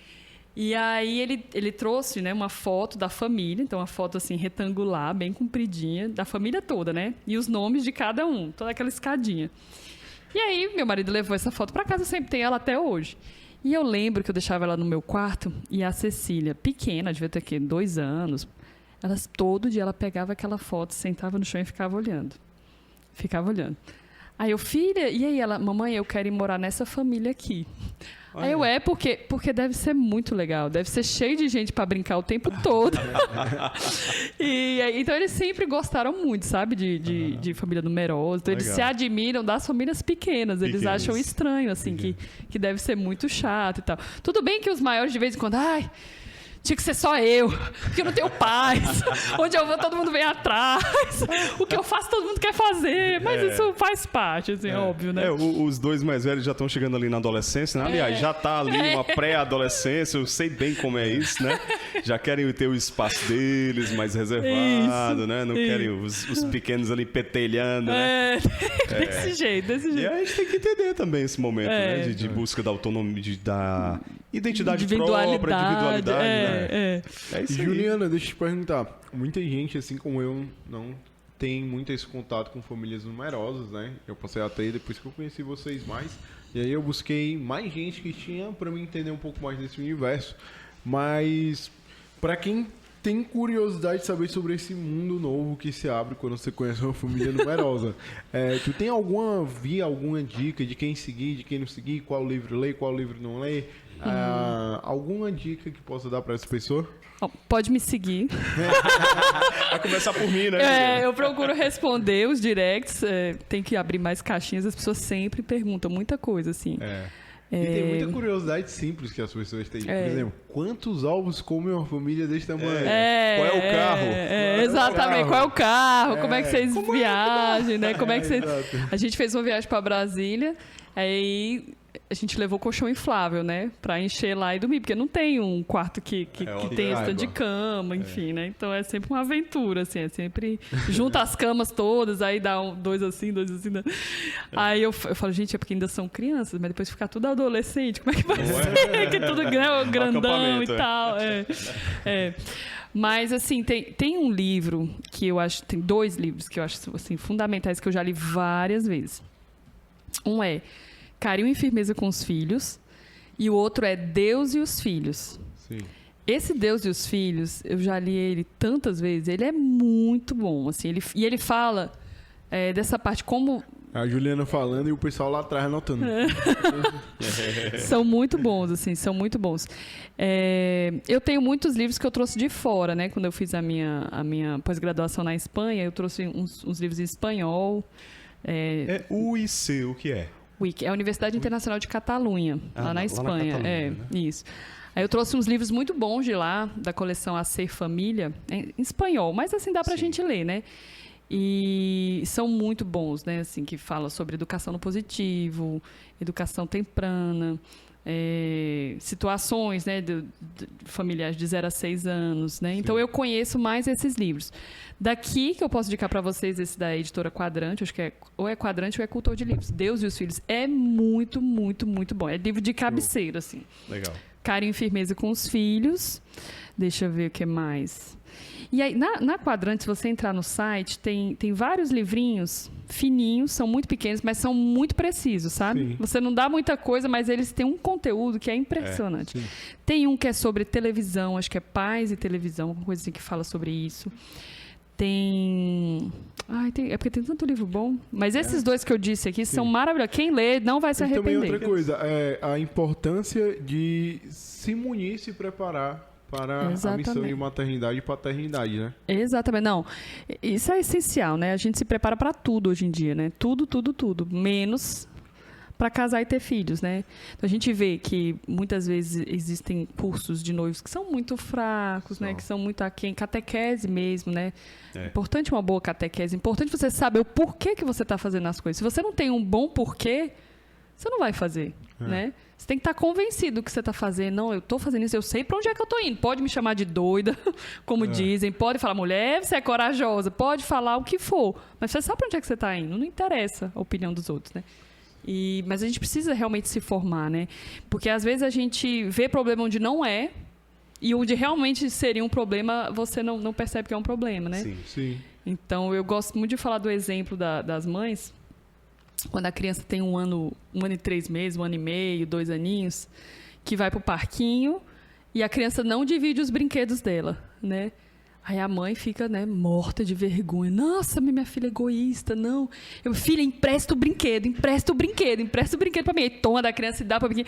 E aí ele trouxe, né, uma foto da família, então uma foto assim retangular, bem compridinha, da família toda, né? E os nomes de cada um, toda aquela escadinha. E aí meu marido levou essa foto para casa, eu sempre tenho ela até hoje. E eu lembro que eu deixava ela no meu quarto e a Cecília, pequena, devia ter aqui 2 anos, todo dia ela pegava aquela foto, sentava no chão e ficava olhando. Ficava olhando. Aí eu, filha, e aí ela, mamãe, eu quero ir morar nessa família aqui. Olha. Aí eu, porque deve ser muito legal, deve ser cheio de gente para brincar o tempo todo. Então eles sempre gostaram muito, sabe, de família numerosa. Então, eles se admiram das famílias pequenas. Eles acham estranho, assim, que deve ser muito chato e tal. Tudo bem que os maiores de vez em quando, tinha que ser só eu, porque eu não tenho paz. Onde eu vou, todo mundo vem atrás. O que eu faço, todo mundo quer fazer. Mas isso faz parte, assim, óbvio, né?
Os 2 mais velhos já estão chegando ali na adolescência, né? Aliás, já tá ali uma pré-adolescência, eu sei bem como é isso, né? Já querem ter o espaço deles mais reservado, né? Não querem os pequenos ali petelhando, né?
Desse jeito.
E a gente tem que entender também esse momento, né? De busca da autonomia, da identidade própria, individualidade, né?
É isso aí. Juliana, deixa eu te perguntar. Muita gente, assim como eu, não tem muito esse contato com famílias numerosas, né? Eu passei a ter depois que eu conheci vocês mais. E aí eu busquei mais gente que tinha para me entender um pouco mais desse universo. Mas para quem tem curiosidade de saber sobre esse mundo novo que se abre quando você conhece uma família numerosa, tu tem alguma dica de quem seguir, de quem não seguir, qual livro ler, qual livro não ler? Alguma dica que possa dar para essa pessoa?
Pode me seguir.
Vai começar por mim, né?
Eu procuro responder os directs. Tem que abrir mais caixinhas. As pessoas sempre perguntam muita coisa, assim.
E tem muita curiosidade simples que as pessoas têm. Por exemplo, quantos ovos come uma família desse tamanho?
Qual é o carro?
Exatamente, qual é o carro? Como é que vocês viajam, né? Como é que vocês... A gente fez uma viagem para Brasília, aí a gente levou colchão inflável, né? Pra encher lá e dormir, porque não tem um quarto que tem stand de cama, enfim, né? Então é sempre uma aventura, assim, é sempre... Junta as camas todas, aí dá 2 assim, 2 assim, né? Aí eu falo, gente, é porque ainda são crianças, mas depois ficar tudo adolescente, como é que vai ser? Que é tudo grandão e tal. Mas, assim, tem um livro que eu acho... Tem 2 livros que eu acho, assim, fundamentais, que eu já li várias vezes. Um é Carinho e Firmeza com os Filhos, e o outro é Deus e os Filhos.
Sim.
Esse Deus e os Filhos, eu já li ele tantas vezes, ele é muito bom, assim, ele fala dessa parte, como...
A Juliana falando e o pessoal lá atrás anotando.
São muito bons, assim, são muito bons. Eu tenho muitos livros que eu trouxe de fora, né? Quando eu fiz a minha pós-graduação na Espanha, eu trouxe uns livros em espanhol.
UIC, o que é?
É a Universidade Internacional de Catalunha, lá na Espanha.
Catalunha, né?
Isso. Aí eu trouxe uns livros muito bons de lá, da coleção A Ser Família, em espanhol, mas assim dá pra gente ler, né? E são muito bons, né? Assim, que fala sobre educação no positivo, educação temprana, situações, né, de familiares de 0 a 6 anos, né? Então eu conheço mais esses livros. Daqui que eu posso indicar para vocês esse da editora Quadrante, acho que ou é Quadrante ou é Cultor de Livros. Deus e os Filhos é muito, muito, muito bom. É livro de cabeceira, assim.
Legal.
Carinho e Firmeza com os Filhos. Deixa eu ver o que mais. E aí, na Quadrante, se você entrar no site, tem vários livrinhos fininhos, são muito pequenos, mas são muito precisos, sabe?
Sim.
Você não dá muita coisa, mas eles têm um conteúdo que é impressionante. Tem um que é sobre televisão, acho que é Paz e Televisão, alguma coisa assim que fala sobre isso. É porque tem tanto livro bom. Mas esses dois que eu disse aqui são maravilhosos. Quem lê não vai se
E também
arrepender.
outra coisa, a importância de se munir, se preparar para a missão de maternidade e paternidade, né?
Exatamente. Não, isso é essencial, né? A gente se prepara para tudo hoje em dia, né? Tudo. Menos para casar e ter filhos, né? Então a gente vê que muitas vezes existem cursos de noivos que são muito fracos, né? Que são muito aquém, catequese mesmo, né? Importante uma boa catequese, importante você saber o porquê que você está fazendo as coisas. Se você não tem um bom porquê, você não vai fazer, né? Você tem que estar convencido do que você está fazendo. Não, eu estou fazendo isso, eu sei para onde é que eu estou indo. Pode me chamar de doida, como dizem, pode falar, mulher, você é corajosa, pode falar o que for, mas você sabe para onde é que você está indo, não interessa a opinião dos outros, né? Mas a gente precisa realmente se formar, né? Porque às vezes a gente vê problema onde não é e onde realmente seria um problema, você não percebe que é um problema, né?
Sim.
Então, eu gosto muito de falar do exemplo das mães. Quando a criança tem 1 ano e 3 meses, 1 ano e meio, 2 aninhos, que vai para o parquinho e a criança não divide os brinquedos dela, né? Aí a mãe fica, né, morta de vergonha. Nossa, minha filha é egoísta, não. Filha, empresta o brinquedo para mim. Aí toma da criança e dá para mim.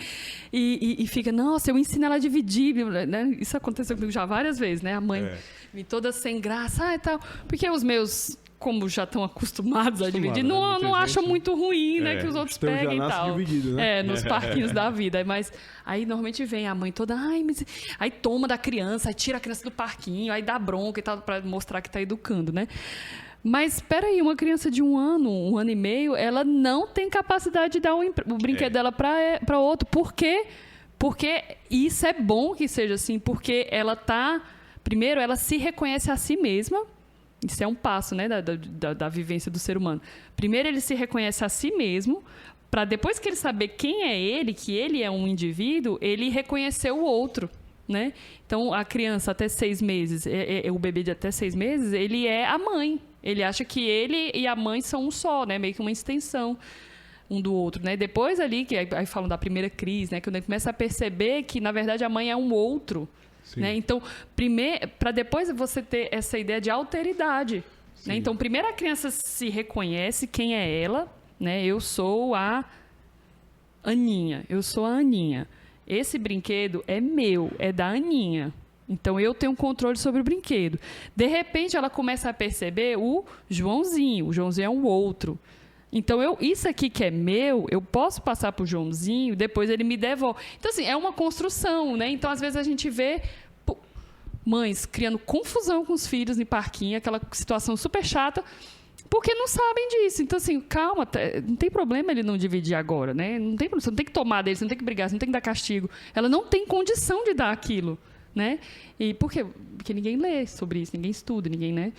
E fica, nossa, eu ensino ela a dividir. Né? Isso aconteceu comigo já várias vezes, né? A mãe me toda sem graça, e tal. Porque os meus, como já estão acostumados a dividir, não acham muito ruim, né? Que os outros
então
peguem e tal.
Dividido, né?
Nos parquinhos da vida. Mas aí normalmente vem a mãe toda, aí toma da criança, aí tira a criança do parquinho, aí dá bronca e tal, para mostrar que está educando, né? Mas espera aí, uma criança de 1 ano, 1 ano e meio, ela não tem capacidade de dar o brinquedo dela para outro. Por quê? Porque isso é bom que seja assim, porque ela primeiro, ela se reconhece a si mesma. Isso é um passo, né, da vivência do ser humano. Primeiro, ele se reconhece a si mesmo, para depois que ele saber quem é ele, que ele é um indivíduo, ele reconhecer o outro, né? Então, a criança até 6 meses, o bebê de até 6 meses, ele é a mãe. Ele acha que ele e a mãe são um só, né? Meio que uma extensão um do outro, né? Depois ali, que aí falam da primeira crise, né? Que ele começa a perceber que, na verdade, a mãe é um outro. Né? Então, para depois você ter essa ideia de alteridade. Né? Então, primeiro a criança se reconhece quem é ela. Né? Eu sou a Aninha. Esse brinquedo é meu, é da Aninha. Então, eu tenho controle sobre o brinquedo. De repente, ela começa a perceber o Joãozinho. O Joãozinho é um outro. Então, isso aqui que é meu, eu posso passar para o Joãozinho, depois ele me devolve. Então, assim, é uma construção, né? Então, às vezes, a gente vê mães criando confusão com os filhos em parquinho, aquela situação super chata, porque não sabem disso. Então, assim, calma, não tem problema ele não dividir agora, né? Não tem problema, você não tem que tomar dele, você não tem que brigar, você não tem que dar castigo. Ela não tem condição de dar aquilo. Né? E por quê? Porque ninguém lê sobre isso, ninguém estuda, ninguém, né?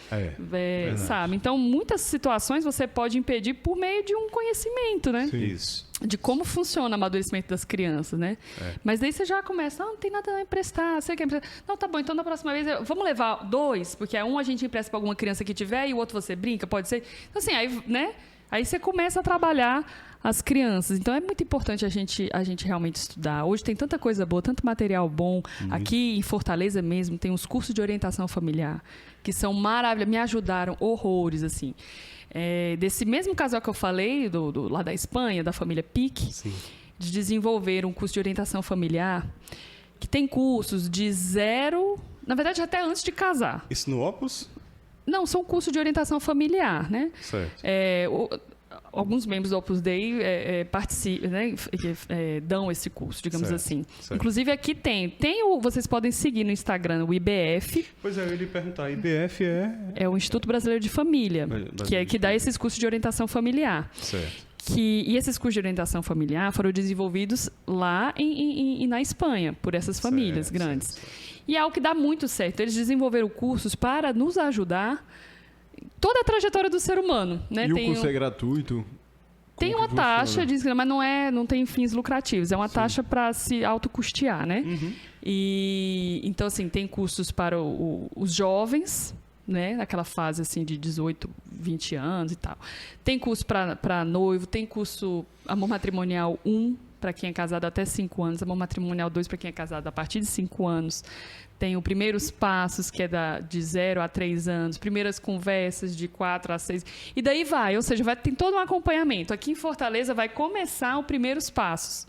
Sabe? Então, muitas situações você pode impedir por meio de um conhecimento, né?
Sim. Isso.
De como funciona o amadurecimento das crianças, né? Mas daí você já começa, não tem nada a emprestar, você quer emprestar? Não, tá bom, então da próxima vez, vamos levar 2, porque um a gente empresta para alguma criança que tiver e o outro você brinca, pode ser? Então, assim, aí, né? Aí você começa a trabalhar as crianças. Então, é muito importante a gente realmente estudar. Hoje tem tanta coisa boa, tanto material bom. Aqui em Fortaleza mesmo, tem uns cursos de orientação familiar que são maravilhosos. Me ajudaram horrores, assim. Desse mesmo casal que eu falei, lá da Espanha, da família Pique, de desenvolver um curso de orientação familiar, que tem cursos de 0... Na verdade, até antes de casar.
Isso no Opus?
Não, são cursos de orientação familiar, né?
Certo.
Alguns membros do Opus Dei participam, né, dão esse curso, digamos assim. Certo. Inclusive, aqui vocês podem seguir no Instagram o IBF.
Pois é, eu ia lhe perguntar, IBF
é o Instituto Brasileiro de Família, que dá esses cursos de orientação familiar.
Certo.
E esses cursos de orientação familiar foram desenvolvidos lá na Espanha, por essas famílias grandes. Certo. E é algo que dá muito certo. Eles desenvolveram cursos para nos ajudar toda a trajetória do ser humano. Né?
E o curso é gratuito?
Tem uma taxa de inscrição, mas não tem fins lucrativos. É uma taxa para se autocustear, né? E então, assim, tem custos para os jovens, né? Naquela fase assim de 18, 20 anos e tal. Tem custo para noivo, tem custo amor matrimonial 1 para quem é casado até 5 anos, amor matrimonial 2 para quem é casado a partir de 5 anos. Tem o Primeiros Passos, que é de 0 a 3 anos, Primeiras Conversas de 4 a 6, e daí vai, ou seja, tem todo um acompanhamento. Aqui em Fortaleza vai começar o Primeiros Passos.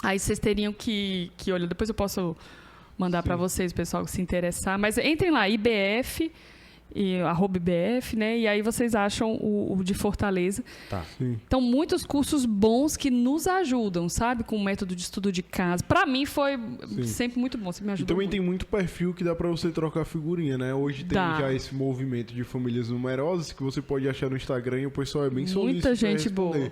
Aí vocês teriam que olha, depois eu posso mandar para vocês, pessoal, que se interessar, mas entrem lá, IBF, @IBF, né? E aí vocês acham o de Fortaleza.
Tá.
Então, muitos cursos bons que nos ajudam, sabe? Com o método de estudo de casa. Para mim foi sempre muito bom, você me
E
ajudou
também
muito.
tem muito perfil que dá pra você trocar figurinha, né? Hoje tem já esse movimento de famílias numerosas que você pode achar no Instagram e o pessoal é bem solícito.
Muita gente
responder.
boa.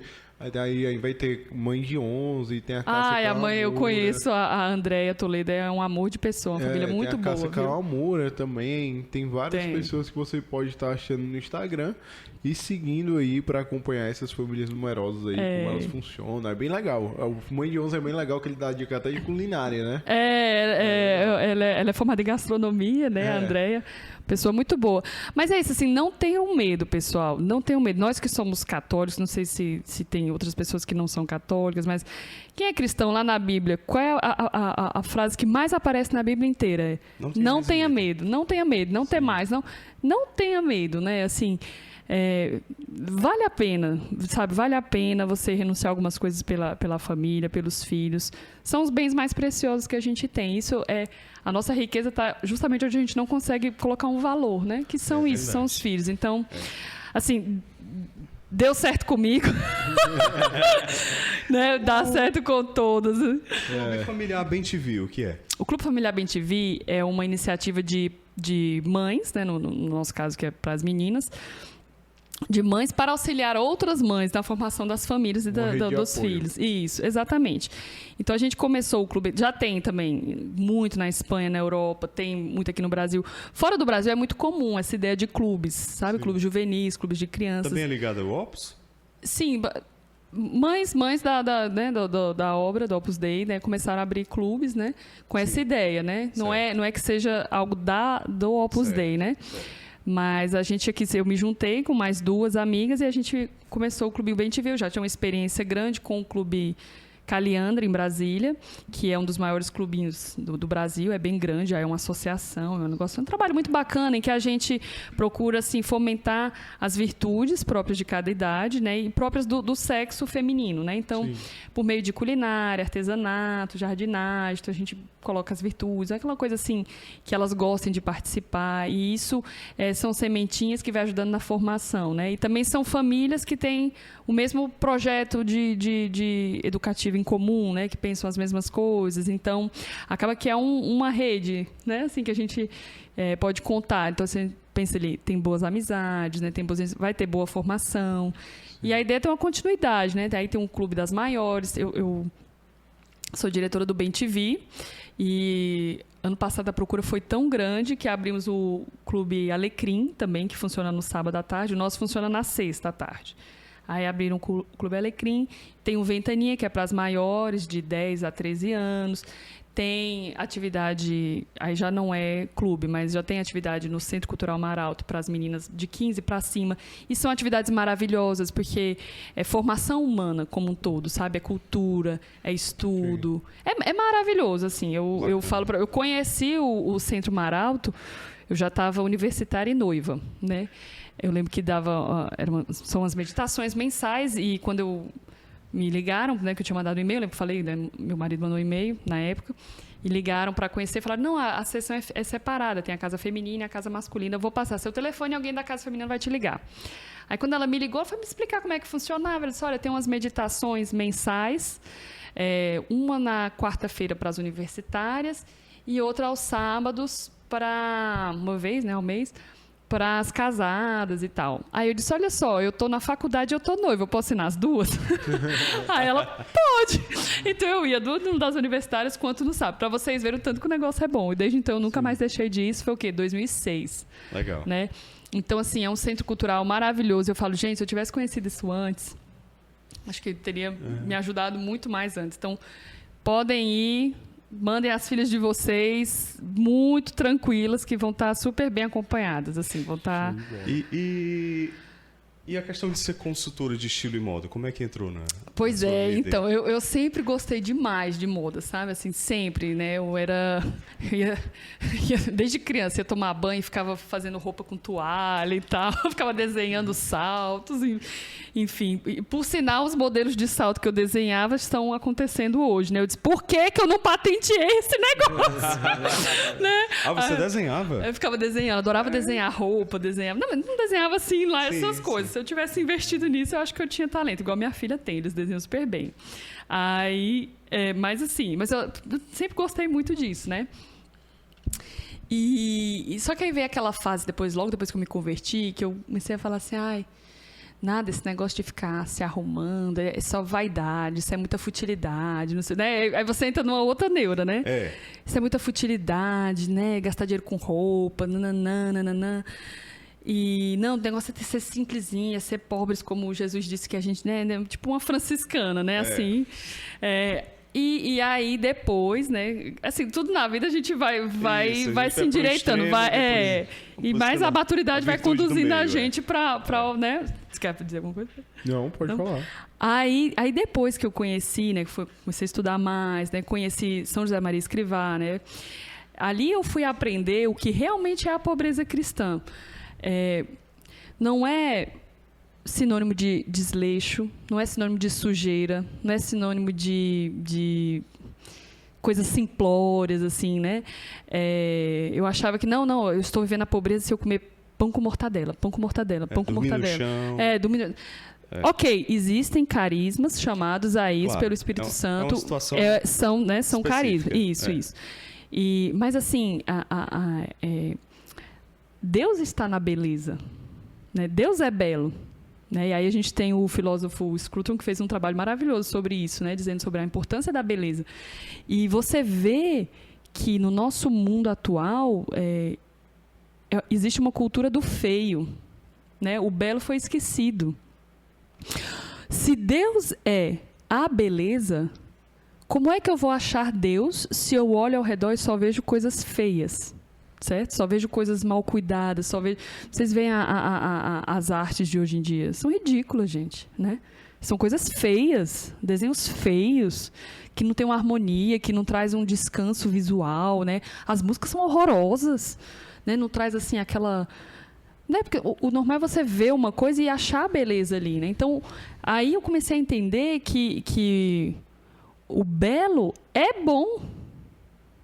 Aí vai ter mãe de 11, tem a Cássia
A mãe, eu
Kawamura.
conheço a Andréia Toledo, é um amor de pessoa, uma família muito
tem a
boa.
Cássia
Viu?
Kawamura também, tem várias pessoas que você pode estar achando no Instagram e seguindo aí pra acompanhar essas famílias numerosas aí, como elas funcionam. É bem legal. O Mãe de 11 é bem legal que ele dá dica até de culinária, né?
Ela é formada em gastronomia, né, a Andréia? Pessoa muito boa. Mas é isso, assim, não tenham medo, pessoal. Não tenham medo. Nós que somos católicos, não sei se tem outras pessoas que não são católicas, mas quem é cristão lá na Bíblia, qual é a frase que mais aparece na Bíblia inteira? Não tenha medo. Não tenha medo. Não tem mais. Não tenha medo, né? Assim, vale a pena, sabe? Vale a pena você renunciar a algumas coisas pela família, pelos filhos. São os bens mais preciosos que a gente tem. Isso a nossa riqueza está justamente onde a gente não consegue colocar um valor, né? Que são isso, são os filhos. Então, assim, deu certo comigo. Né? Dá certo com todos.
Clube Familiar Bem-TV, o que é?
O Clube Familiar Bem-TV é uma iniciativa de mães, né? No nosso caso, que é para as meninas, de mães para auxiliar outras mães na formação das famílias e dos filhos. Isso, exatamente. Então, a gente começou o clube, já tem também muito na Espanha, na Europa, tem muito aqui no Brasil. Fora do Brasil é muito comum essa ideia de clubes, sabe? Clubes juvenis, clubes de crianças.
Também é ligado ao Opus?
Sim, mães da obra, do Opus Dei, né, começaram a abrir clubes, né, com essa ideia, né? Não é que seja algo do Opus Dei, né? Mas a gente aqui, eu me juntei com mais 2 amigas e a gente começou o Clube Bem-TV. Eu já tinha uma experiência grande com o Clube Caliandra, em Brasília, que é um dos maiores clubinhos do Brasil, é bem grande, é uma associação, é um trabalho muito bacana em que a gente procura assim, fomentar as virtudes próprias de cada idade, né, e próprias do sexo feminino, né? Então, por meio de culinária, artesanato, jardinagem, então a gente coloca as virtudes, aquela coisa assim que elas gostem de participar, e isso são sementinhas que vai ajudando na formação, né? E também são famílias que têm o mesmo projeto de educativo em comum, né, que pensam as mesmas coisas. Então, acaba que é uma rede, né, assim, que a gente pode contar. Então, você pensa ali, tem boas amizades, né, vai ter boa formação. E a ideia é ter uma continuidade, né? Aí tem um clube das maiores. Eu sou diretora do Bem-TV e ano passado a procura foi tão grande que abrimos o Clube Alecrim também, que funciona no sábado à tarde. O nosso funciona na sexta à tarde. Aí abriram o Clube Alecrim, tem o Ventania, que é para as maiores, de 10 a 13 anos. Tem atividade, aí já não é clube, mas já tem atividade no Centro Cultural Mar Alto para as meninas de 15 para cima. E são atividades maravilhosas, porque é formação humana como um todo, sabe? É cultura, é estudo. É maravilhoso, assim. Eu falo eu conheci o Centro Mar Alto, eu já estava universitária e noiva, né? Eu lembro que são as meditações mensais, e quando me ligaram, né, que eu tinha mandado um e-mail, eu lembro que falei, né, meu marido mandou um e-mail na época, e ligaram para conhecer, falaram, não, a sessão é separada, tem a casa feminina e a casa masculina, eu vou passar seu telefone e alguém da casa feminina vai te ligar. Aí quando ela me ligou, ela foi me explicar como é que funcionava. Ela disse, olha, tem umas meditações mensais, uma na quarta-feira para as universitárias e outra aos sábados para, uma vez, né, ao mês, para as casadas e tal. Aí eu disse, olha só, eu tô na faculdade e eu tô noiva, eu posso assinar as duas? Aí ela, pode! Então eu ia no das universitárias quanto no sábado, para vocês verem o tanto que o negócio é bom. E desde então eu nunca mais deixei disso, foi o quê? 2006.
Legal.
Né? Então, assim, é um centro cultural maravilhoso. Eu falo, gente, se eu tivesse conhecido isso antes, Acho que teria me ajudado muito mais antes. Então, podem ir, mandem as filhas de vocês muito tranquilas, que vão estar super bem acompanhadas, assim, vão estar...
E a questão de ser consultora de estilo e moda, como é que entrou na
Pois
sua
é,
vida?
então, eu sempre gostei demais de moda, sabe? Assim, sempre, né? Eu desde criança, ia tomar banho e ficava fazendo roupa com toalha e tal, ficava desenhando saltos, enfim. E, por sinal, os modelos de salto que eu desenhava estão acontecendo hoje, né? Eu disse, por que eu não patenteei esse negócio? Né?
Ah, você desenhava?
Eu ficava desenhando, adorava desenhar roupa, desenhava... Não, mas não desenhava assim lá essas coisas. Se eu tivesse investido nisso, eu acho que eu tinha talento. Igual minha filha tem, eles desenham super bem. Aí, mas assim, mas eu sempre gostei muito disso, né? E só que aí veio aquela fase, logo depois que eu me converti, que eu comecei a falar assim, nada, esse negócio de ficar se arrumando, é só vaidade, isso é muita futilidade, não sei, né? Aí você entra numa outra neura, né? Isso é muita futilidade, né? Gastar dinheiro com roupa, nananã. E não, o negócio é ser simplesinha, ser pobres, como Jesus disse que a gente, né? Tipo uma franciscana, né? Assim. E aí depois, né? Assim, tudo na vida a gente vai se endireitando, e mais a maturidade vai conduzindo a gente para, né? Você quer dizer alguma coisa?
Não, pode falar.
Aí depois que eu conheci, né? Comecei a estudar mais, né? Conheci São José Maria Escrivá, né? Ali eu fui aprender o que realmente é a pobreza cristã. Não é sinônimo de desleixo, não é sinônimo de sujeira, não é sinônimo de coisas simplórias, assim, né? Eu achava que, não, eu estou vivendo a pobreza se eu comer pão com mortadela.
Dormir no chão.
Dormir... Ok, existem carismas chamados a isso pelo Espírito Santo.
É uma situação
são carismas. Isso. Mas, assim, Deus está na beleza. Né? Deus é belo. Né? E aí a gente tem o filósofo Scruton, que fez um trabalho maravilhoso sobre isso, né? Dizendo sobre a importância da beleza. E você vê que no nosso mundo atual existe uma cultura do feio. Né? O belo foi esquecido. Se Deus é a beleza, como é que eu vou achar Deus se eu olho ao redor e só vejo coisas feias? Certo? Só vejo coisas mal cuidadas, só vejo... Vocês veem as artes de hoje em dia. São ridículas, gente, né? São coisas feias, desenhos feios, que não tem uma harmonia, que não traz um descanso visual, né? As músicas são horrorosas, né? Não traz, assim, aquela... Né? Porque o normal é você ver uma coisa e achar a beleza ali, né? Então, aí eu comecei a entender que o belo é bom.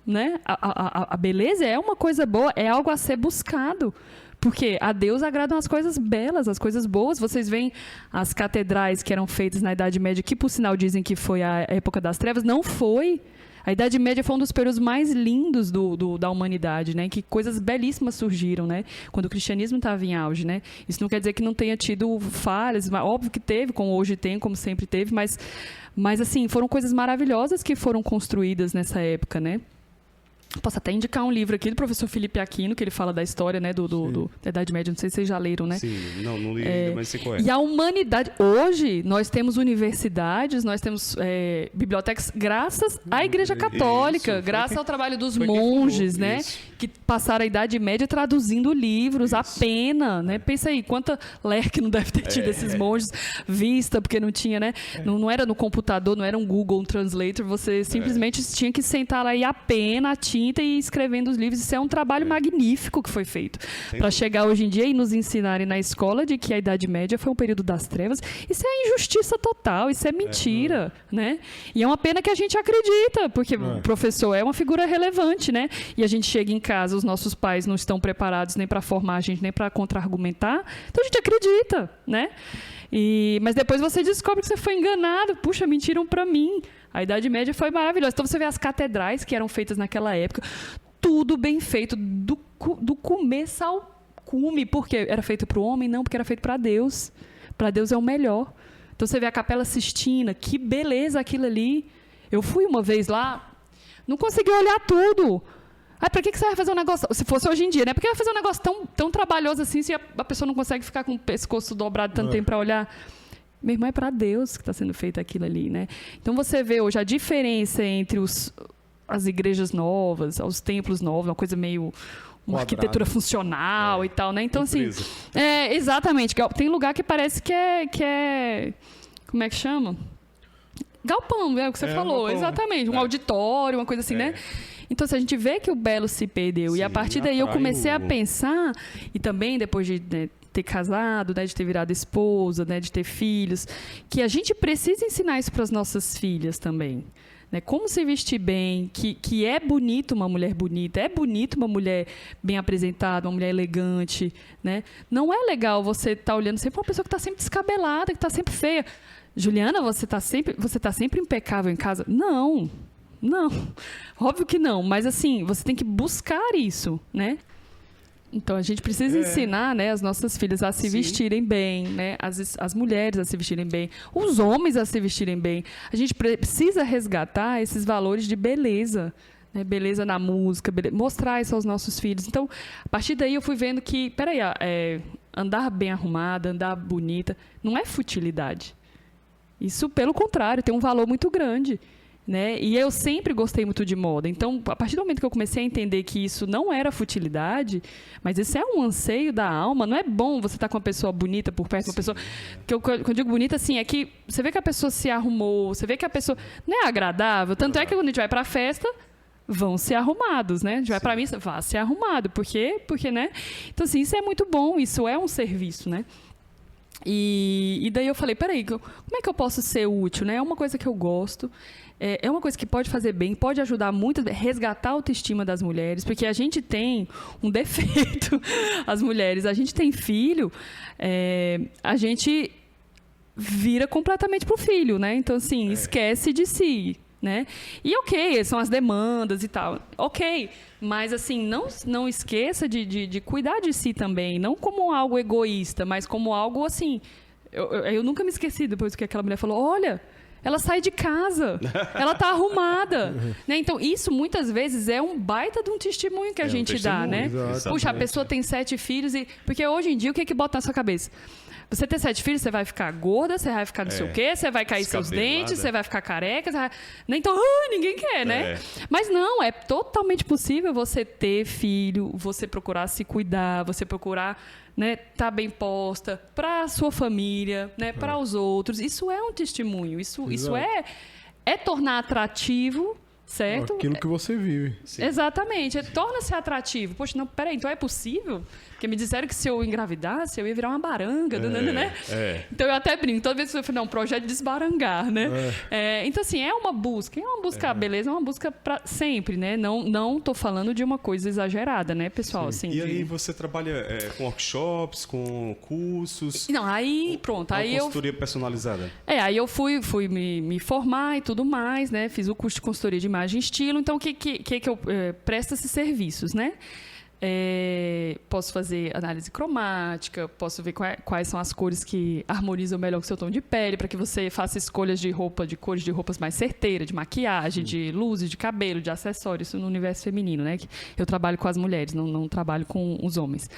Né? A beleza é uma coisa boa, é algo a ser buscado. Porque a Deus agradam as coisas belas, as coisas boas. Vocês veem as catedrais que eram feitas na Idade Média, que por sinal dizem que foi a época das trevas. Não foi. A Idade Média foi um dos períodos mais lindos da humanidade, né? Que coisas belíssimas surgiram, né? Quando o cristianismo estava em auge, né? Isso não quer dizer que não tenha tido falhas, mas óbvio que teve, como hoje tem, como sempre teve, mas assim, foram coisas maravilhosas que foram construídas nessa época, né? Posso até indicar um livro aqui do professor Felipe Aquino, que ele fala da história, né, da Idade Média. Não sei se vocês já leram, né?
Sim, não li ainda, mas sei qual é.
E a humanidade... Hoje, nós temos universidades, nós temos bibliotecas, graças à Igreja Católica, graças ao trabalho dos monges, né? Que passaram a Idade Média traduzindo livros, a pena, né? Pensa aí, quanta lerque não deve ter tido esses monges, vista, porque não tinha, né? Não era no computador, não era um Google Translator, você simplesmente tinha que sentar lá e a pena, a tinta e escrevendo os livros. Isso é um trabalho magnífico que foi feito. Para chegar hoje em dia e nos ensinarem na escola de que a Idade Média foi um período das trevas, isso é injustiça total, isso é mentira, né? E é uma pena que a gente acredita, porque o professor é uma figura relevante, né? E a gente chega em casa, os nossos pais não estão preparados nem para formar a gente, nem para contra-argumentar, então a gente acredita, né? Mas depois você descobre que você foi enganado. Puxa, mentiram para mim. A Idade Média foi maravilhosa. Então você vê as catedrais que eram feitas naquela época, tudo bem feito, do começo ao cume. Por quê? Era feito para o homem? Não, porque era feito para Deus. Para Deus é o melhor. Então você vê a Capela Sistina, que beleza aquilo ali. Eu fui uma vez lá, não consegui olhar tudo. Para que você vai fazer um negócio... Se fosse hoje em dia, né? Por que vai fazer um negócio tão trabalhoso assim se a pessoa não consegue ficar com o pescoço dobrado tanto tempo para olhar? meu irmão, é para Deus que está sendo feito aquilo ali, né? Então você vê hoje a diferença entre as igrejas novas, os templos novos, uma coisa meio uma arquitetura funcional e tal, né? Então, assim, exatamente. Tem lugar que parece que é como é que chama? Galpão, é o que você falou, galpão. Exatamente. Um auditório, uma coisa assim, né? Então, se a gente vê que o belo se perdeu, sim, e a partir daí eu comecei a pensar, e também depois de ter casado, né, de ter virado esposa, né, de ter filhos, que a gente precisa ensinar isso para as nossas filhas também. Né? Como se vestir bem, que é bonito uma mulher bonita, é bonito uma mulher bem apresentada, uma mulher elegante. Né? Não é legal você estar olhando sempre para uma pessoa que está sempre descabelada, que está sempre feia. Juliana, você tá sempre impecável em casa? Não, óbvio que não, mas assim, você tem que buscar isso, né? Então, a gente precisa ensinar, né, as nossas filhas a se vestirem bem, né? As mulheres a se vestirem bem, os homens a se vestirem bem. A gente precisa resgatar esses valores de beleza, né? Beleza na música, mostrar isso aos nossos filhos. Então, a partir daí eu fui vendo que, andar bem arrumada, andar bonita, não é futilidade. Isso, pelo contrário, tem um valor muito grande. Né? E eu sempre gostei muito de moda. Então, a partir do momento que eu comecei a entender que isso não era futilidade, mas isso é um anseio da alma, não é bom você estar com uma pessoa bonita por perto, uma pessoa... Quando eu digo bonita, assim, é que você vê que a pessoa se arrumou, você vê que a pessoa... Não é agradável? Tanto é que quando a gente vai para a festa, vão ser arrumados, né? A gente vai para a missa, vá ser arrumado. Por quê? Porque, né? Então, assim, isso é muito bom, isso é um serviço, né? E daí eu falei, peraí, como é que eu posso ser útil, né? É uma coisa que eu gosto, é uma coisa que pode fazer bem, pode ajudar muito a resgatar a autoestima das mulheres, porque a gente tem um defeito, as mulheres, a gente tem filho, a gente vira completamente pro filho, né? Então, assim, esquece de si, né? E ok, são as demandas e tal, ok, mas assim, não esqueça de cuidar de si também, não como algo egoísta, mas como algo assim, eu nunca me esqueci depois que aquela mulher falou, olha, ela sai de casa, ela tá arrumada, né? Então, isso muitas vezes é um baita de um testemunho que a gente dá, né? Exatamente. Puxa, a pessoa tem 7 filhos, porque hoje em dia, o que bota na sua cabeça? Você ter 7 filhos, você vai ficar gorda, você vai ficar não sei o quê, você vai cair seus dentes, você vai ficar careca. Então, ninguém quer, né? Mas não, é totalmente possível você ter filho, você procurar se cuidar, você procurar, né, tá bem posta para a sua família, né, para os outros. Isso é um testemunho, isso é tornar atrativo, certo?
Aquilo que você vive.
Sim. Exatamente, torna-se atrativo. Poxa, não, peraí, então é possível? Porque me disseram que se eu engravidasse, eu ia virar uma baranga, né? Então eu até brinco, toda vez que eu falei, um projeto de desbarangar, né? Então, assim, é uma busca a beleza, é uma busca para sempre, né? Não tô falando de uma coisa exagerada, né, pessoal? Assim,
e aí você trabalha com workshops, com cursos?
Não, aí pronto. Aí
consultoria personalizada?
Aí eu fui me formar e tudo mais, né? Fiz o curso de consultoria de imagem e estilo. Então, o que eu presto esses serviços, né? Posso fazer análise cromática, posso ver quais são as cores que harmonizam melhor com o seu tom de pele, para que você faça escolhas de cores de roupas mais certeiras, de maquiagem, de luzes, de cabelo, de acessórios, isso no universo feminino, né? Eu trabalho com as mulheres, não trabalho com os homens.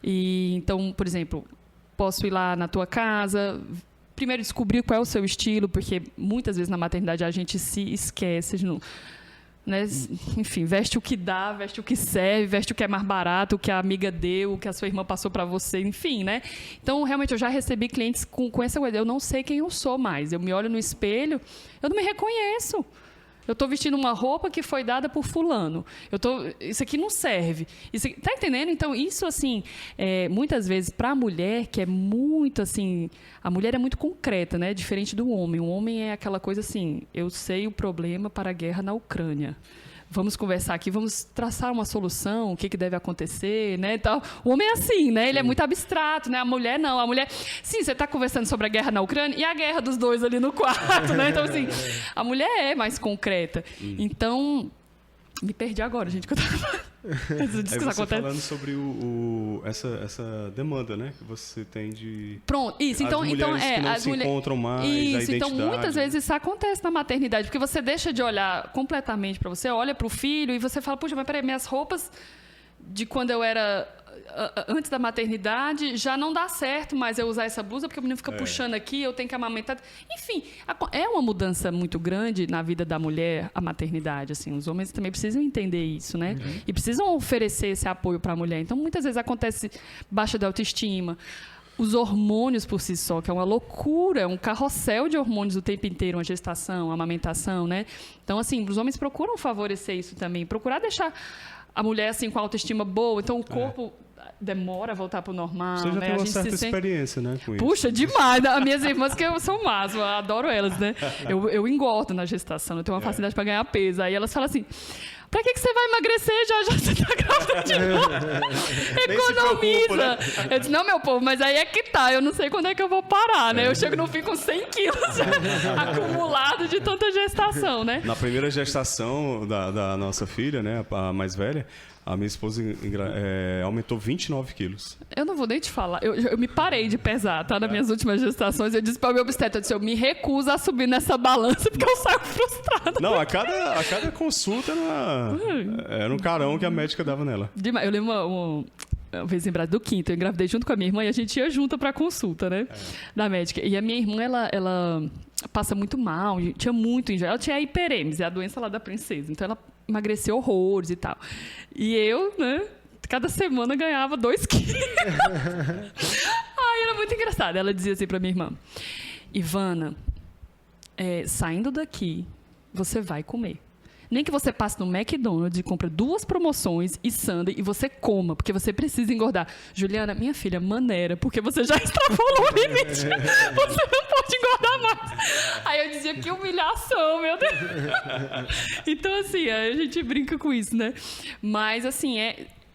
E, então, por exemplo, posso ir lá na tua casa, primeiro descobrir qual é o seu estilo, porque muitas vezes na maternidade a gente se esquece de né? Enfim, veste o que dá, veste o que serve, veste o que é mais barato, o que a amiga deu, o que a sua irmã passou para você, enfim, né? Então, realmente, eu já recebi clientes com essa coisa. Eu não sei quem eu sou mais. Eu me olho no espelho, eu não me reconheço. Eu estou vestindo uma roupa que foi dada por fulano. Isso aqui não serve. Tá entendendo? Então, isso, assim, muitas vezes, para a mulher, que é muito, assim... A mulher é muito concreta, né? Diferente do homem. O homem é aquela coisa assim, eu sei o problema para a guerra na Ucrânia. Vamos conversar aqui, vamos traçar uma solução, o que deve acontecer, né? Então, o homem é assim, né? Ele é muito abstrato, né? A mulher não. A mulher, sim, você está conversando sobre a guerra na Ucrânia e a guerra dos dois ali no quarto, né? Então, assim, a mulher é mais concreta. Então, me perdi agora, gente, que eu tava...
Aí você falando sobre essa demanda, né, que você tem de...
Pronto, isso. Então,
as mulheres que não se encontram mais,
isso,
a identidade.
Então, muitas vezes isso acontece na maternidade, porque você deixa de olhar completamente para você, olha para o filho e você fala, puxa, mas peraí, minhas roupas de quando eu era antes da maternidade, já não dá certo mais eu usar essa blusa, porque o menino fica puxando aqui, eu tenho que amamentar. Enfim, é uma mudança muito grande na vida da mulher, a maternidade. Assim, os homens também precisam entender isso, né? E precisam oferecer esse apoio para a mulher. Então, muitas vezes acontece baixa de autoestima. Os hormônios por si só, que é uma loucura, é um carrossel de hormônios o tempo inteiro, uma gestação, uma amamentação, né? Então, assim, os homens procuram favorecer isso também, procurar deixar a mulher, assim, com a autoestima boa. Então, o corpo demora a voltar para o normal.
Você já
né?
tem uma certa experiência, né, com isso.
Puxa, demais. As minhas irmãs que são más, eu adoro elas, né? Eu engordo na gestação, eu tenho uma facilidade para ganhar peso. Aí elas falam assim... Pra que você vai emagrecer? Já você tá grávida de novo. Economiza.
Né?
Eu disse, não, meu povo, mas aí é que tá. Eu não sei quando é que eu vou parar, né? Eu chego no fim com 100 quilos acumulado de tanta gestação, né?
Na primeira gestação da nossa filha, né, a mais velha, a minha esposa aumentou 29 quilos.
Eu não vou nem te falar. Eu me parei de pesar, tá? Nas minhas últimas gestações. Eu disse para o meu obstetra, eu me recuso a subir nessa balança porque eu saio frustrada.
Não, a cada consulta era um carão que a médica dava nela.
Eu lembro uma vez em Brasília, do quinto, eu engravidei junto com a minha irmã e a gente ia junto pra consulta, né? Da médica. E a minha irmã, ela passa muito mal, tinha muito enjoo. Ela tinha hiperêmese, a doença lá da princesa. Então ela emagreceu horrores e tal. E eu, né? Cada semana ganhava 2 quilos. Ai, era muito engraçado. Ela dizia assim pra minha irmã: Ivana, saindo daqui, você vai comer. Nem que você passe no McDonald's e compre 2 promoções e sundae e você coma, porque você precisa engordar. Juliana, minha filha, maneira, porque você já extrapolou o limite. Você não pode engordar mais. Aí eu dizia, que humilhação, meu Deus. Então, assim, a gente brinca com isso, né? Mas, assim,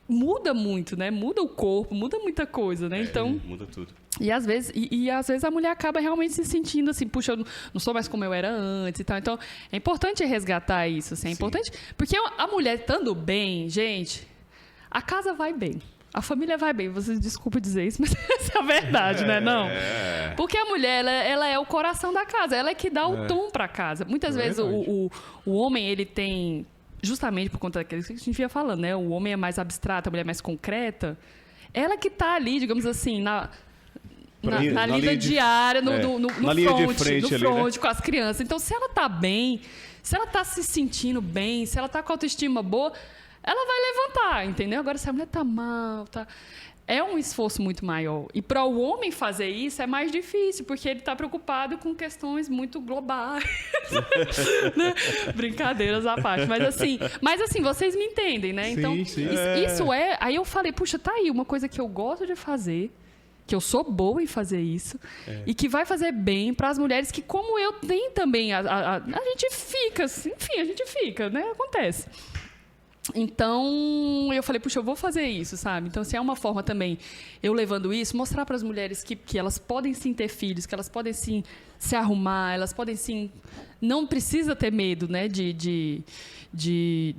muda muito, né? Muda o corpo, muda muita coisa, né? Então,
muda tudo.
E às vezes a mulher acaba realmente se sentindo assim, puxa, eu não sou mais como eu era antes e tal. Então, é importante resgatar isso, assim, é importante, porque a mulher estando bem, gente, a casa vai bem. A família vai bem. Vocês desculpem dizer isso, mas essa é a verdade, né? Não. Porque a mulher, ela é o coração da casa, ela é que dá o tom para casa. Muitas vezes o homem, ele tem, justamente por conta daquilo que a gente vinha falando, né? O homem é mais abstrato, a mulher é mais concreta. Ela que está ali, digamos assim, na lida diária, no front, com as crianças. Então, se ela está bem, se ela está se sentindo bem, se ela está com a autoestima boa, ela vai levantar, entendeu? Agora, se a mulher está mal, é um esforço muito maior. E para o homem fazer isso é mais difícil, porque ele está preocupado com questões muito globais. Né? Brincadeiras à parte. Mas assim, vocês me entendem, né? Então, isso é... Aí eu falei, puxa, tá aí uma coisa que eu gosto de fazer, que eu sou boa em fazer isso, e que vai fazer bem para as mulheres que, como eu, tem também... A gente fica, enfim, a gente fica, né? Acontece. Então, eu falei, puxa, eu vou fazer isso, sabe? Então, se é uma forma também, eu levando isso, mostrar para as mulheres que elas podem sim ter filhos, que elas podem sim se arrumar, elas podem sim... Não precisa ter medo, né, de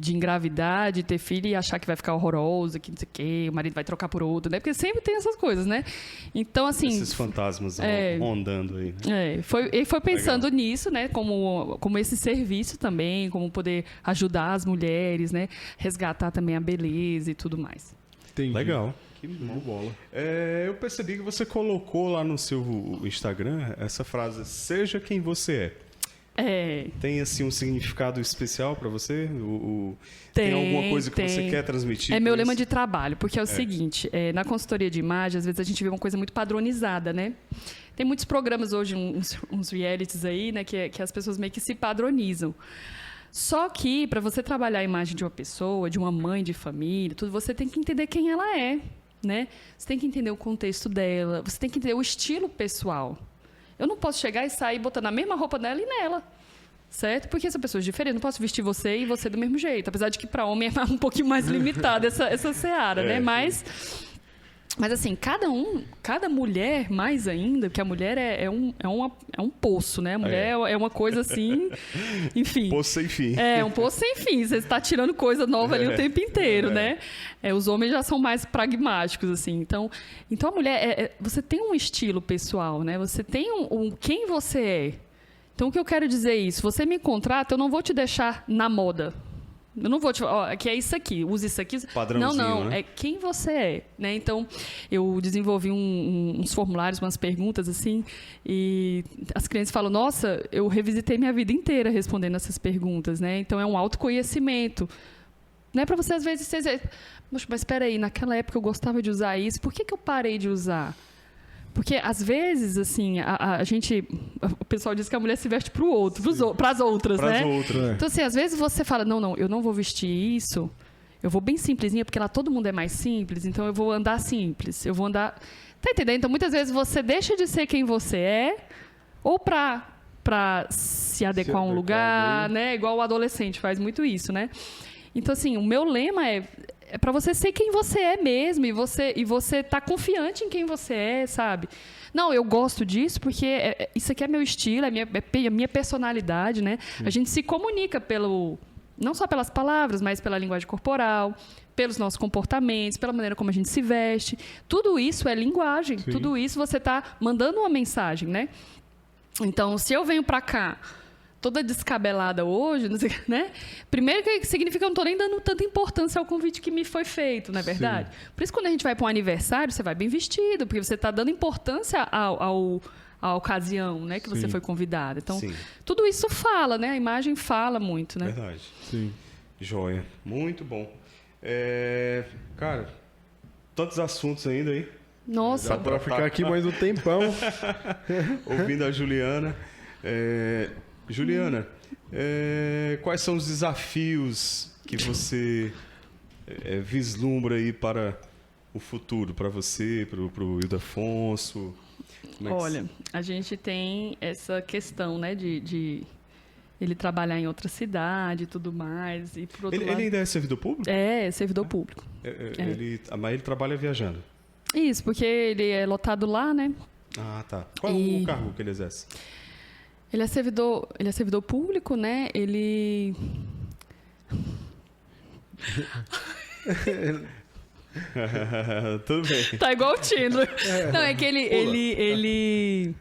engravidar, de ter filho e achar que vai ficar horroroso, que não sei o quê, o marido vai trocar por outro, né? Porque sempre tem essas coisas, né? Então, assim...
Esses fantasmas rondando aí. Né?
Foi pensando nisso, né? Como esse serviço também, como poder ajudar as mulheres, né? Resgatar também a beleza e tudo mais.
Entendi.
Legal.
Que bola.
Eu percebi que você colocou lá no seu Instagram essa frase, seja quem você é. Tem, assim, um significado especial para você? Tem alguma coisa que você quer transmitir?
É meu lema de trabalho, porque é o seguinte, na consultoria de imagem, às vezes a gente vê uma coisa muito padronizada, né? Tem muitos programas hoje, uns realities aí, né, que as pessoas meio que se padronizam. Só que, para você trabalhar a imagem de uma pessoa, de uma mãe de família, tudo, você tem que entender quem ela é, né? Você tem que entender o contexto dela, você tem que entender o estilo pessoal. Eu não posso chegar e sair botando a mesma roupa dela e nela, certo? Porque essa pessoa é diferente, eu não posso vestir você e você do mesmo jeito. Apesar de que para homem é um pouquinho mais limitada essa seara, né? Mas assim, cada mulher, mais ainda, porque a mulher é um poço, né? A mulher é uma coisa assim, enfim.
Poço sem fim.
Um poço sem fim. Você está tirando coisa nova ali o tempo inteiro, né? Os homens já são mais pragmáticos, assim. Então a mulher, você tem um estilo pessoal, né? Você tem quem você é. Então, o que eu quero dizer é isso. Você me contrata, eu não vou te deixar na moda. Eu não vou te falar, que é isso aqui, use isso aqui.
Padrãozinho,
não,
né?
é quem você é, né? Então, eu desenvolvi uns formulários, umas perguntas, assim, e as clientes falam, nossa, eu revisitei minha vida inteira respondendo essas perguntas, né? Então, é um autoconhecimento. Não é para você, às vezes, dizer, mas espera aí, naquela época eu gostava de usar isso, por que eu parei de usar? Porque, às vezes, assim, a gente... O pessoal diz que a mulher se veste para o outro, para as outras, né? Então, assim, às vezes você fala, não, eu não vou vestir isso, eu vou bem simplesinha, porque lá todo mundo é mais simples, então eu vou andar simples, eu vou andar... Tá entendendo? Então, muitas vezes você deixa de ser quem você é, ou para se adequar a um lugar, né? Igual o adolescente faz muito isso, né? Então, assim, o meu lema é para você ser quem você é mesmo e você tá confiante em quem você é, sabe? Não, eu gosto disso porque isso aqui é meu estilo, é a minha personalidade, né? A gente se comunica não só pelas palavras, mas pela linguagem corporal, pelos nossos comportamentos, pela maneira como a gente se veste. Tudo isso é linguagem. Sim. Tudo isso você tá mandando uma mensagem, né? Então, se eu venho para cá toda descabelada hoje, não sei, né? Primeiro que significa que eu não estou nem dando tanta importância ao convite que me foi feito, não é verdade? Sim. Por isso, quando a gente vai para um aniversário, você vai bem vestido, porque você está dando importância à ocasião, né? Que você foi convidado. Então, tudo isso fala, né? A imagem fala muito, né?
Verdade. Sim. Joia. Muito bom. Cara, tantos assuntos ainda aí.
Nossa.
Dá para ficar aqui mais um tempão.
Ouvindo a Juliana. Juliana, quais são os desafios que você vislumbra aí para o futuro, para você, para o Ildefonso?
Olha, a gente tem essa questão, né, de ele trabalhar em outra cidade e tudo mais. E por outro lado,
ele ainda é servidor público?
É servidor público.
Mas ele trabalha viajando?
Isso, porque ele é lotado lá, né?
Ah, tá. Qual é o cargo que ele exerce?
Ele é servidor público, né? Ele...
Tudo bem.
Tá igual o Tino. Não, é que ele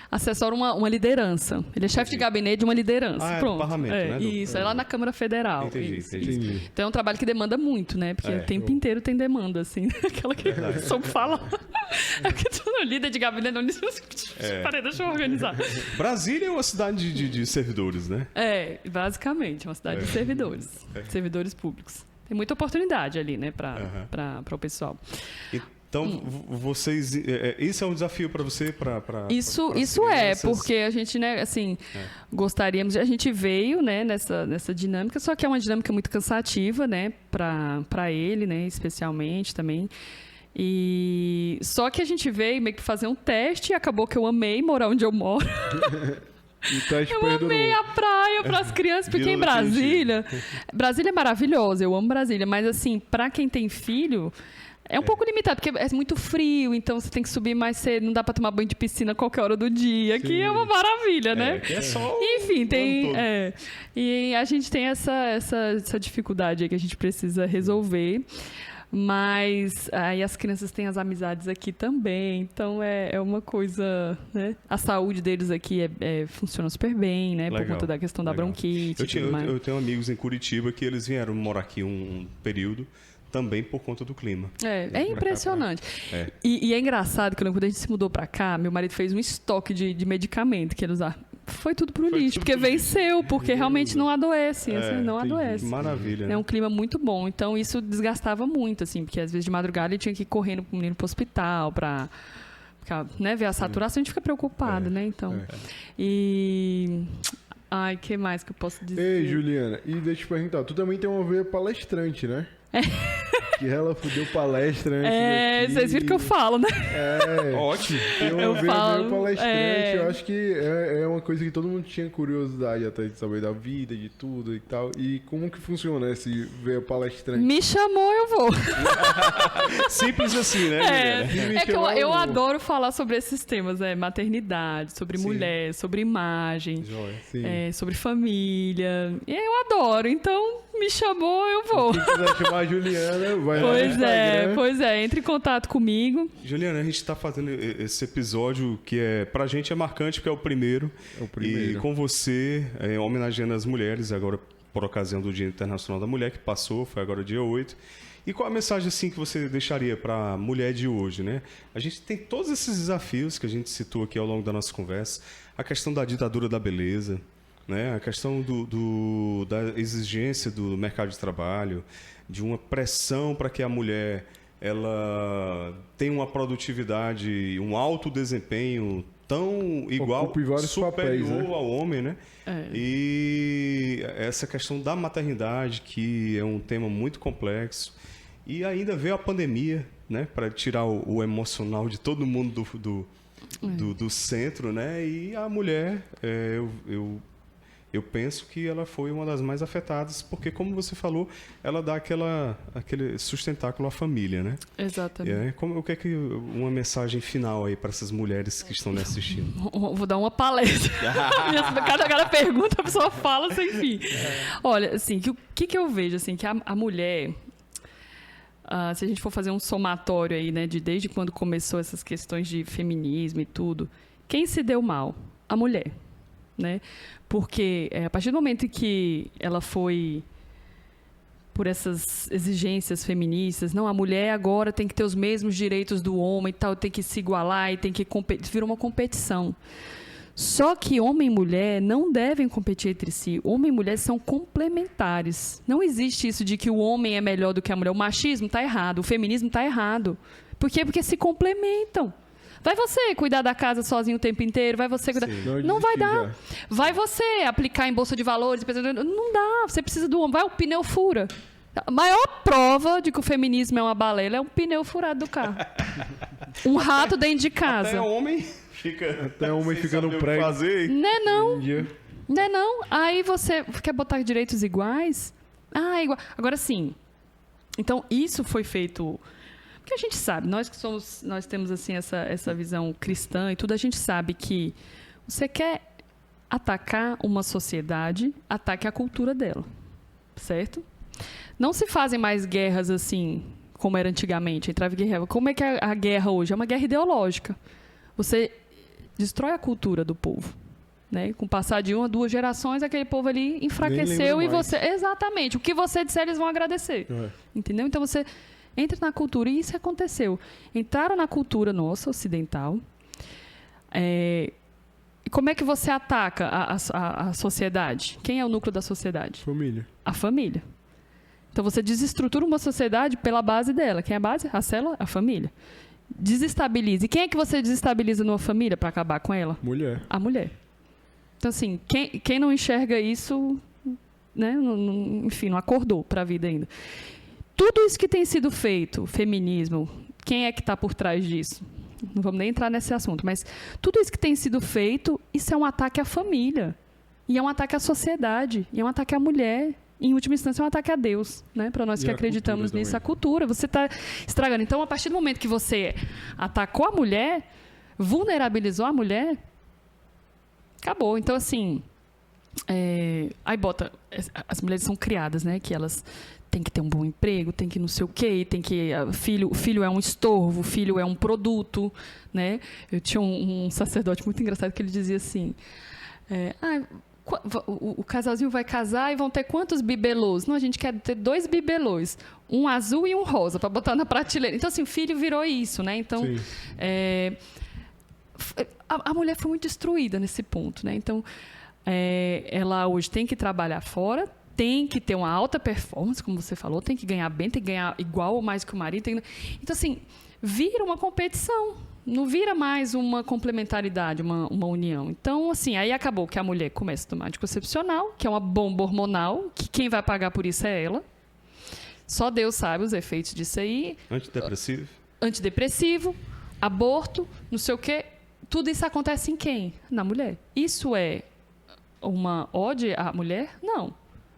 assessora uma liderança. Ele é chefe de gabinete de uma liderança. Pronto.
Do parlamento, né?
Isso, é lá na Câmara Federal.
Entendi.
Então é um trabalho que demanda muito, né? Porque o tempo inteiro tem demanda, assim. Aquela que soube falar. É porque tu não líder de gabinete, não. Parei, deixa eu organizar.
Brasília é uma cidade de servidores, né?
Basicamente, uma cidade de servidores. Servidores públicos. Tem muita oportunidade ali, né? Para o pessoal.
Então, vocês... Isso é um desafio para você?
Isso porque a gente, né, assim, gostaríamos... A gente veio, né, nessa dinâmica, só que é uma dinâmica muito cansativa, né, para ele, né, especialmente também. E só que a gente veio meio que fazer um teste e acabou que eu amei morar onde eu moro. Eu amei a praia para as crianças, porque em Brasília... Brasília é maravilhosa, eu amo Brasília, mas, assim, para quem tem filho... É um pouco limitado, porque é muito frio, então você tem que subir mais cedo, não dá para tomar banho de piscina a qualquer hora do dia, que é uma maravilha, né?
É só
enfim, tem... E a gente tem essa dificuldade aí que a gente precisa resolver, mas aí as crianças têm as amizades aqui também, então é uma coisa, né? A saúde deles aqui funciona super bem, né? Por conta da questão da bronquite.
Eu tenho amigos em Curitiba que eles vieram morar aqui um período, também por conta do clima.
É impressionante. E é engraçado que quando a gente se mudou pra cá, meu marido fez um estoque de medicamento que ele usava. Foi tudo pro lixo, porque venceu, porque realmente não adoece, assim, não adoece.
Maravilha.
É um clima muito bom, então isso desgastava muito, assim, porque às vezes de madrugada ele tinha que ir correndo com o menino pro hospital pra né, ver a saturação, a gente fica preocupado, né, então. E... Ai, o que mais que eu posso dizer?
Ei, Juliana, e deixa eu te perguntar, tu também tem uma veia palestrante, né? Que ela deu palestra antes daqui.
Vocês viram que eu falo, né?
Ótimo.
Tem uma veia palestrante, eu acho que é uma coisa que todo mundo tinha curiosidade até de saber da vida, de tudo e tal. E como que funciona esse veia palestrante?
Me chamou, eu vou.
Simples assim, né,
Juliana? Que eu adoro falar sobre esses temas, maternidade, sobre mulher, sobre imagem, sobre família. E eu adoro, então... me chamou, eu vou.
Se quiser chamar a Juliana, vai lá no Instagram.
Pois é, entre em contato comigo.
Juliana, a gente está fazendo esse episódio que pra gente é marcante, porque é o primeiro.
É o primeiro.
E com você, homenageando as mulheres, agora por ocasião do Dia Internacional da Mulher, que passou, foi agora dia 8. E qual a mensagem assim que você deixaria para a mulher de hoje, né? A gente tem todos esses desafios que a gente citou aqui ao longo da nossa conversa, a questão da ditadura da beleza, né? A questão da exigência do mercado de trabalho, de uma pressão para que a mulher ela tenha uma produtividade, um alto desempenho tão igual,
Ocupe vários
superior
papéis, né?
ao homem, né? E essa questão da maternidade, que é um tema muito complexo. E ainda veio a pandemia, né? Para tirar o emocional de todo mundo do centro, né? E a mulher, eu penso que ela foi uma das mais afetadas, porque, como você falou, ela dá aquele sustentáculo à família, né?
Exatamente.
O que é que uma mensagem final aí para essas mulheres que estão me assistindo?
Vou dar uma palestra. Cada pergunta a pessoa fala sem fim. Olha, assim, o que eu vejo, assim, que a mulher, se a gente for fazer um somatório aí, né, desde quando começou essas questões de feminismo e tudo, quem se deu mal? A mulher, né? Porque a partir do momento em que ela foi por essas exigências feministas, não, a mulher agora tem que ter os mesmos direitos do homem e tal, tem que se igualar e tem que competir, virou uma competição. Só que homem e mulher não devem competir entre si. Homem e mulher são complementares. Não existe isso de que o homem é melhor do que a mulher. O machismo está errado, o feminismo está errado. Por quê? Porque se complementam. Vai você cuidar da casa sozinho o tempo inteiro, vai você cuidar... Não vai dar. Já. Vai você aplicar em bolsa de valores, não dá, você precisa do homem. Vai, o pneu fura. A maior prova de que o feminismo é uma balela é um pneu furado do carro. Um rato dentro de casa.
Até homem fica no prego.
Não é não. Não é não. Aí você quer botar direitos iguais? Igual. Agora sim. Então, isso foi feito... Porque a gente sabe, nós temos assim essa visão cristã e tudo, a gente sabe que você quer atacar uma sociedade, ataque a cultura dela, certo? Não se fazem mais guerras assim, como era antigamente, entrava em guerra. Como é que é a guerra hoje? É uma guerra ideológica. Você destrói a cultura do povo, né? Com o passar de 1 a 2 gerações, aquele povo ali enfraqueceu e você... Exatamente. O que você disser, eles vão agradecer. Entendeu? Então, você... entra na cultura, e isso aconteceu. Entraram na cultura nossa, ocidental. E como é que você ataca a sociedade? Quem é o núcleo da sociedade?
Família.
A família. Então, você desestrutura uma sociedade pela base dela. Quem é a base? A célula? A família. Desestabiliza. E quem é que você desestabiliza numa família para acabar com ela?
Mulher.
A mulher. Então, assim, quem não enxerga isso, né, enfim, não acordou para a vida ainda. Tudo isso que tem sido feito, feminismo, quem é que está por trás disso? Não vamos nem entrar nesse assunto, mas tudo isso que tem sido feito, isso é um ataque à família. E é um ataque à sociedade. E é um ataque à mulher. Em última instância, é um ataque a Deus, né? Para nós que acreditamos nisso, a cultura. Você está estragando. Então, a partir do momento que você atacou a mulher, vulnerabilizou a mulher, acabou. Então, assim... aí bota... As mulheres são criadas, né? Que elas... tem que ter um bom emprego, tem que não sei o quê, tem que... Filho é um estorvo, filho é um produto, né? Eu tinha um sacerdote muito engraçado que ele dizia assim... o casalzinho vai casar e vão ter quantos bibelôs? Não, a gente quer ter 2 bibelôs. Um azul e um rosa, para botar na prateleira. Então, assim, o filho virou isso, né? Então, a mulher foi muito destruída nesse ponto, né? Então, ela hoje tem que trabalhar fora, tem que ter uma alta performance, como você falou, tem que ganhar bem, tem que ganhar igual ou mais que o marido. Então, assim, vira uma competição, não vira mais uma complementaridade, uma união. Então, assim, aí acabou que a mulher começa a tomar anticoncepcional, que é uma bomba hormonal, que quem vai pagar por isso é ela. Só Deus sabe os efeitos disso aí. Antidepressivo, aborto, não sei o quê. Tudo isso acontece em quem? Na mulher. Isso é uma ode à mulher? Não.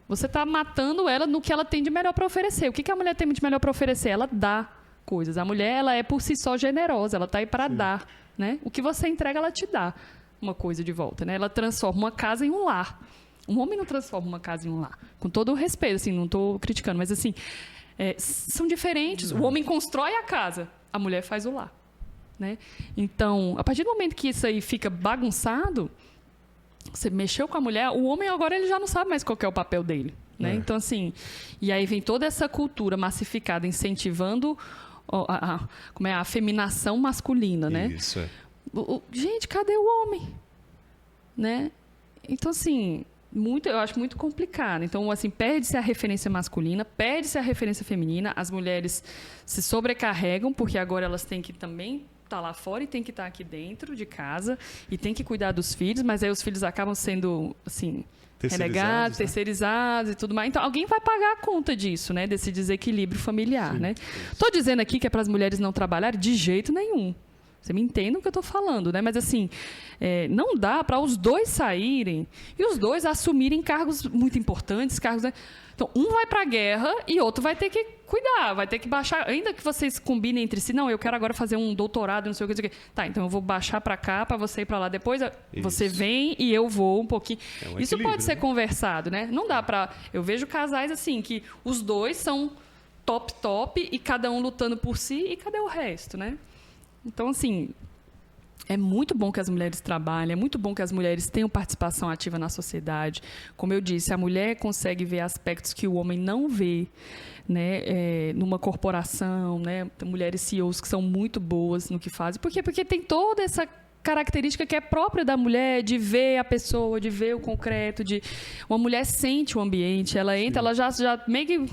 Você está matando ela no que ela tem de melhor para oferecer. O que a mulher tem de melhor para oferecer? Ela dá coisas. A mulher, ela é por si só generosa, ela está aí para dar, né? O que você entrega, ela te dá uma coisa de volta, né? Ela transforma uma casa em um lar. Um homem não transforma uma casa em um lar. Com todo o respeito, assim, não estou criticando, mas assim, são diferentes. O homem constrói a casa, a mulher faz o lar. Né? Então, a partir do momento que isso aí fica bagunçado, você mexeu com a mulher, o homem agora ele já não sabe mais qual que é o papel dele. Né? Então, assim, e aí vem toda essa cultura massificada incentivando a afeminação masculina, né?
Isso,
gente, cadê o homem? Né? Então, assim, eu acho muito complicado. Então, assim, perde-se a referência masculina, perde-se a referência feminina, as mulheres se sobrecarregam, porque agora elas têm que também estar lá fora e têm que estar aqui dentro de casa e têm que cuidar dos filhos, mas aí os filhos acabam sendo, assim, relegados, terceirizados e tudo mais. Então, alguém vai pagar a conta disso, né? Desse desequilíbrio familiar, né? Estou dizendo aqui que é para as mulheres não trabalharem de jeito nenhum. Você me entende o que eu estou falando, né? Mas, assim, não dá para os dois saírem e os dois assumirem cargos muito importantes, cargos... Né? Então, um vai para a guerra e outro vai ter que cuidar, vai ter que baixar... Ainda que vocês combinem entre si, não, eu quero agora fazer um doutorado, não sei o que, não sei o que. Tá, então eu vou baixar para cá, para você ir para lá. Depois você vem e eu vou um pouquinho. Isso pode ser conversado, né? Não dá para... Eu vejo casais, assim, que os dois são top e cada um lutando por si e cadê o resto, né? Então, assim, é muito bom que as mulheres trabalhem, é muito bom que as mulheres tenham participação ativa na sociedade. Como eu disse, a mulher consegue ver aspectos que o homem não vê, né? Numa corporação, né? Tem mulheres CEOs que são muito boas no que fazem. Por quê? Porque tem toda essa característica que é própria da mulher, de ver a pessoa, de ver o concreto, uma mulher sente o ambiente, ela entra, ela já meio que...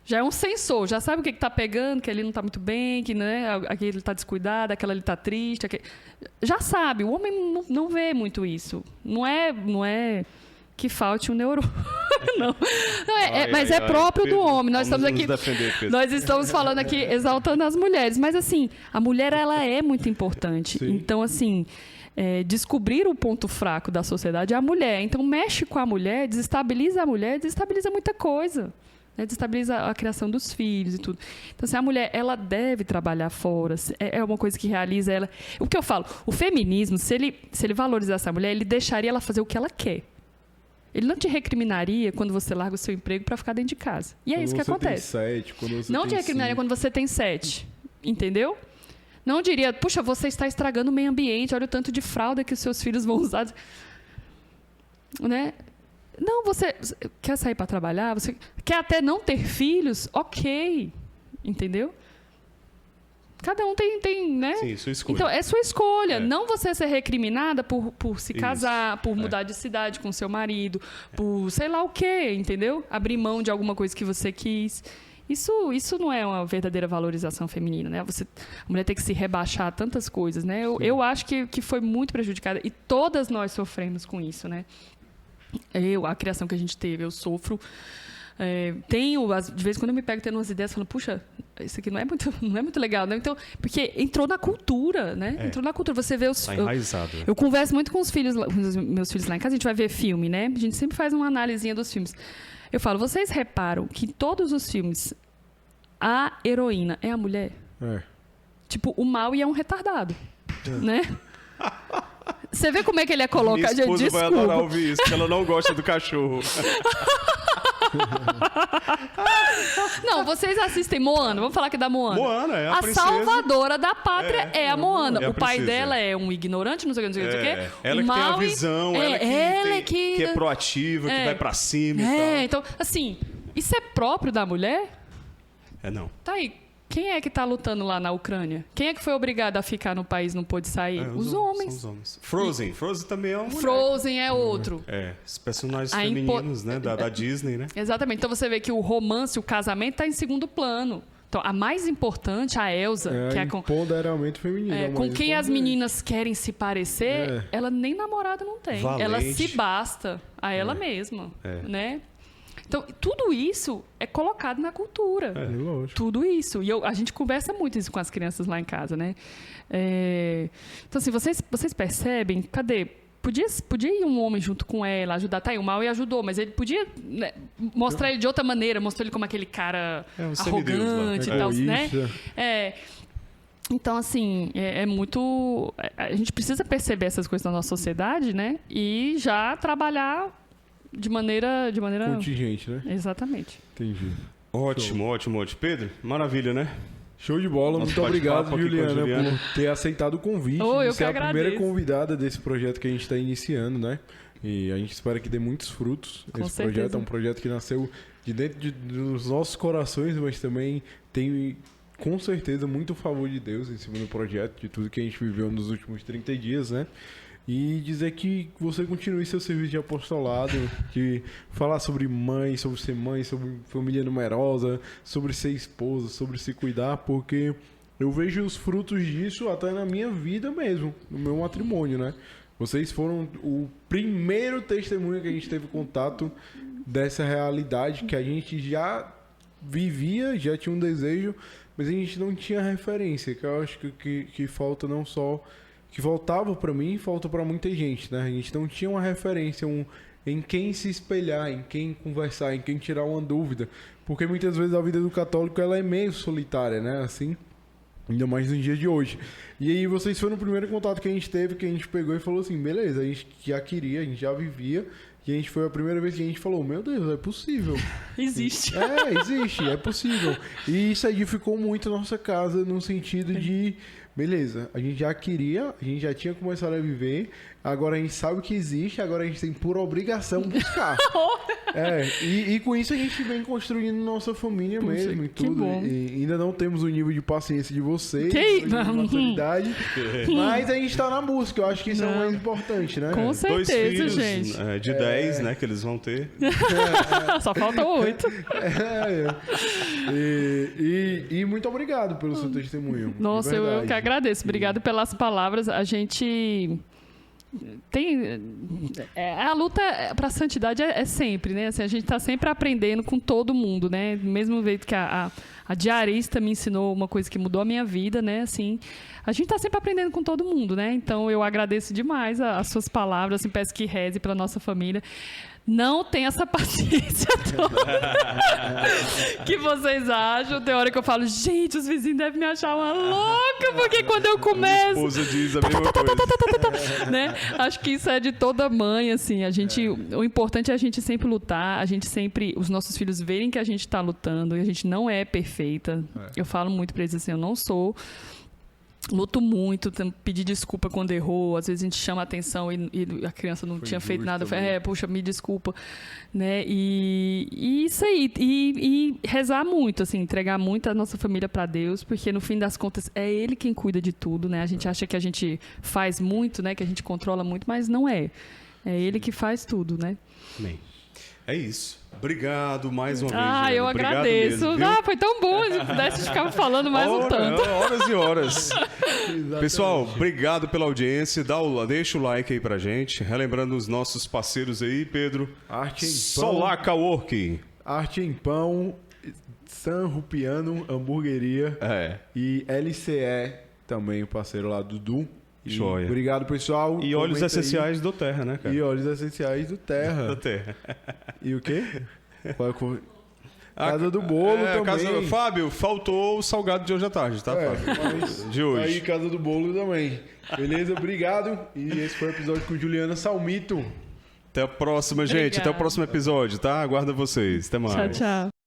Já é um sensor, já sabe o que está pegando, que ali não está muito bem, que, né, aquele está descuidado, aquela ali está triste. Já sabe, o homem não vê muito isso. Não é que falte um neurônio. Mas é próprio do homem. Nós estamos aqui, nós estamos falando aqui, exaltando as mulheres. Mas, assim, a mulher ela é muito importante. Sim. Então, assim... descobrir o ponto fraco da sociedade é a mulher. Então, mexe com a mulher, desestabiliza muita coisa. Né, desestabiliza a criação dos filhos e tudo. Então, assim, a mulher, ela deve trabalhar fora, é uma coisa que realiza ela. O que eu falo, o feminismo, se ele valorizasse a mulher, ele deixaria ela fazer o que ela quer. Ele não te recriminaria quando você larga o seu emprego para ficar dentro de casa. E é isso que acontece. Não te recriminaria quando você tem 7. Entendeu? Não diria, puxa, você está estragando o meio ambiente, olha o tanto de fralda que os seus filhos vão usar. Né? Não, você quer sair para trabalhar, você quer até não ter filhos, ok, entendeu? Cada um tem, né?
Sim, sua escolha.
Então, é sua escolha. Não você ser recriminada por se casar, por mudar de cidade com seu marido, por sei lá o quê, entendeu? Abrir mão de alguma coisa que você quis. Isso não é uma verdadeira valorização feminina, né? A mulher tem que se rebaixar a tantas coisas, né? Eu acho que foi muito prejudicada e todas nós sofremos com isso, né? A criação que a gente teve, eu sofro. De vez em quando eu me pego tendo umas ideias, falando, puxa, isso aqui não é muito legal, né? Então, porque entrou na cultura, né? Entrou na cultura. Você vê os...
Tá enraizado.
Eu converso muito com os meus filhos lá em casa, a gente vai ver filme, né? A gente sempre faz uma análisinha dos filmes. Eu falo, vocês reparam que em todos os filmes a heroína é a mulher? Tipo, o mal é um retardado, né? Você vê como é que ele é colocado?
Minha esposa vai adorar ouvir isso, porque ela não gosta do cachorro.
Não, vocês assistem Moana, vamos falar aqui da Moana.
Moana é a princesa.
Salvadora da pátria é a Moana.
É a
o pai
princesa.
Dela é um ignorante, não sei o que.
Ela que tem a visão, ela que é proativa, que vai pra cima e tal.
Então, assim, isso é próprio da mulher?
Não.
Tá aí. Quem é que está lutando lá na Ucrânia? Quem é que foi obrigado a ficar no país e não pôde sair? Os homens.
São os homens. Frozen também é uma mulher.
Frozen é outro.
Os personagens femininos, né? Da Disney, né?
Exatamente. Então você vê que o romance, o casamento está em segundo plano. Então, a mais importante, a Elsa, que é
empoderamento feminino.
Com quem as meninas querem se parecer, ela nem namorada não tem.
Valente.
Ela se basta a ela mesma, né? Então, tudo isso é colocado na cultura.
Lógico.
Tudo isso. E a gente conversa muito isso com as crianças lá em casa, né? Então, assim, vocês percebem? Cadê? Podia ir um homem junto com ela, ajudar. Tá aí, o mal e ajudou, mas ele podia, né, mostrar ele de outra maneira. Mostrou ele como aquele cara arrogante e tal, né? Então, assim, é muito... A gente precisa perceber essas coisas na nossa sociedade, né? E já trabalhar de maneira...
Contingente, né?
Exatamente.
Entendi.
Ótimo. Pedro, maravilha, né?
Show de bola.
Nosso
Muito obrigado,
bate-papo aqui com a
Juliana,
Juliana.
por ter aceitado o convite.
Eu
de ser
que
a primeira
agradeço.
convidada desse projeto que a gente está iniciando, né? E a gente espera que dê muitos frutos.
Com
Esse
certeza.
projeto é um projeto que nasceu de dentro dos nossos corações, mas também tem, com certeza, muito favor de Deus em cima do projeto, de tudo que a gente viveu nos últimos 30 dias, né? E dizer que você continue seu serviço de apostolado, de falar sobre mãe, sobre família numerosa, sobre ser esposa, sobre se cuidar, porque eu vejo os frutos disso até na minha vida mesmo, no meu matrimônio, né? Vocês foram o primeiro testemunho que a gente teve contato dessa realidade que a gente já vivia, já tinha um desejo, mas a gente não tinha referência, que eu acho que falta não só... que faltava para mim, falta para muita gente, né? A gente não tinha uma referência em quem se espelhar, em quem conversar, em quem tirar uma dúvida, porque muitas vezes a vida do católico ela é meio solitária, né? Assim, ainda mais nos dias de hoje. E aí vocês foram o primeiro contato que a gente teve, que a gente pegou e falou assim, beleza, a gente já queria, a gente já vivia, e a gente foi a primeira vez que a gente falou, meu Deus, é possível.
Existe.
Existe, é possível. E isso edificou muito a nossa casa no sentido de, beleza, a gente já queria, a gente já tinha começado a viver, agora a gente sabe que existe, agora a gente tem por obrigação buscar. E com isso a gente vem construindo nossa família mesmo e
que
tudo.
bom.
E ainda não temos o nível de paciência de vocês,
Que-
o nível de maturidade, mas a gente tá na busca, eu acho que isso é o mais importante, né?
Com
2
certeza,
filhos
gente.
de 10, né, que eles vão ter.
Só faltam 8.
E muito obrigado pelo seu testemunho. de
Nossa, eu
verdade.
que agradeço. Obrigado pelas palavras. A gente tem... a luta para a santidade é sempre, né? Assim, a gente está sempre aprendendo com todo mundo, né? Mesmo jeito que a diarista me ensinou uma coisa que mudou a minha vida, né? Assim, a gente está sempre aprendendo com todo mundo, né? Então, eu agradeço demais as suas palavras. Assim, peço que reze pela nossa família. Não tem essa paciência toda que vocês acham. Tem hora que eu falo, gente, os vizinhos devem me achar uma louca, porque quando eu
A
começo...
esposa diz a mesma coisa.
Né? Acho que isso é de toda mãe, assim, o importante é a gente sempre lutar, os nossos filhos verem que a gente está lutando, e a gente não é perfeita. Eu falo muito para eles assim, eu não sou, luto muito, pedir desculpa quando errou, às vezes a gente chama a atenção e a criança não tinha feito nada, puxa, me desculpa, né? E isso aí, e rezar muito, assim, entregar muito a nossa família para Deus, porque no fim das contas é Ele quem cuida de tudo, né? A gente acha que a gente faz muito, né? Que a gente controla muito, mas não é. É Ele que faz tudo, né?
Amém. É isso. Obrigado mais uma vez.
Eu
Juliana. Obrigado
agradeço.
mesmo, viu?
Foi tão bom. Se pudesse ficar falando mais um tanto.
Horas e horas.
Exatamente.
Pessoal, obrigado pela audiência. Deixa o like aí pra gente. Relembrando os nossos parceiros aí, Pedro.
Arte em Pão.
Solaca Working.
Arte em Pão, San Rupiano, Hamburgueria e LCE, também o parceiro lá, Dudu. E
Joia.
obrigado, pessoal.
E óleos
Comenta
essenciais do Terra, né,
aí.
cara?
E óleos essenciais do Terra.
Do Terra.
E o quê? Casa do Bolo também.
Fábio, faltou o salgado de hoje à tarde, tá, Fábio?
Mas
De hoje.
aí, Casa do Bolo também. Beleza? Obrigado. E esse foi o episódio com Juliana Salmito.
Até a próxima, gente.
Obrigada.
Até o próximo episódio, tá? Aguardo vocês. Até mais.
Tchau, tchau.